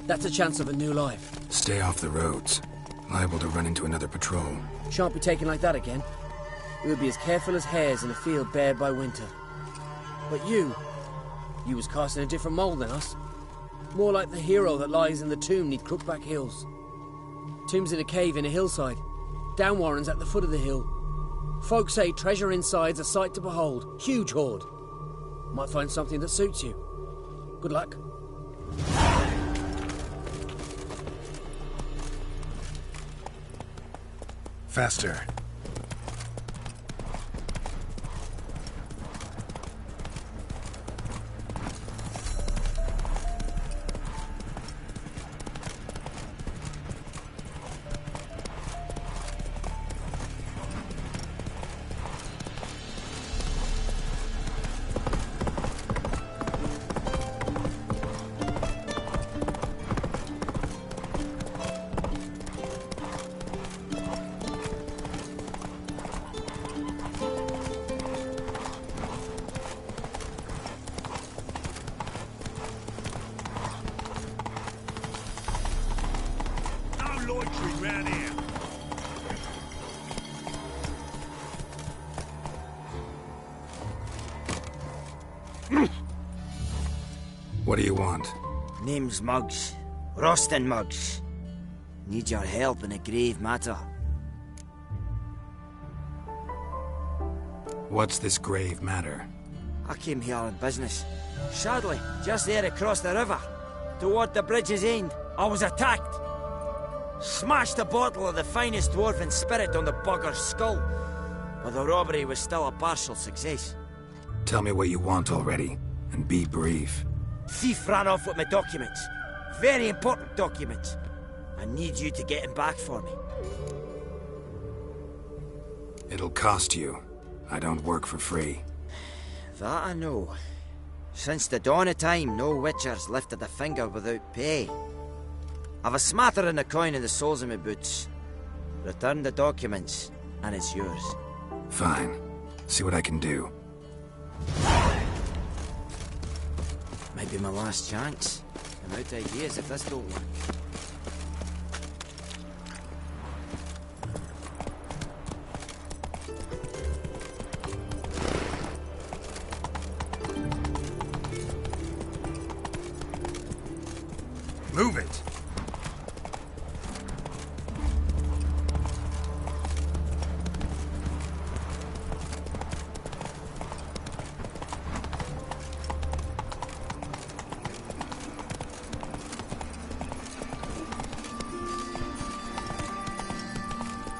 That's a chance of a new life. Stay off the roads. Liable to run into another patrol. Shan't be taken like that again. We'll be as careful as hares in a field bared by winter. But you was cast in a different mould than us. More like the hero that lies in the tomb neath Crookback Hills. Tomb's in a cave in a hillside. Down Warren's at the foot of the hill. Folk say treasure inside's a sight to behold. Huge hoard. Might find something that suits you. Good luck. Faster. Loitering round here. What do you want? Name's Muggs. Rostin Muggs. Need your help in a grave matter. What's this grave matter? I came here on business. Sadly, just there across the river, toward the bridge's end, I was attacked. Smashed a bottle of the finest dwarven spirit on the bugger's skull. But the robbery was still a partial success. Tell me what you want already, and be brief. Thief ran off with my documents. Very important documents. I need you to get him back for me. It'll cost you. I don't work for free. That I know. Since the dawn of time, no witcher's lifted a finger without pay. I've a smattering of coin in the soles of my boots. Return the documents, and it's yours. Fine. See what I can do. Might be my last chance. I'm out of ideas if this don't work. Move it!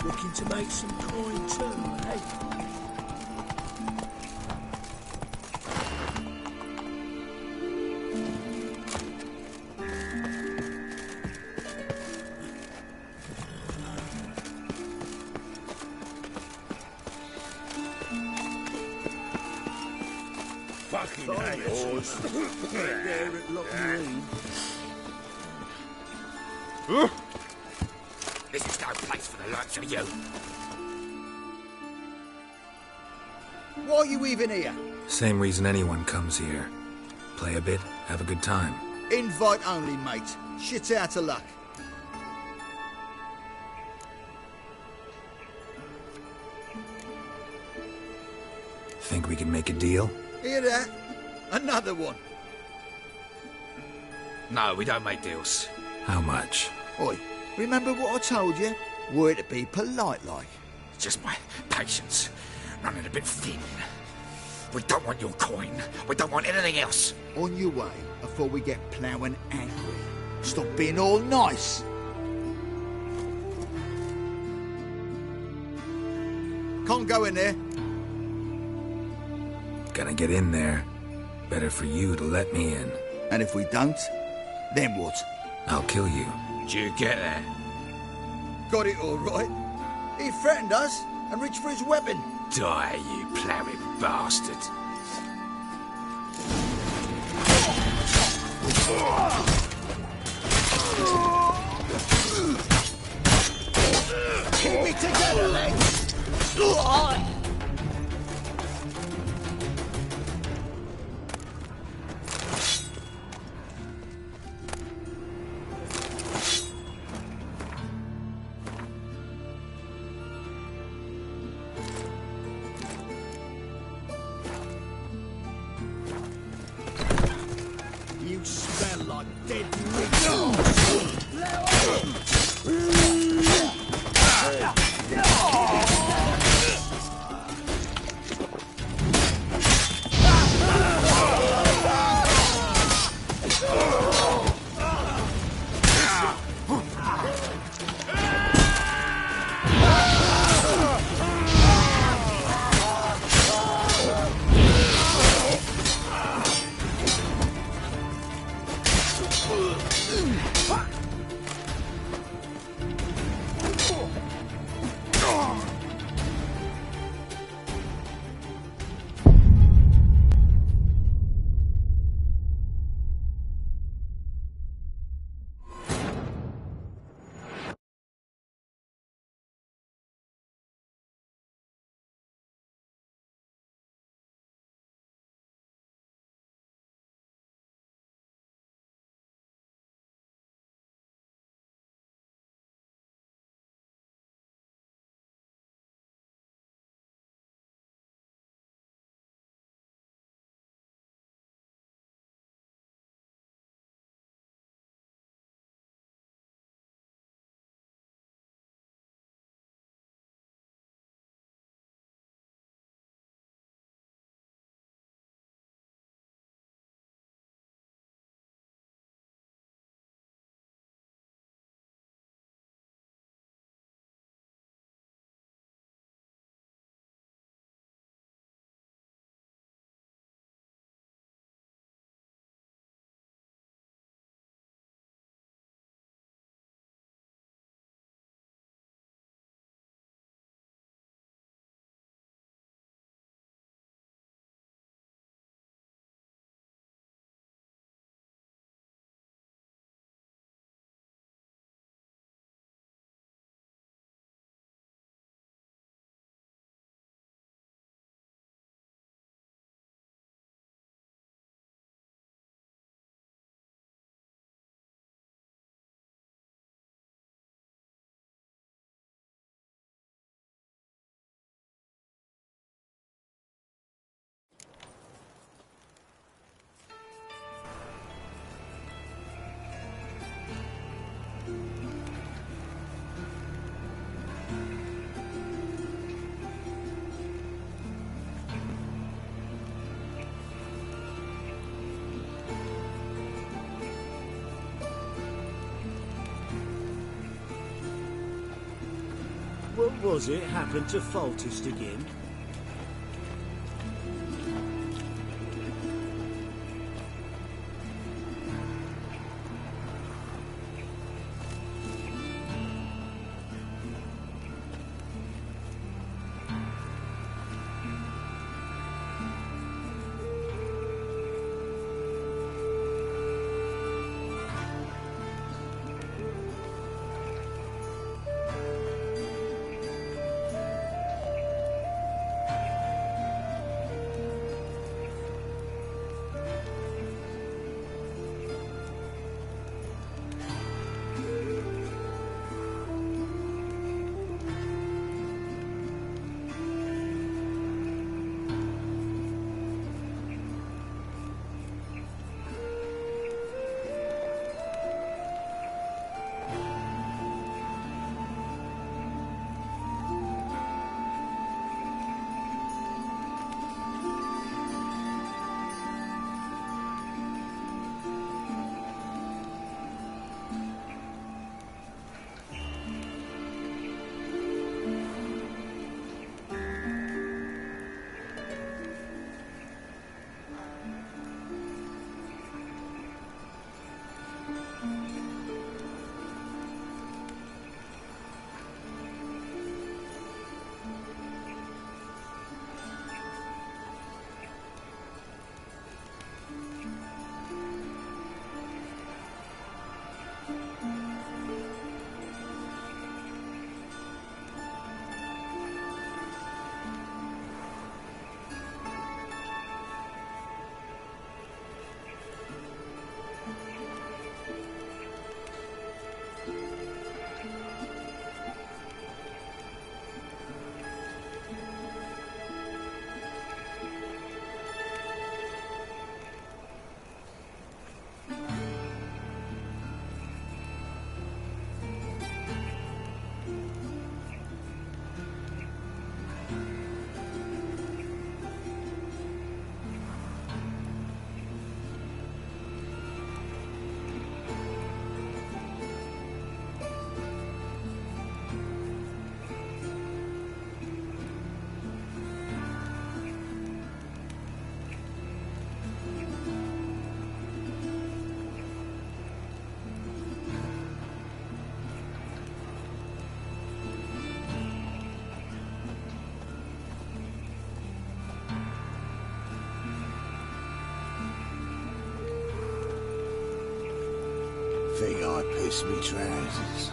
Looking to make some coin too, eh? Fucking haters. There at Lochmarine. This is no place for the likes of you. Why are you even here? Same reason anyone comes here. Play a bit, have a good time. Invite only, mate. Shit's out of luck. Think we can make a deal? Hear that? Another one. No, we don't make deals. How much? Oi, remember what I told you? Were to be polite like. Just my patience running a bit thin. We don't want your coin. We don't want anything else. On your way before we get ploughing angry. Stop being all nice. Can't go in there. Gonna get in there. Better for you to let me in. And if we don't, then what? I'll kill you. Did you get that? Got it all right. He threatened us and reached for his weapon. Die, you ploughing bastard. Keep me together, lads! You smell like dead What was it happened to Faltist again? Think I pissed me trousers.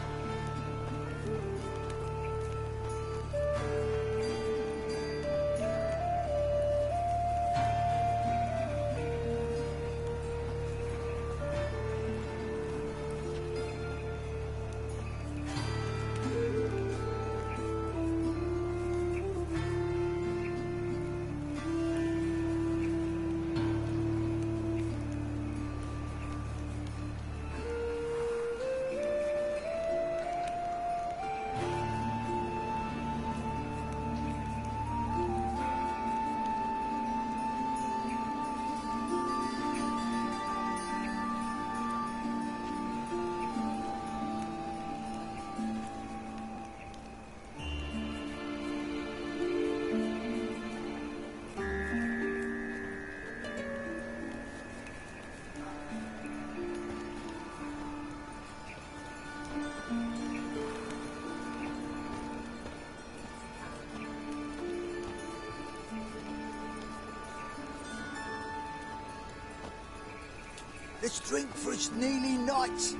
Let's drink for it's nearly night.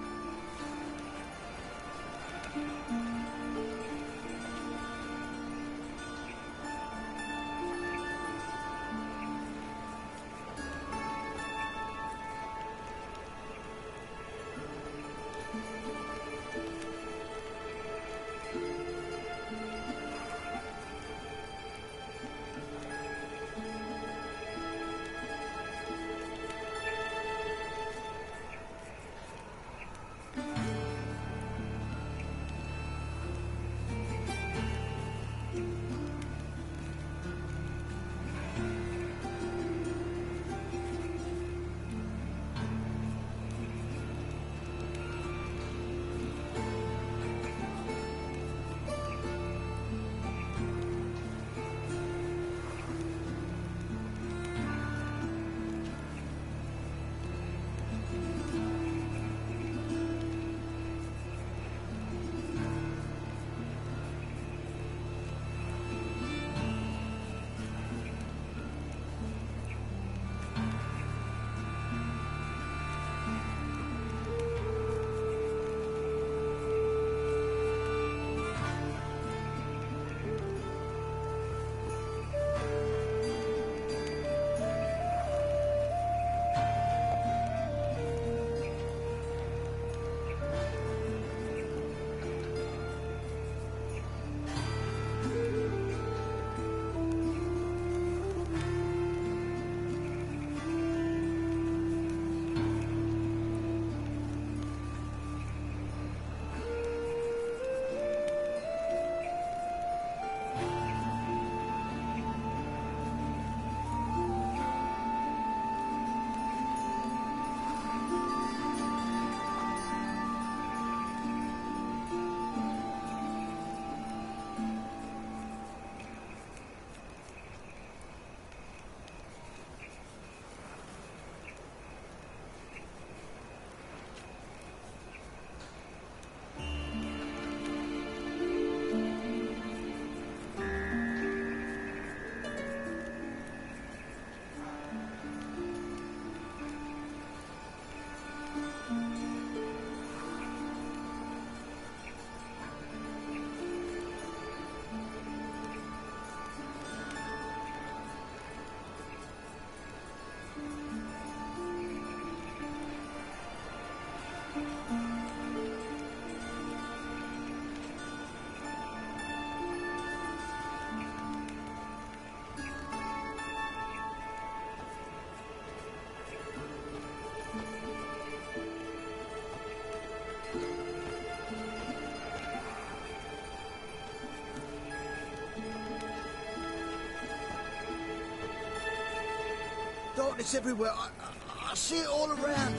Darkness everywhere. I see it all around.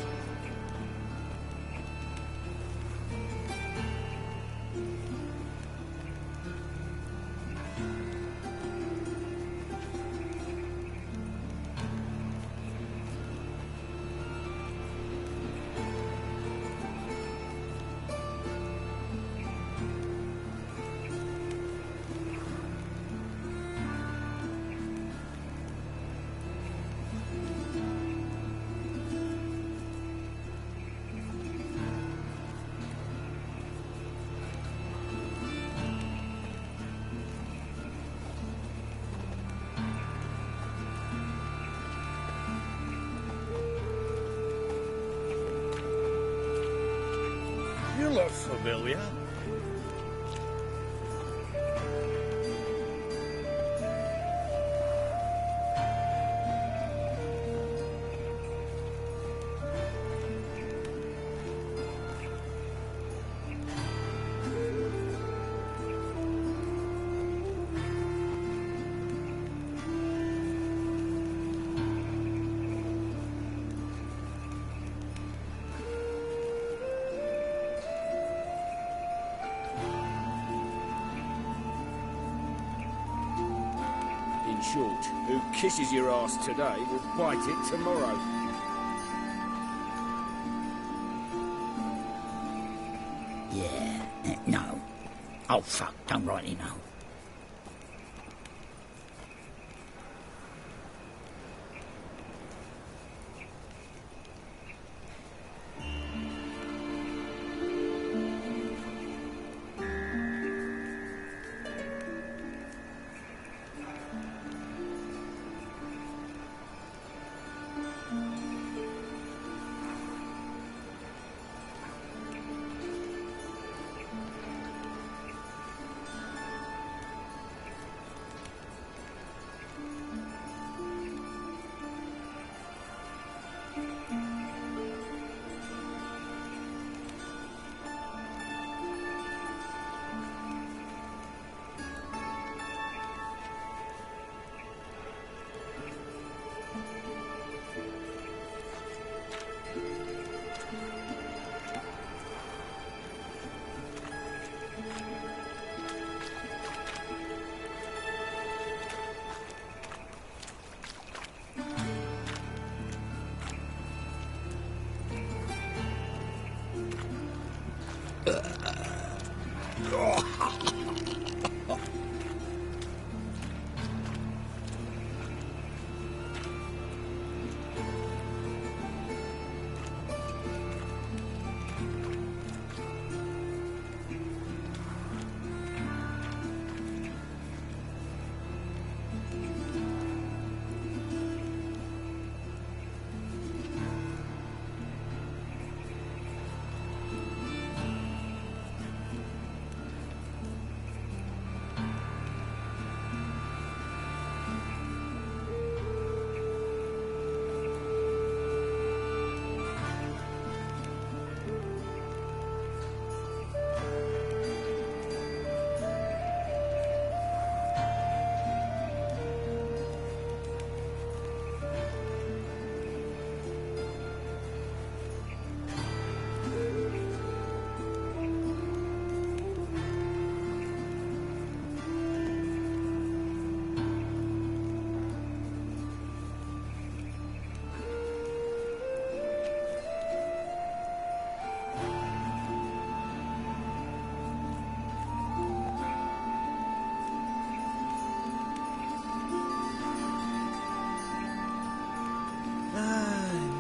look familiar. In short, who kisses your ass today will bite it tomorrow. Yeah, no. Oh, fuck, don't rightly know.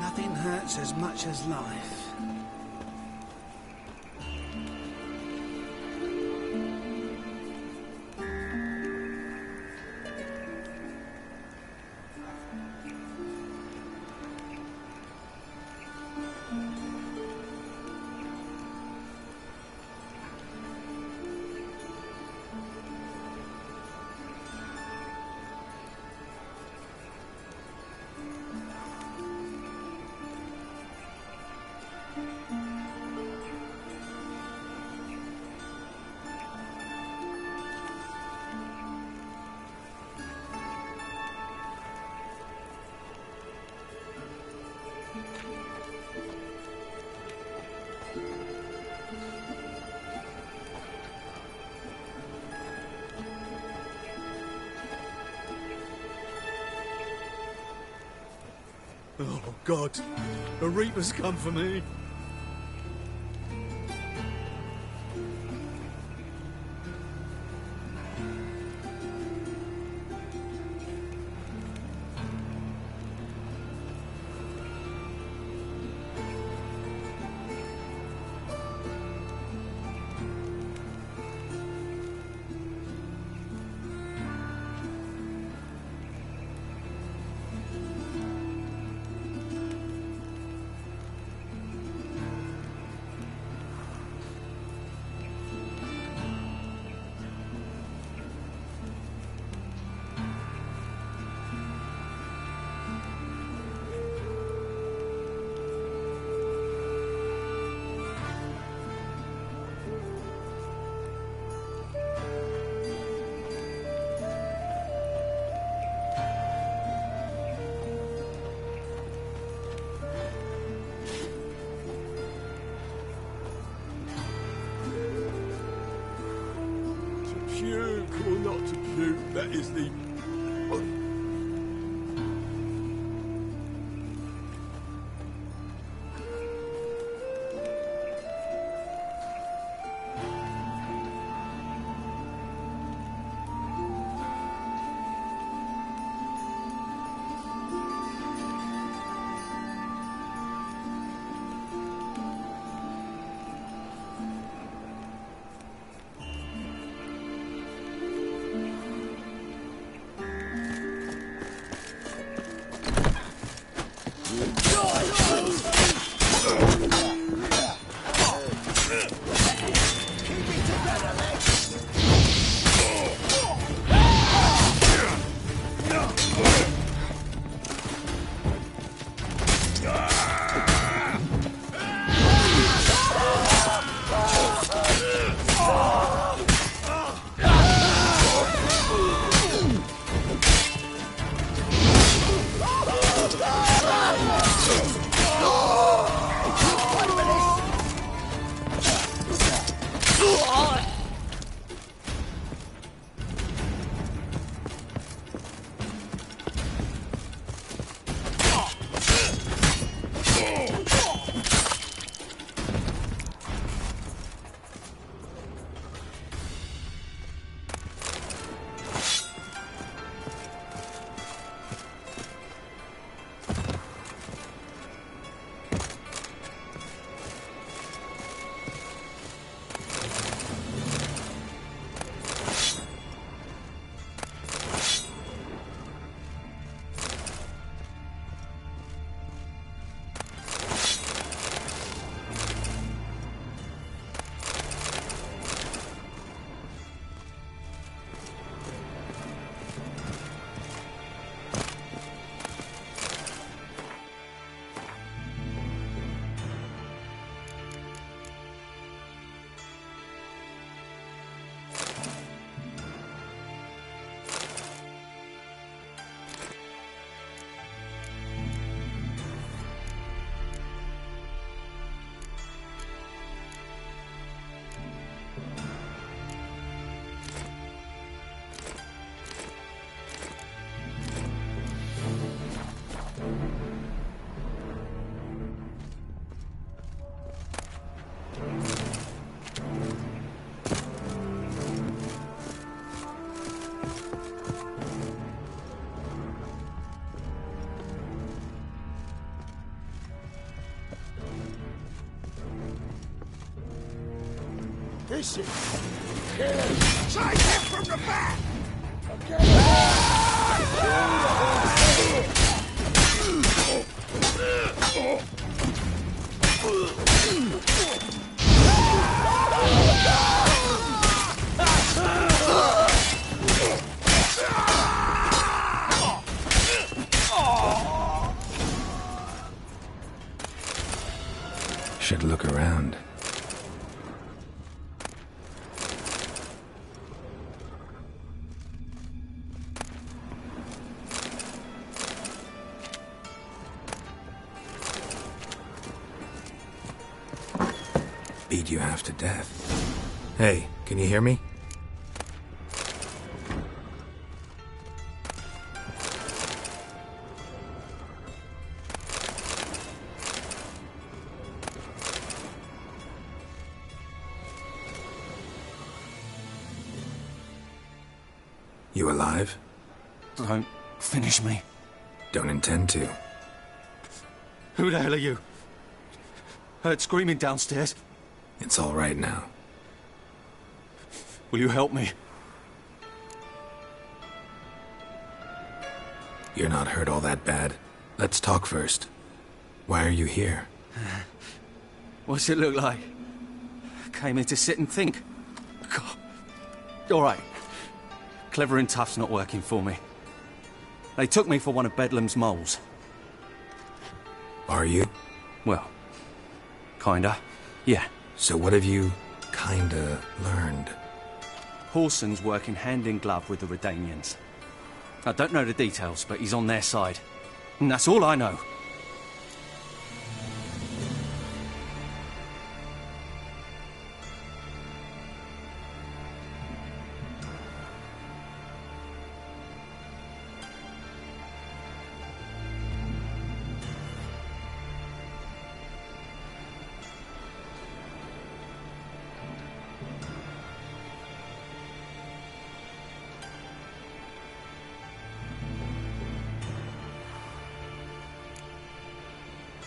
Nothing hurts as much as life. Oh, God. A Reaper's come for me. That is the... This is... Kill him! Take him from the back! Should look around. Beat you half to death. Hey, can you hear me? You alive? Don't finish me. Don't intend to. Who the hell are you? Heard screaming downstairs. It's all right now. Will you help me? You're not hurt all that bad. Let's talk first. Why are you here? What's it look like? Came in to sit and think. God. All right. Clever and tough's not working for me. They took me for one of Bedlam's moles. Are you? Well, kinda. Yeah. So what have you kinda learned? Horson's working hand in glove with the Redanians. I don't know the details, but he's on their side. And that's all I know.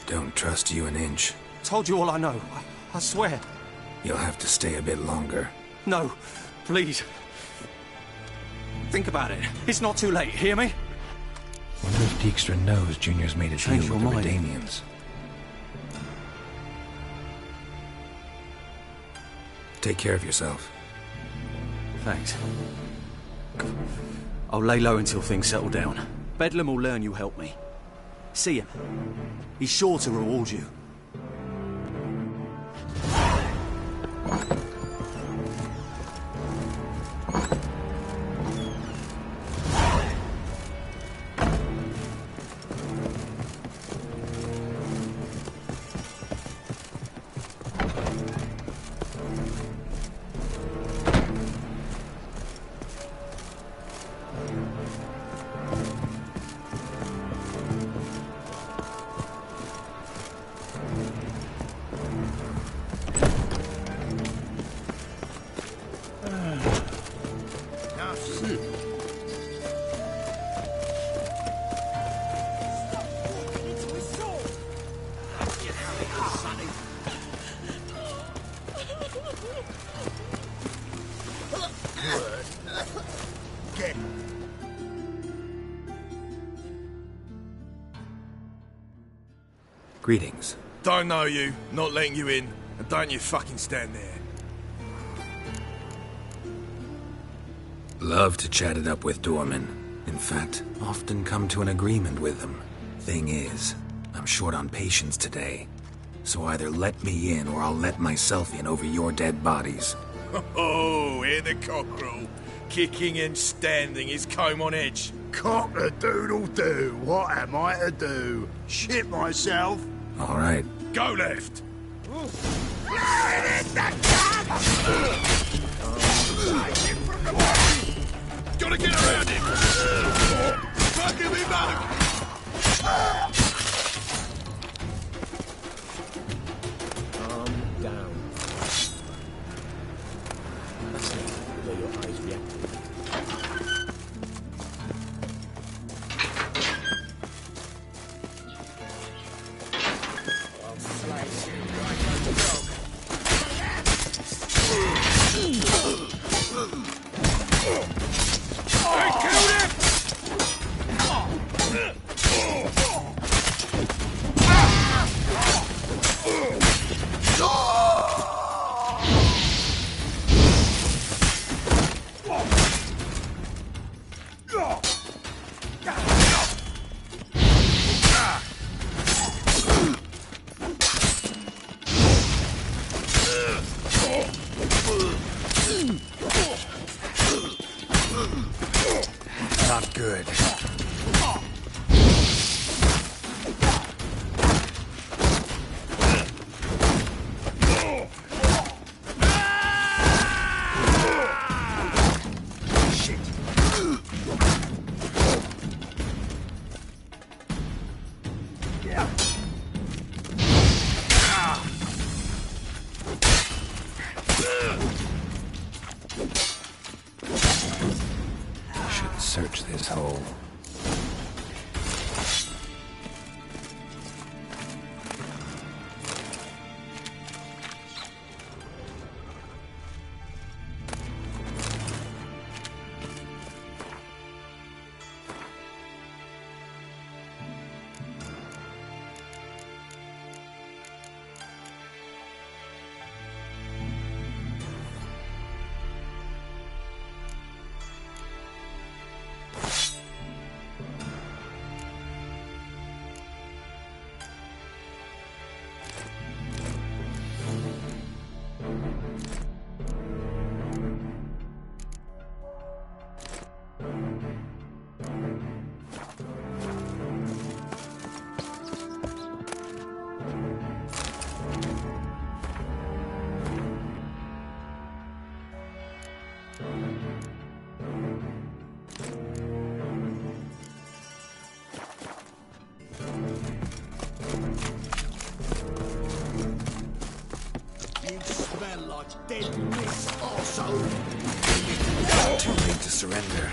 Don't trust you an inch. Told you all I know. I swear. You'll have to stay a bit longer. No, please. Think about it. It's not too late, hear me? Wonder if Dijkstra knows Junior's made a deal with the Redanians. Take care of yourself. Thanks. I'll lay low until things settle down. Bedlam will learn you helped me. See him. He's sure to reward you. Greetings. Don't know you, not letting you in, and don't you fucking stand there. Love to chat it up with doormen. In fact, often come to an agreement with them. Thing is, I'm short on patience today. So either let me in or I'll let myself in over your dead bodies. Oh, hear the cockerel. Kicking and standing, his comb on edge. Cock-a-doodle-doo, what am I to do? Shit myself? All right. Go left. Gotta get around him. Fucking me back. Calm down. That's it. The way your eyes react to it. I'll slice you right like a dog. I killed him! Not good. Should search this hole. You smell like dead mist, arsehole. Too late to surrender.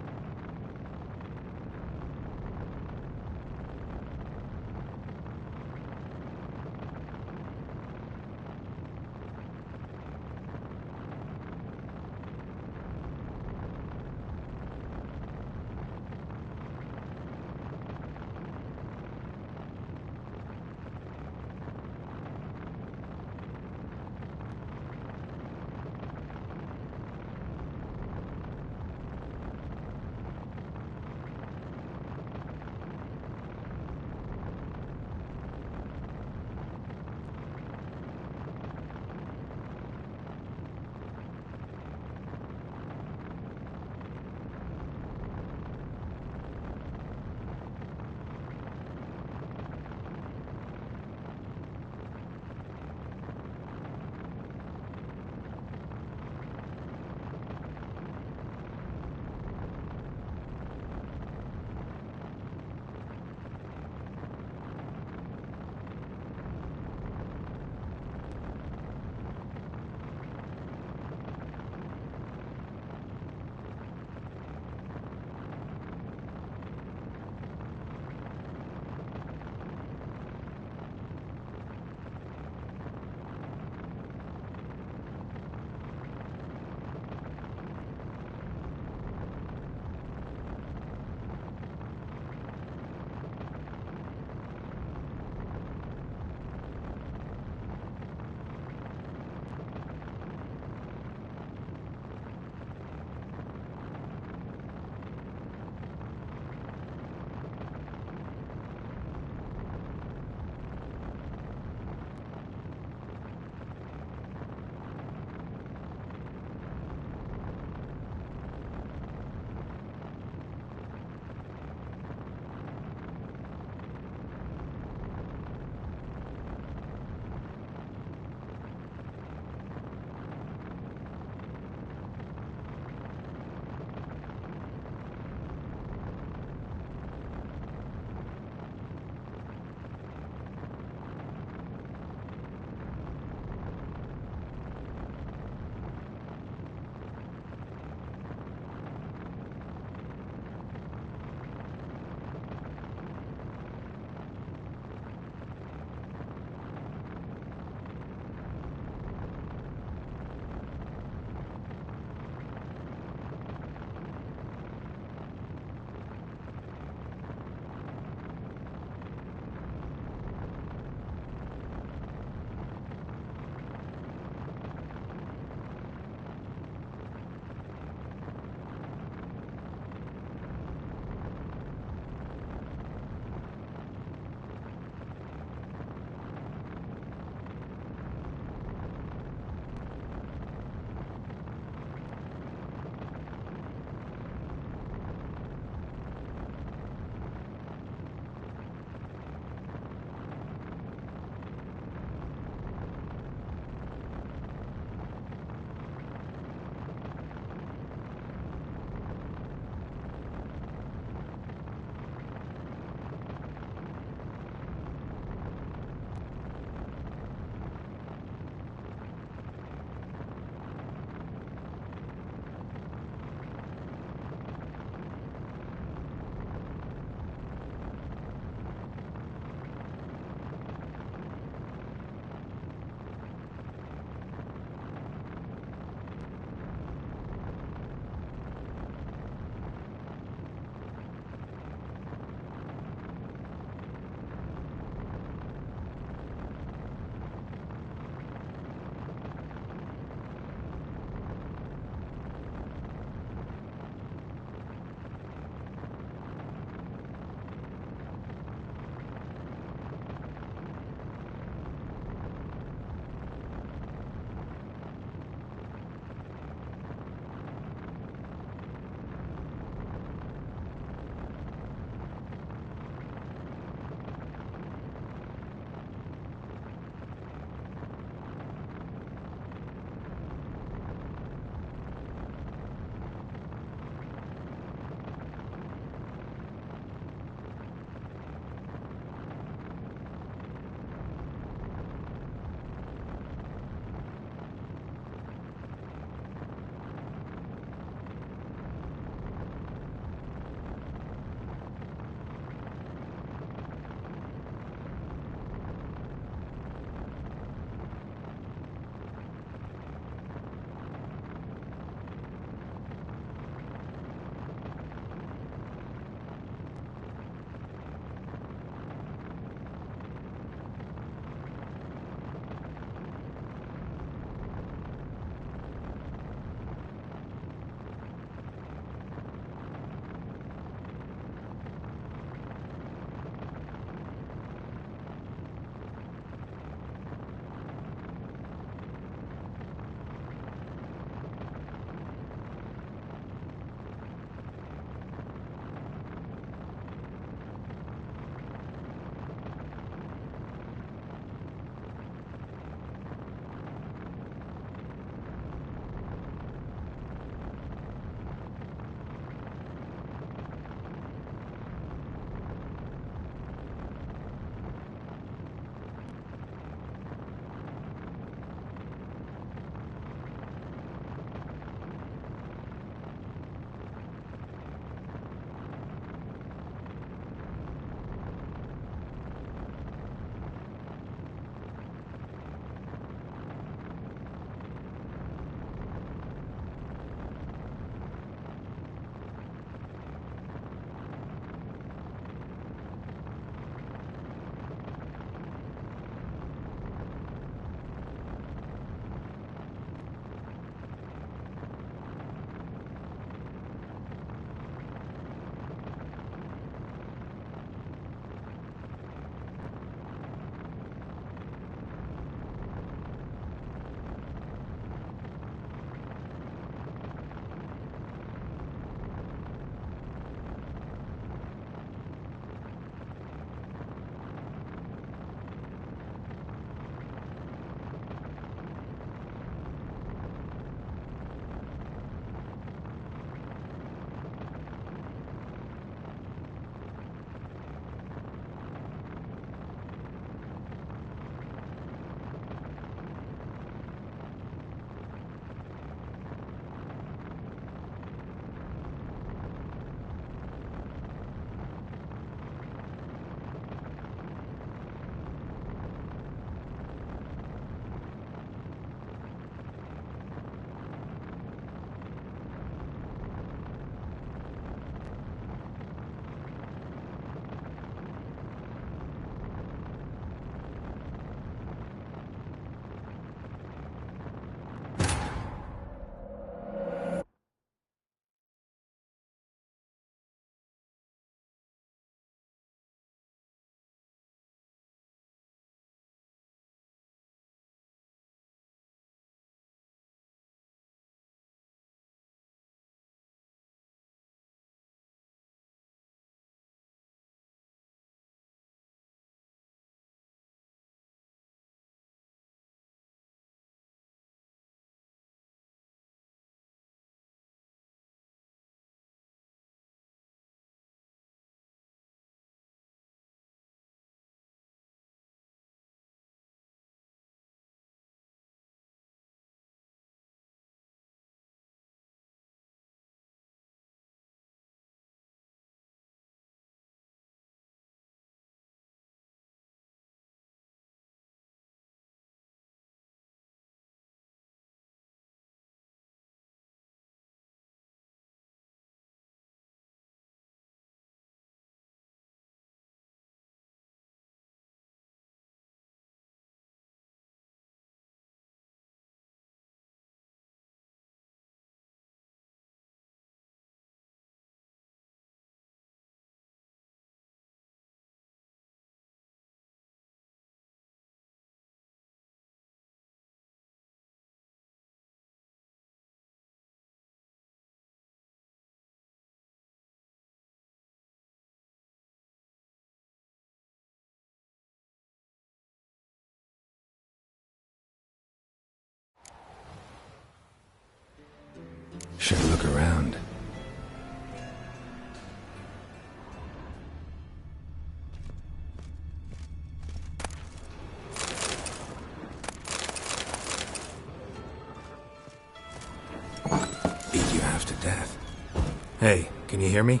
Hey, can you hear me?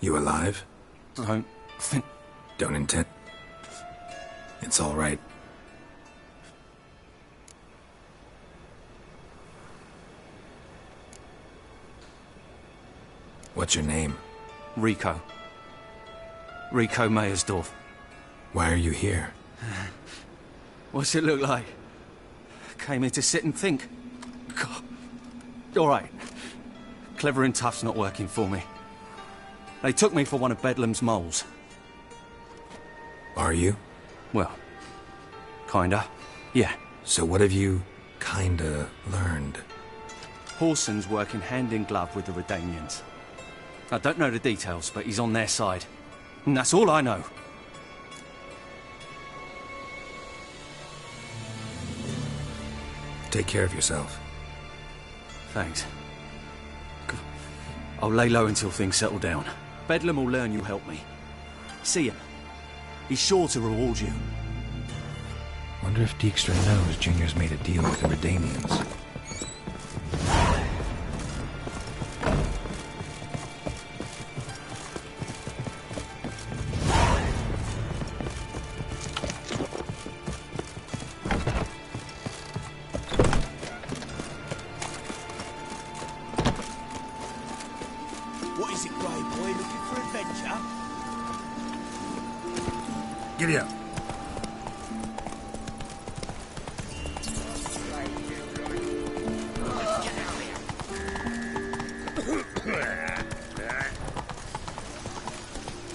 You alive? Don't intend... It's all right. What's your name? Rico. Rico Meyersdorf. Why are you here? What's it look like? Came here to sit and think. God. All right. Clever and tough's not working for me. They took me for one of Bedlam's moles. Are you? Well, kinda. Yeah. So what have you kinda learned? Horson's working hand in glove with the Redanians. I don't know the details, but he's on their side. And that's all I know. Take care of yourself. Thanks. I'll lay low until things settle down. Bedlam will learn you helped me. See him. He's sure to reward you. Wonder if Dijkstra knows Junior's made a deal with the Redanians. What is it, Grey Boy? Looking for adventure? Giddy up.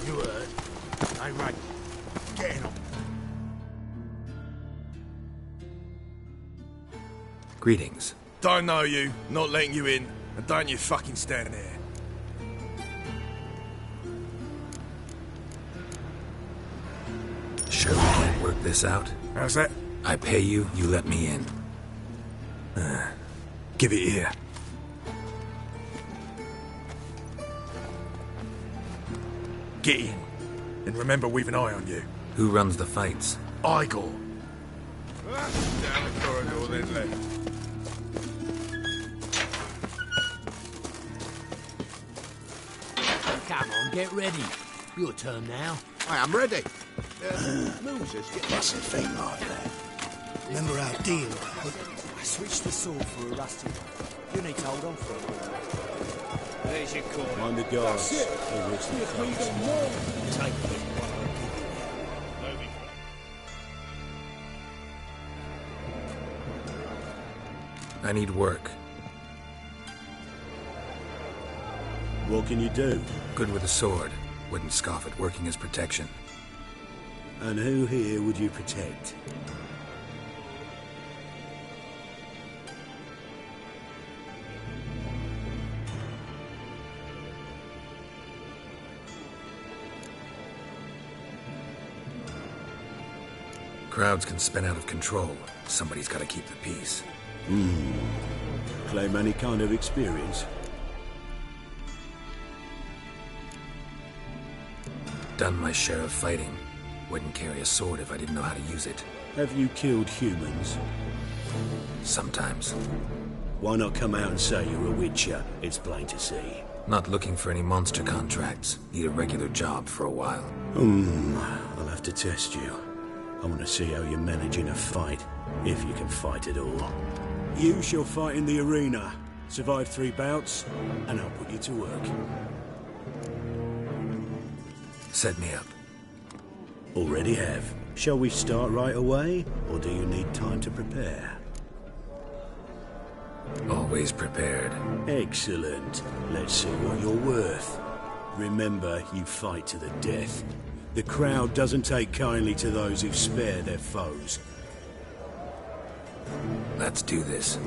You heard? Aye, right. Getting on. Greetings. Don't know you, not letting you in, and don't you fucking stand there. Sure we can't work this out? How's that? I pay you, you let me in. Give it here. Get in. And remember we've an eye on you. Who runs the fights? Igor. Down the corridor, then left. Come on, get ready. Your turn now. I am ready. Losers, get That's a thing like that. Remember our deal, I hope? I switched the sword for a rusty one. You need to hold on for a while. There's your corner. Mind the guards. That's it. They'll reach the front. Take it. I need work. What can you do? Good with a sword. Wouldn't scoff at working as protection. And who here would you protect? Crowds can spin out of control. Somebody's got to keep the peace. Claim any kind of experience? Done my share of fighting. Wouldn't carry a sword if I didn't know how to use it. Have you killed humans? Sometimes. Why not come out and say you're a witcher? It's plain to see. Not looking for any monster contracts. Need a regular job for a while. I'll have to test you. I want to see how you manage in a fight, if you can fight at all. You shall fight in the arena. Survive 3 bouts, and I'll put you to work. Set me up. Already have. Shall we start right away, or do you need time to prepare? Always prepared. Excellent. Let's see what you're worth. Remember, you fight to the death. The crowd doesn't take kindly to those who spare their foes. Let's do this.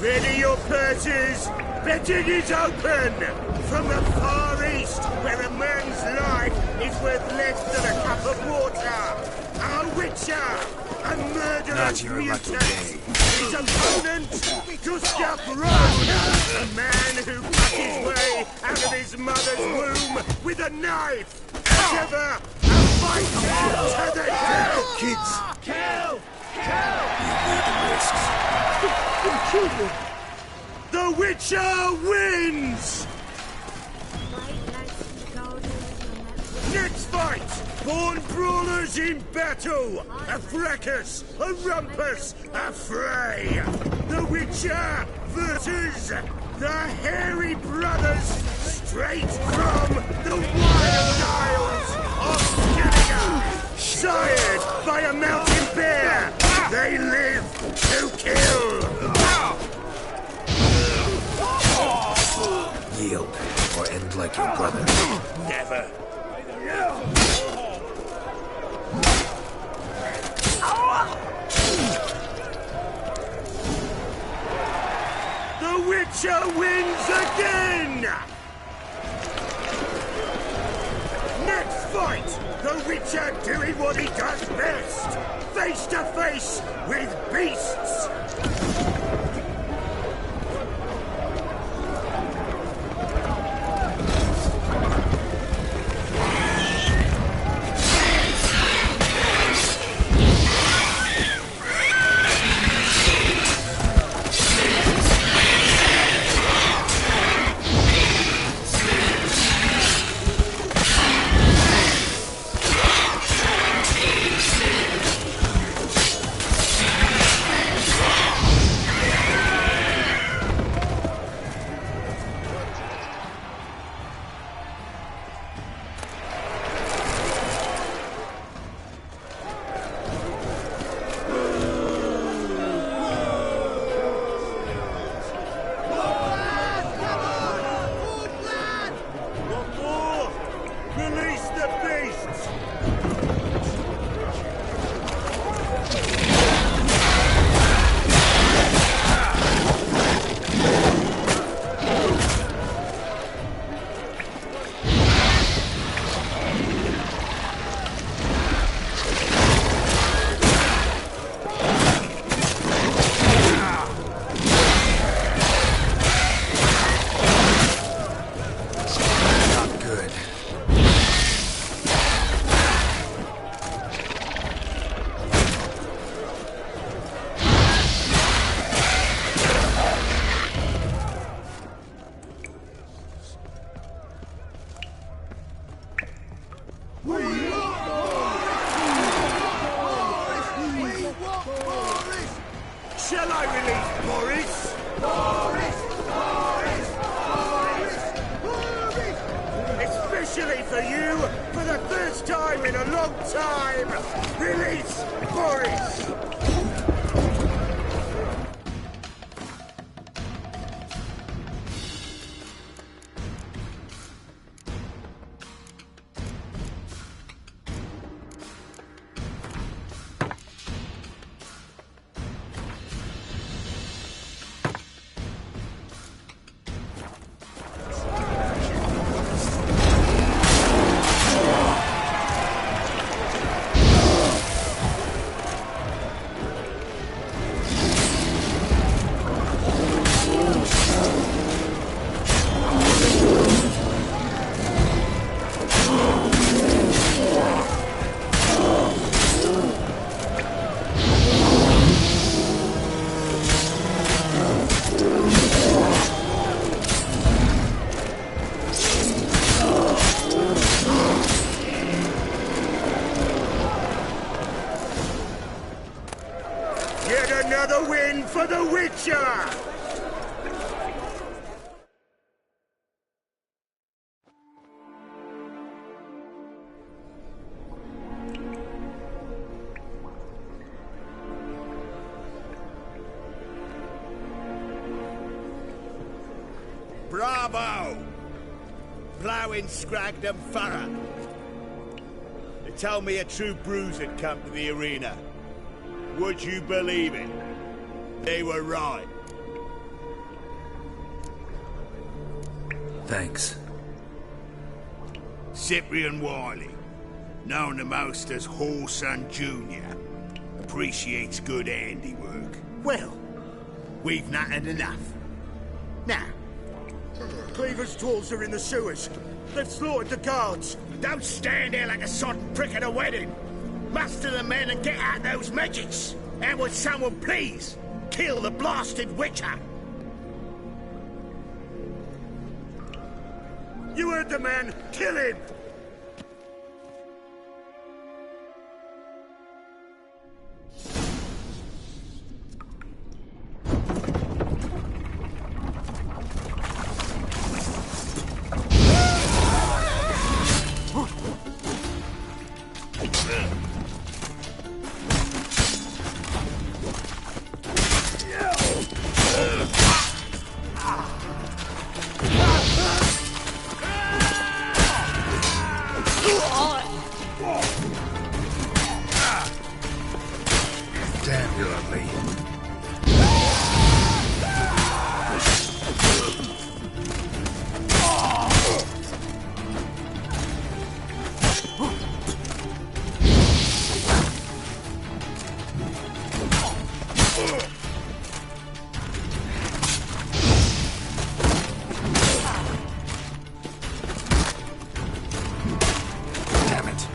Ready your purses! Betting is open! From the far east, where a man's life is worth less than a cup of water! A witcher! A murderous reputation. His opponent, Gustav Brown, a man who cut his way out of his mother's womb with a knife. As ever, a fight to the death. Kids! Kill! You need the risks. The Witcher wins! Next fight! Born brawlers in battle! A fracas, a rumpus, a fray! The Witcher versus the Hairy Brothers, straight from the wild isles of Skellige! Sired by a mountain bear! They live to kill! Yield, or end like your brother. Never. The Witcher wins again! Next fight, the Witcher doing what he does best, face to face with beasts! Shall I release Boris? Boris! Especially for you, for the first time in a long time, release Boris! Another win for the Witcher! Bravo! Ploughing Scragdon Farah. They told me a true bruise had come to the arena. Would you believe it? They were right. Thanks. Cyprian Wiley, known the most as Whoreson Jr., a appreciates good handiwork. Well, we've not had enough. Now, Cleaver's tools are in the sewers. They've slaughtered the guards. Don't stand there like a sodden prick at a wedding. Muster the men and get out those midgets. And would someone please kill the blasted witcher? You heard the man. Kill him! Damn, you're ugly. Damn it.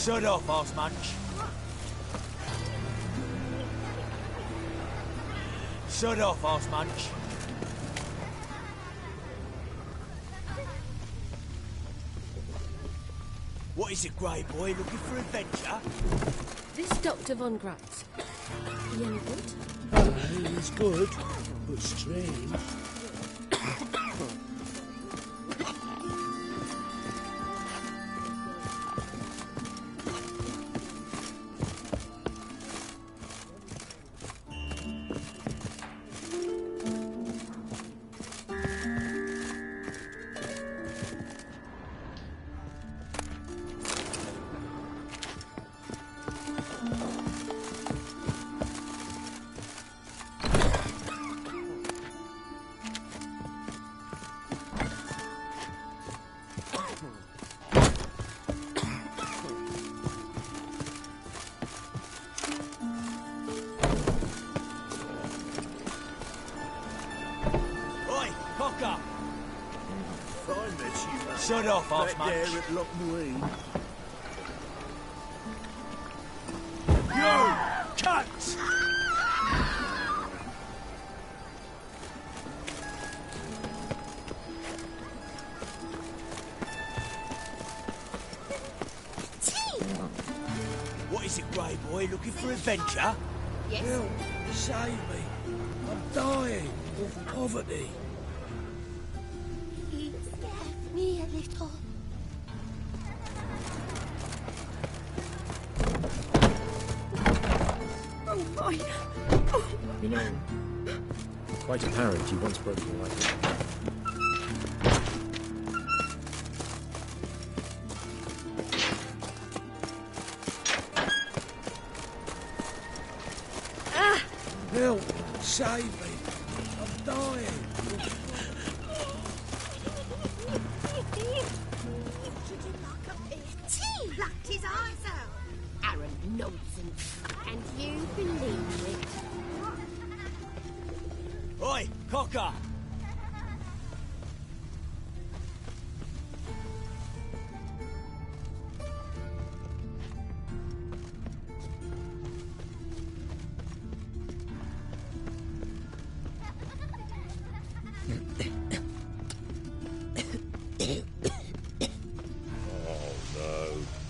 Shut off, horse munch. Shut off, horse munch. What is it, Grey Boy? Looking for adventure? This Dr. Von Gratz. He any good? He's good, but strange. Shut off, Back Osman. there at Loch Marine. You cunt! What is it, Grey Boy? Looking for adventure? Yes. Help! Save me! I'm dying of poverty. He scared me a little. Oh my. You know, quite apparent you once broke your life. Help! Save me! I'm dying! He plucked his eyes out. Arrant nonsense. And you believe it. Oi, Cocker!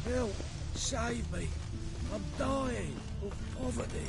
Help! Save me! I'm dying of poverty.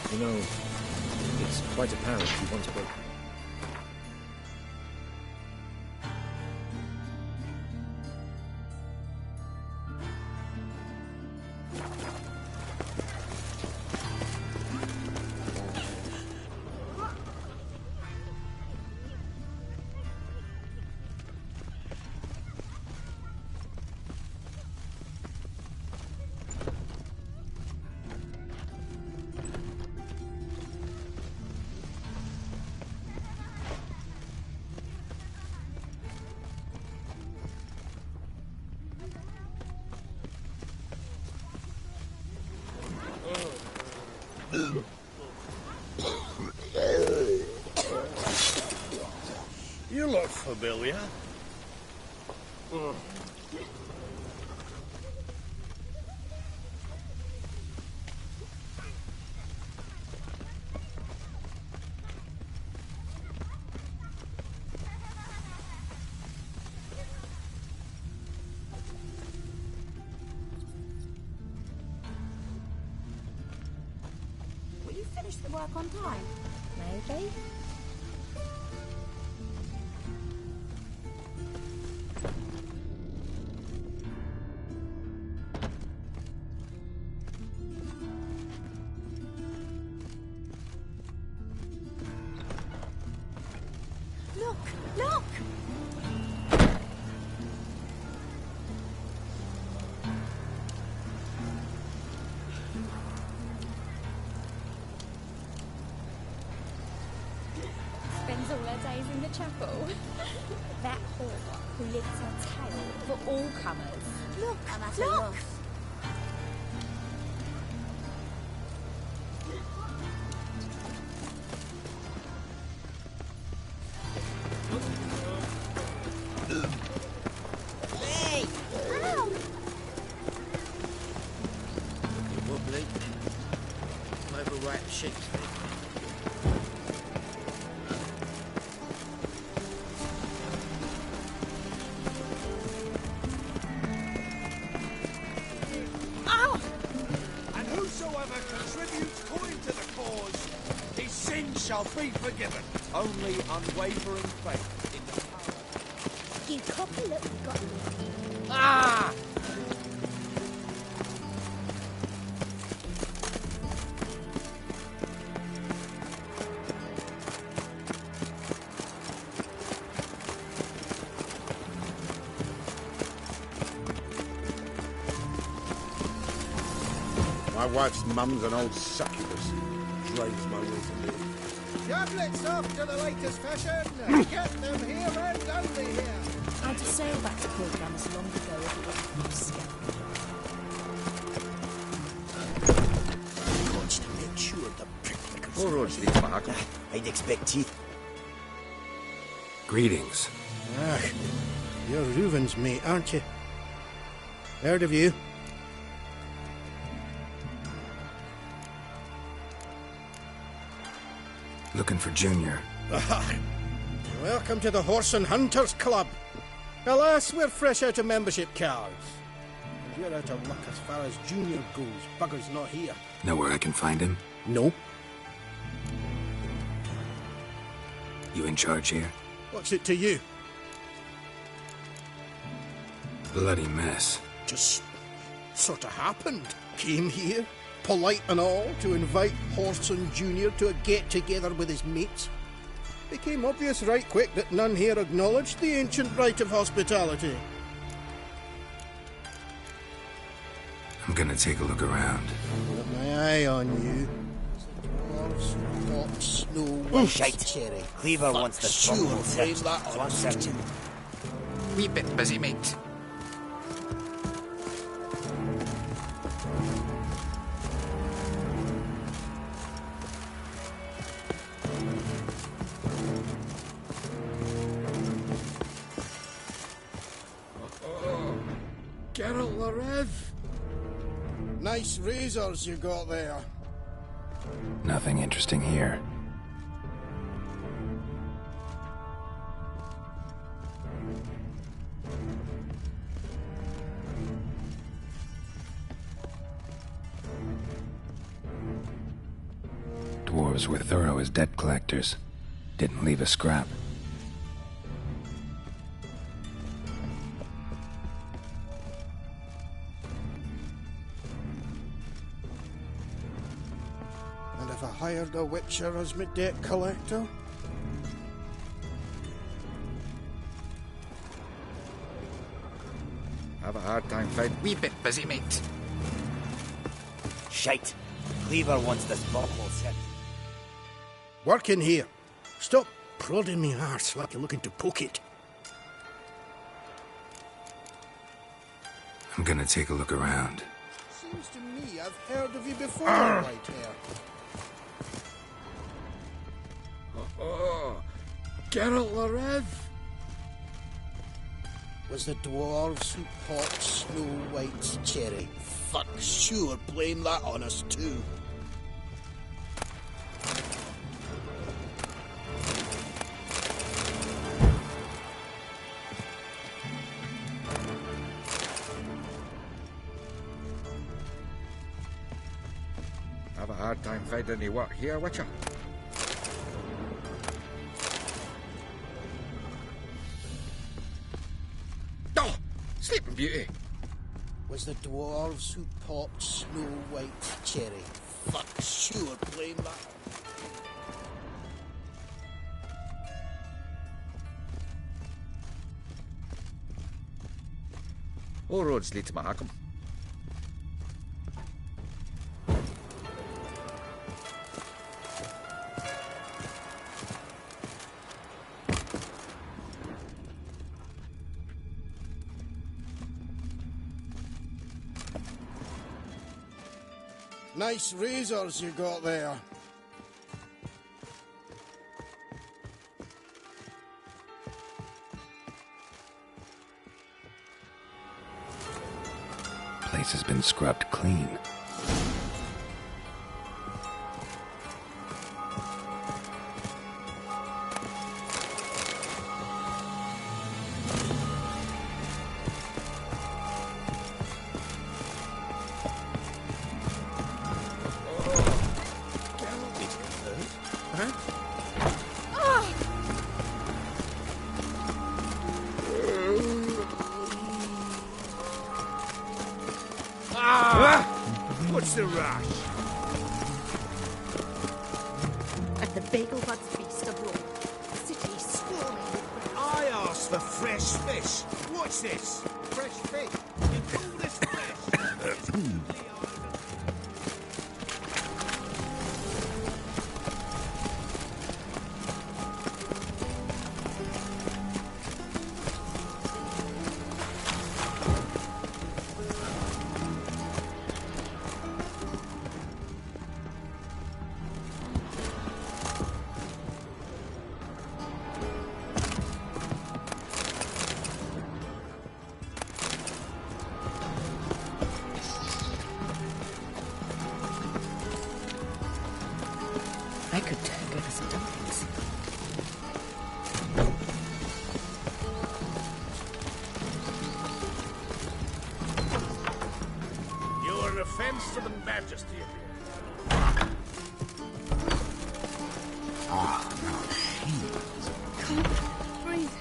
You know, it's quite apparent you once broke. You look familiar. Will you finish the work on time? Maybe. Look! Look! Spends all her days in the chapel. That whore who lifts her tail for all comers. Look! Look! right sheep. And whosoever contributes coin to the cause, his sins shall be forgiven. Only unwavering faith in the power. You copy that we've got. Ah! My wife's mum's an old succubus. Drains my will to live. Goblets off to the latest fashion. Get them here and only here. I'd have sailed back to Port Gunners long ago if it wasn't for Scout. Wants to make sure the pricklickers... All roads lead to Mahakam. I'd expect teeth. Greetings. Ah, you're Reuven's mate, aren't you? Heard of you. Looking for Junior. Welcome to the Horse and Hunters Club. Alas, we're fresh out of membership cards. And you're out of luck as far as Junior goes. Bugger's not here. Know where I can find him? No. You in charge here? What's it to you? Bloody mess. Just sort of happened. Came here, polite and all, to invite Horson Junior to a get-together with his mates. Became obvious right quick that none here acknowledged the ancient right of hospitality. I'm gonna take a look around. Got my eye on you. Dwarves, hot, snow, white, Shite. cherry. Cleaver wants the Sure, stronghold blame searched. that So on I'm searching. Wee bit busy, mate. Geralt the Rev. Nice razors you got there. Nothing interesting here. Dwarves were thorough as debt collectors. Didn't leave a scrap. And if I hired a witcher as my debt collector? Have a hard time finding. Wee bit busy, mate. Shite. Cleaver wants this bottle set. Work in here. Stop prodding me arse like you're looking to poke it. I'm gonna take a look around. Seems to me I've heard of you before, white hair. Oh, Geralt the Rev. Was the dwarves who popped Snow White's cherry. Fuck, sure, blame that on us too. Have a hard time finding any work here, Witcher. Oh! Sleeping Beauty! Was the dwarves who popped Snow White's cherry. Fuck, sure, blame that. All roads lead to Mahakam. Nice razors you got there. Place has been scrubbed clean. the rush? At the Bagel-Bud's feast abroad, the city is swarming with I asked for fresh fish. What's this? Fresh fish? You call this fresh? I could go for some dumplings. You are an offence to the majesty of you. Ah, no. Can't breathe.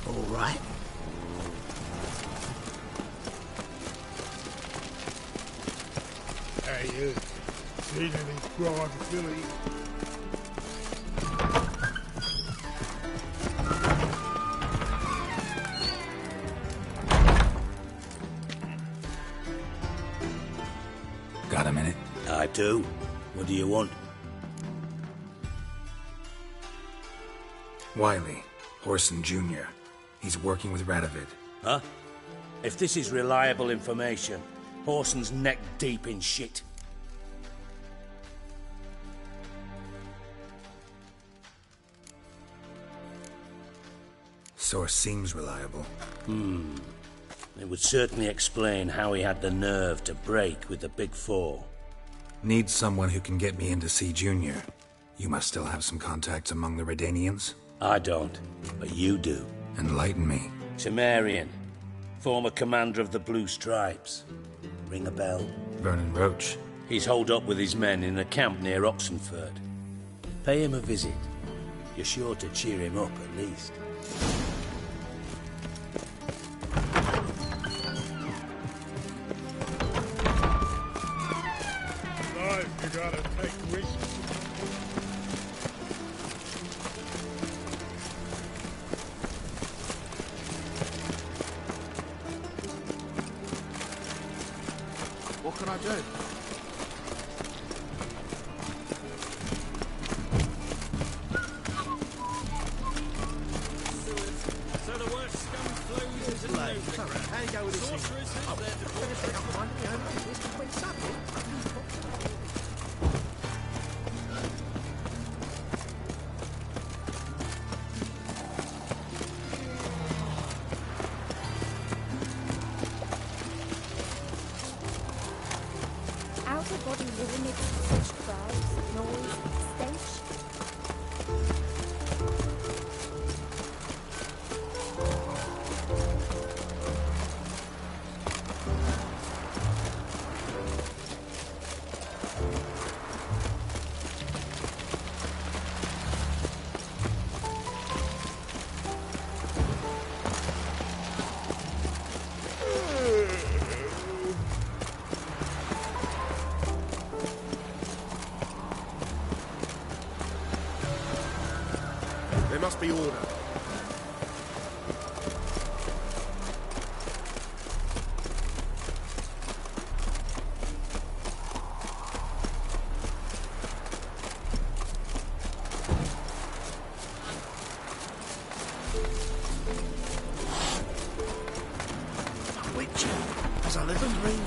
All right. Hey, you. Seen any prime filly? Got a minute? I do. What do you want? Wiley, Horson Jr. He's working with Radovid. Huh? If this is reliable information, Horson's neck deep in shit. Source seems reliable. It would certainly explain how he had the nerve to break with the Big Four. Need someone who can get me in to see Junior. You must still have some contacts among the Redanians? I don't, but you do. Enlighten me. Temerian, former commander of the Blue Stripes. Ring a bell? Vernon Roach. He's holed up with his men in a camp near Oxenford. Pay him a visit. You're sure to cheer him up at least. Life, you gotta take risks. What can I do? So the worst scum flows into the Nova. How you go with this thing? Sorcerers is there to I'm gonna take up one, you know, it's between something. outer-body living such cries, noise, stench. There must be order. Witcher, as I live and breathe.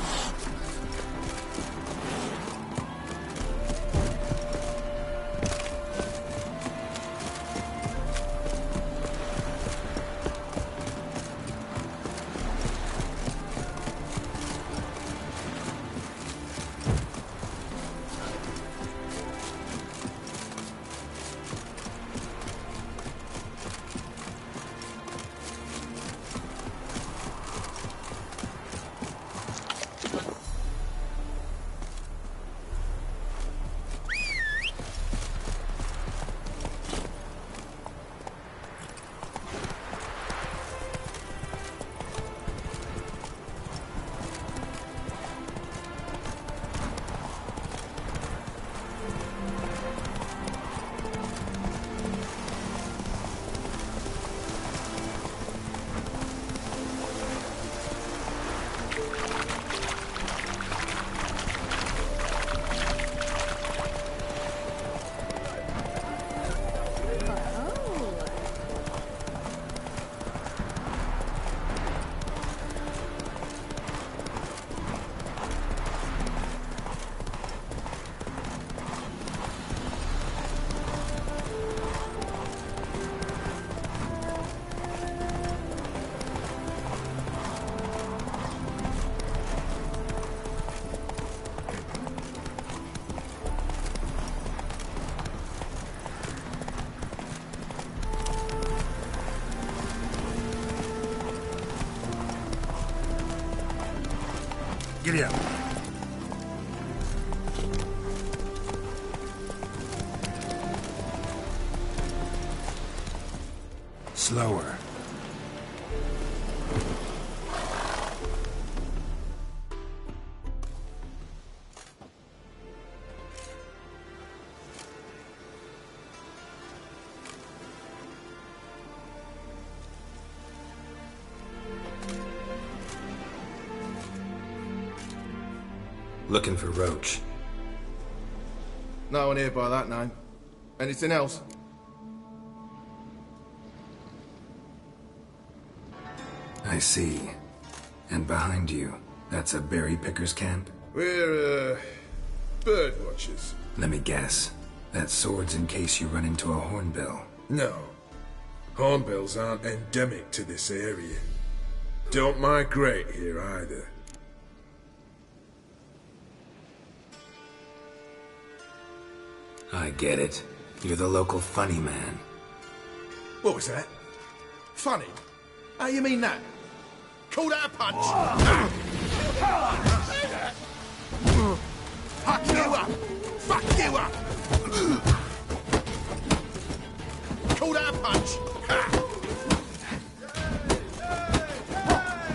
Giddy up. Slower. Looking for Roach. No one here by that name. Anything else? I see. And behind you, that's a berry picker's camp? We're, bird watchers. Let me guess. That sword's in case you run into a hornbill. No. Hornbills aren't endemic to this area. Don't migrate here either. I get it. You're the local funny man. What was that? Funny? How you mean that? Call that a punch? Fuck you up! Fuck you up! Call that a punch?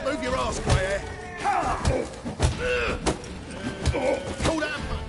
Move your ass, grey hair. Call that a punch?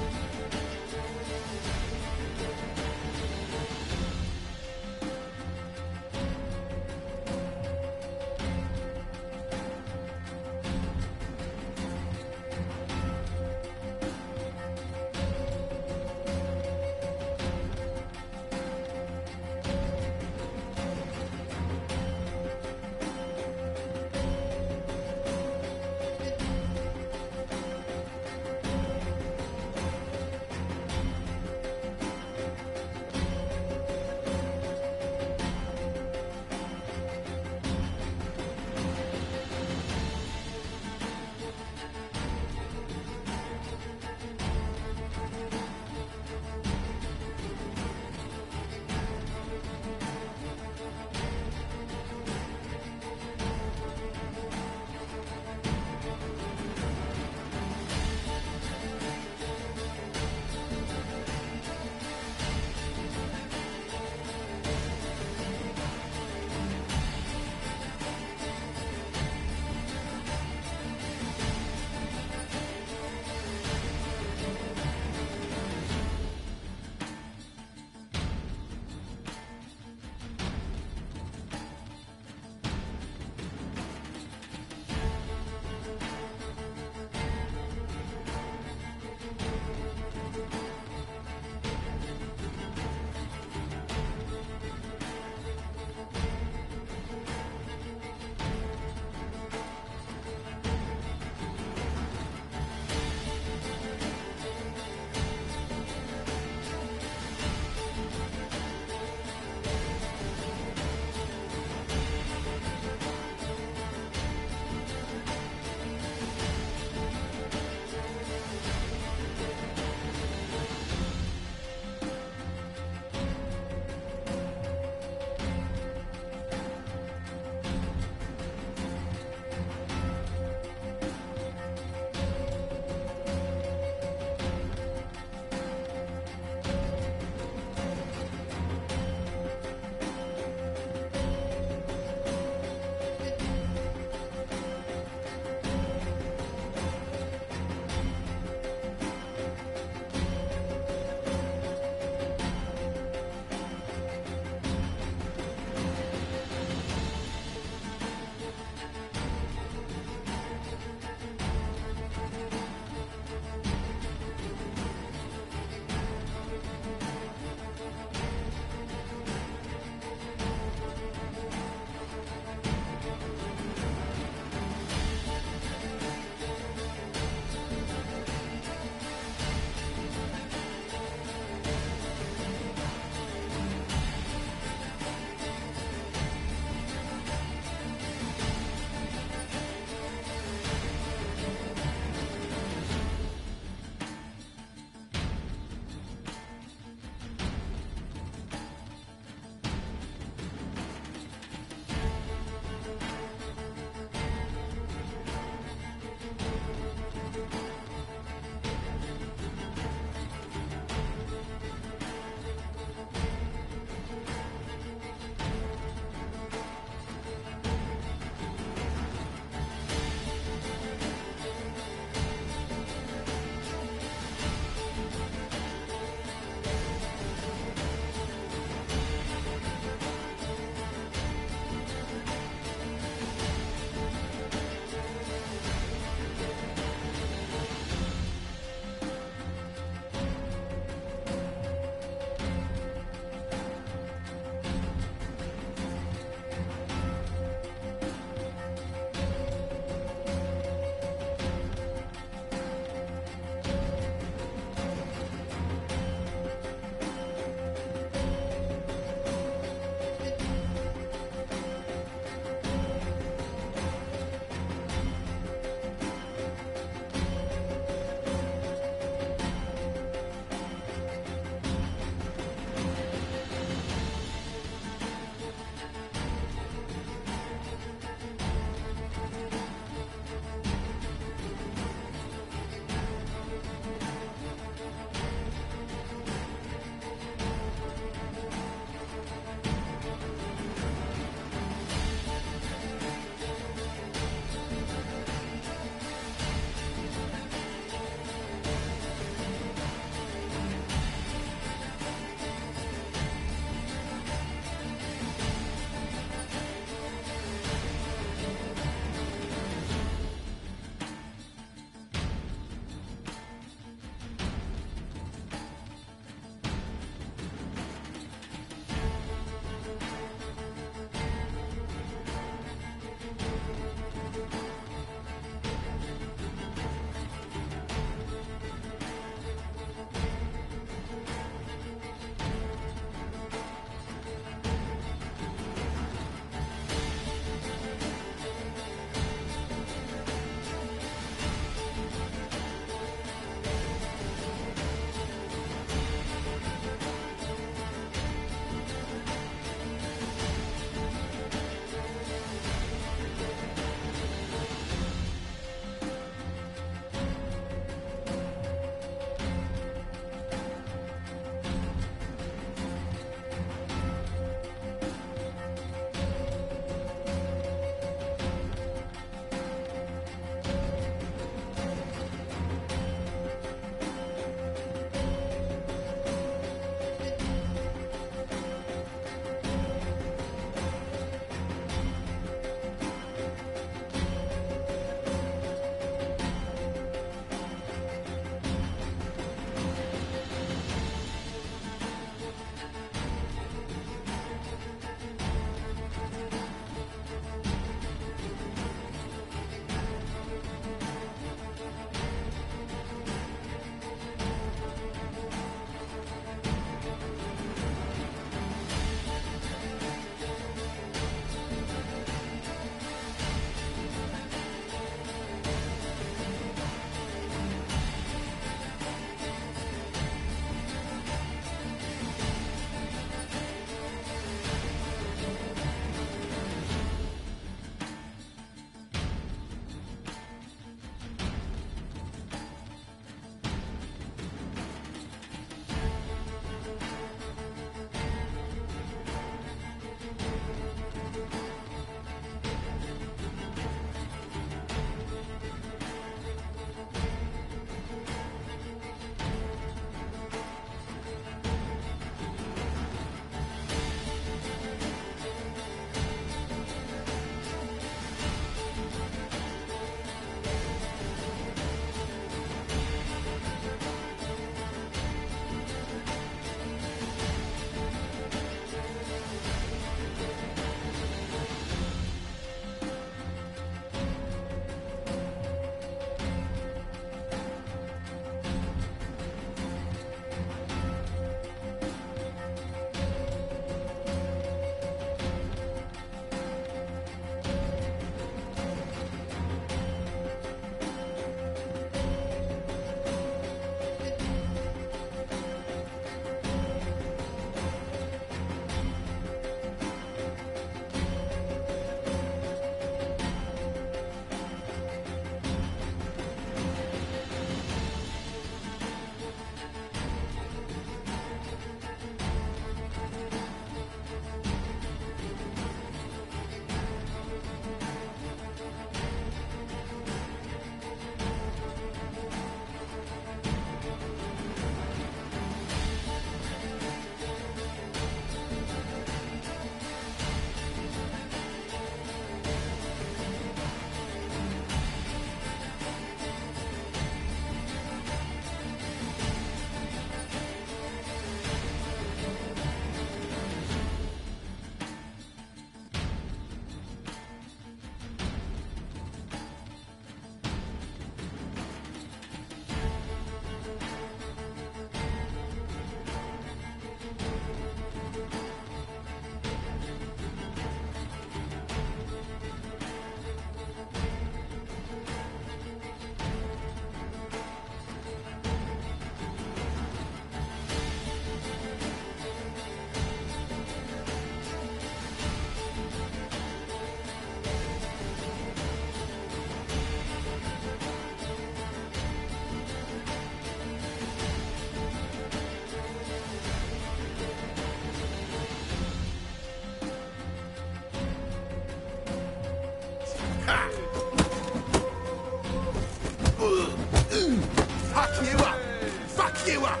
rough you up!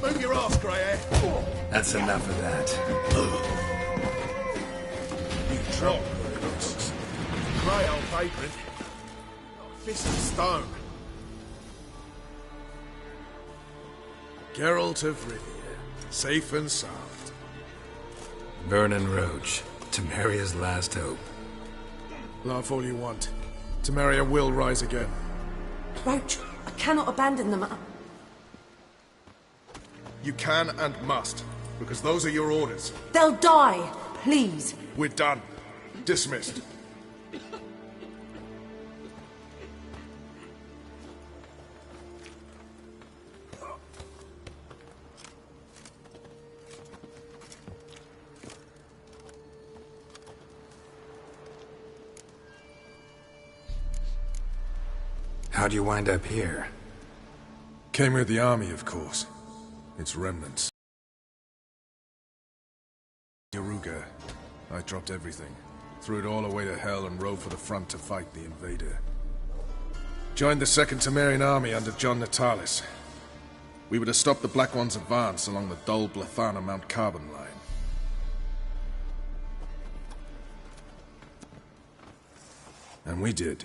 Move your ass, grey hair. That's enough of that. You drop, grey old vagrant. Fist of stone. Geralt of Rivia, safe and sound. Vernon Roach, Temeria's last hope. Laugh all you want. Temeria will rise again. Roach, I cannot abandon them. You can and must, because those are your orders. They'll die, please. We're done. Dismissed. How'd you wind up here? Came with the army, of course. Its remnants. Yaruga. I dropped everything. Threw it all away to hell and rode for the front to fight the invader. Joined the 2nd Temerian army under John Natalis. We were to stop the Black One's advance along the Dol Blathana Mount Carbon line. And we did.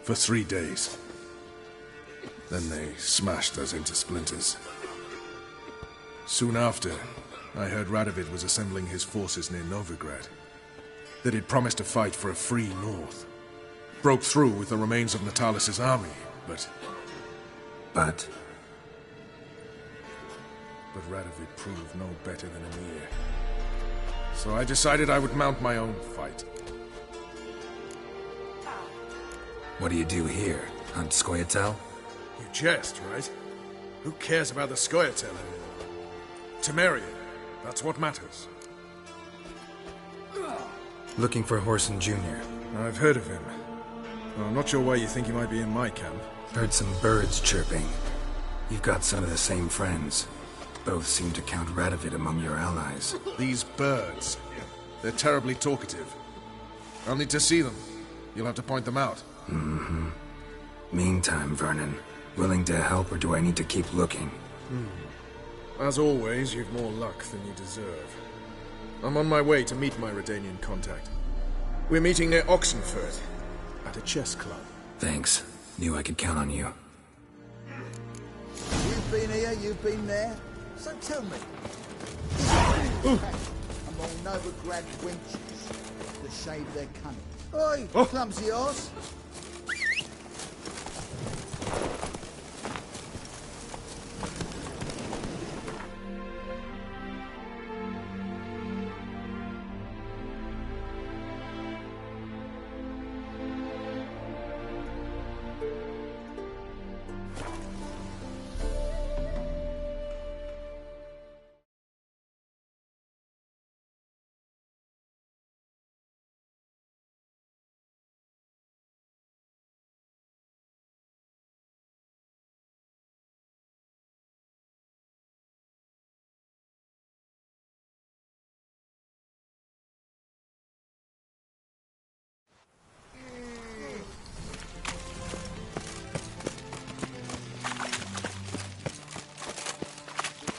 For 3 days. Then they smashed us into splinters. Soon after, I heard Radovid was assembling his forces near Novigrad. That he'd promised to fight for a free north. Broke through with the remains of Natalis' army, but... But Radovid proved no better than Emir. So I decided I would mount my own fight. what do you do here? Hunt Scoia'tael? You jest, right? Who cares about the Scoia'tael? Temeria, that's what matters. Looking for Whoreson Jr. I've heard of him. Well, I'm not sure why you think he might be in my camp. Heard some birds chirping. You've got some of the same friends. Both seem to count Radovid among your allies. These birds. They're terribly talkative. I'll need to see them. You'll have to point them out. Mm-hmm. Meantime, Vernon, willing to help or do I need to keep looking? As always, you've more luck than you deserve. I'm on my way to meet my Redanian contact. We're meeting near Oxenford, at a chess club. Thanks. Knew I could count on you. You've been here, you've been there. So tell me, among Novigrad wenches that shave their cunning. Oi, clumsy arse.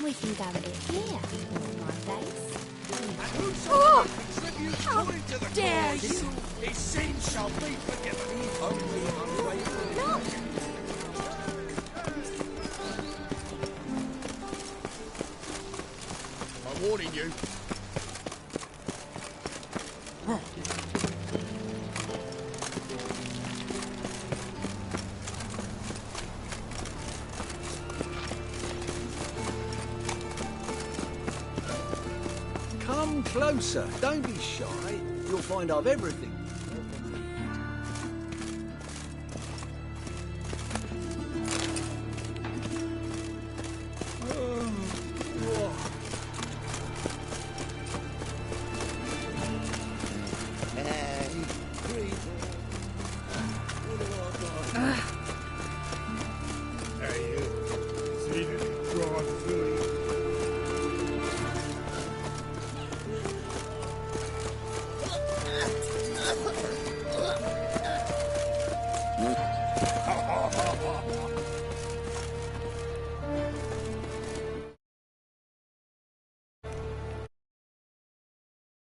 We can go at it here, my place. Oh! How dare you! His sins shall be forgiven. Only Look! I'm warning you. Come closer. Don't be shy. You'll find I've everything. Hey, you. See that drive through?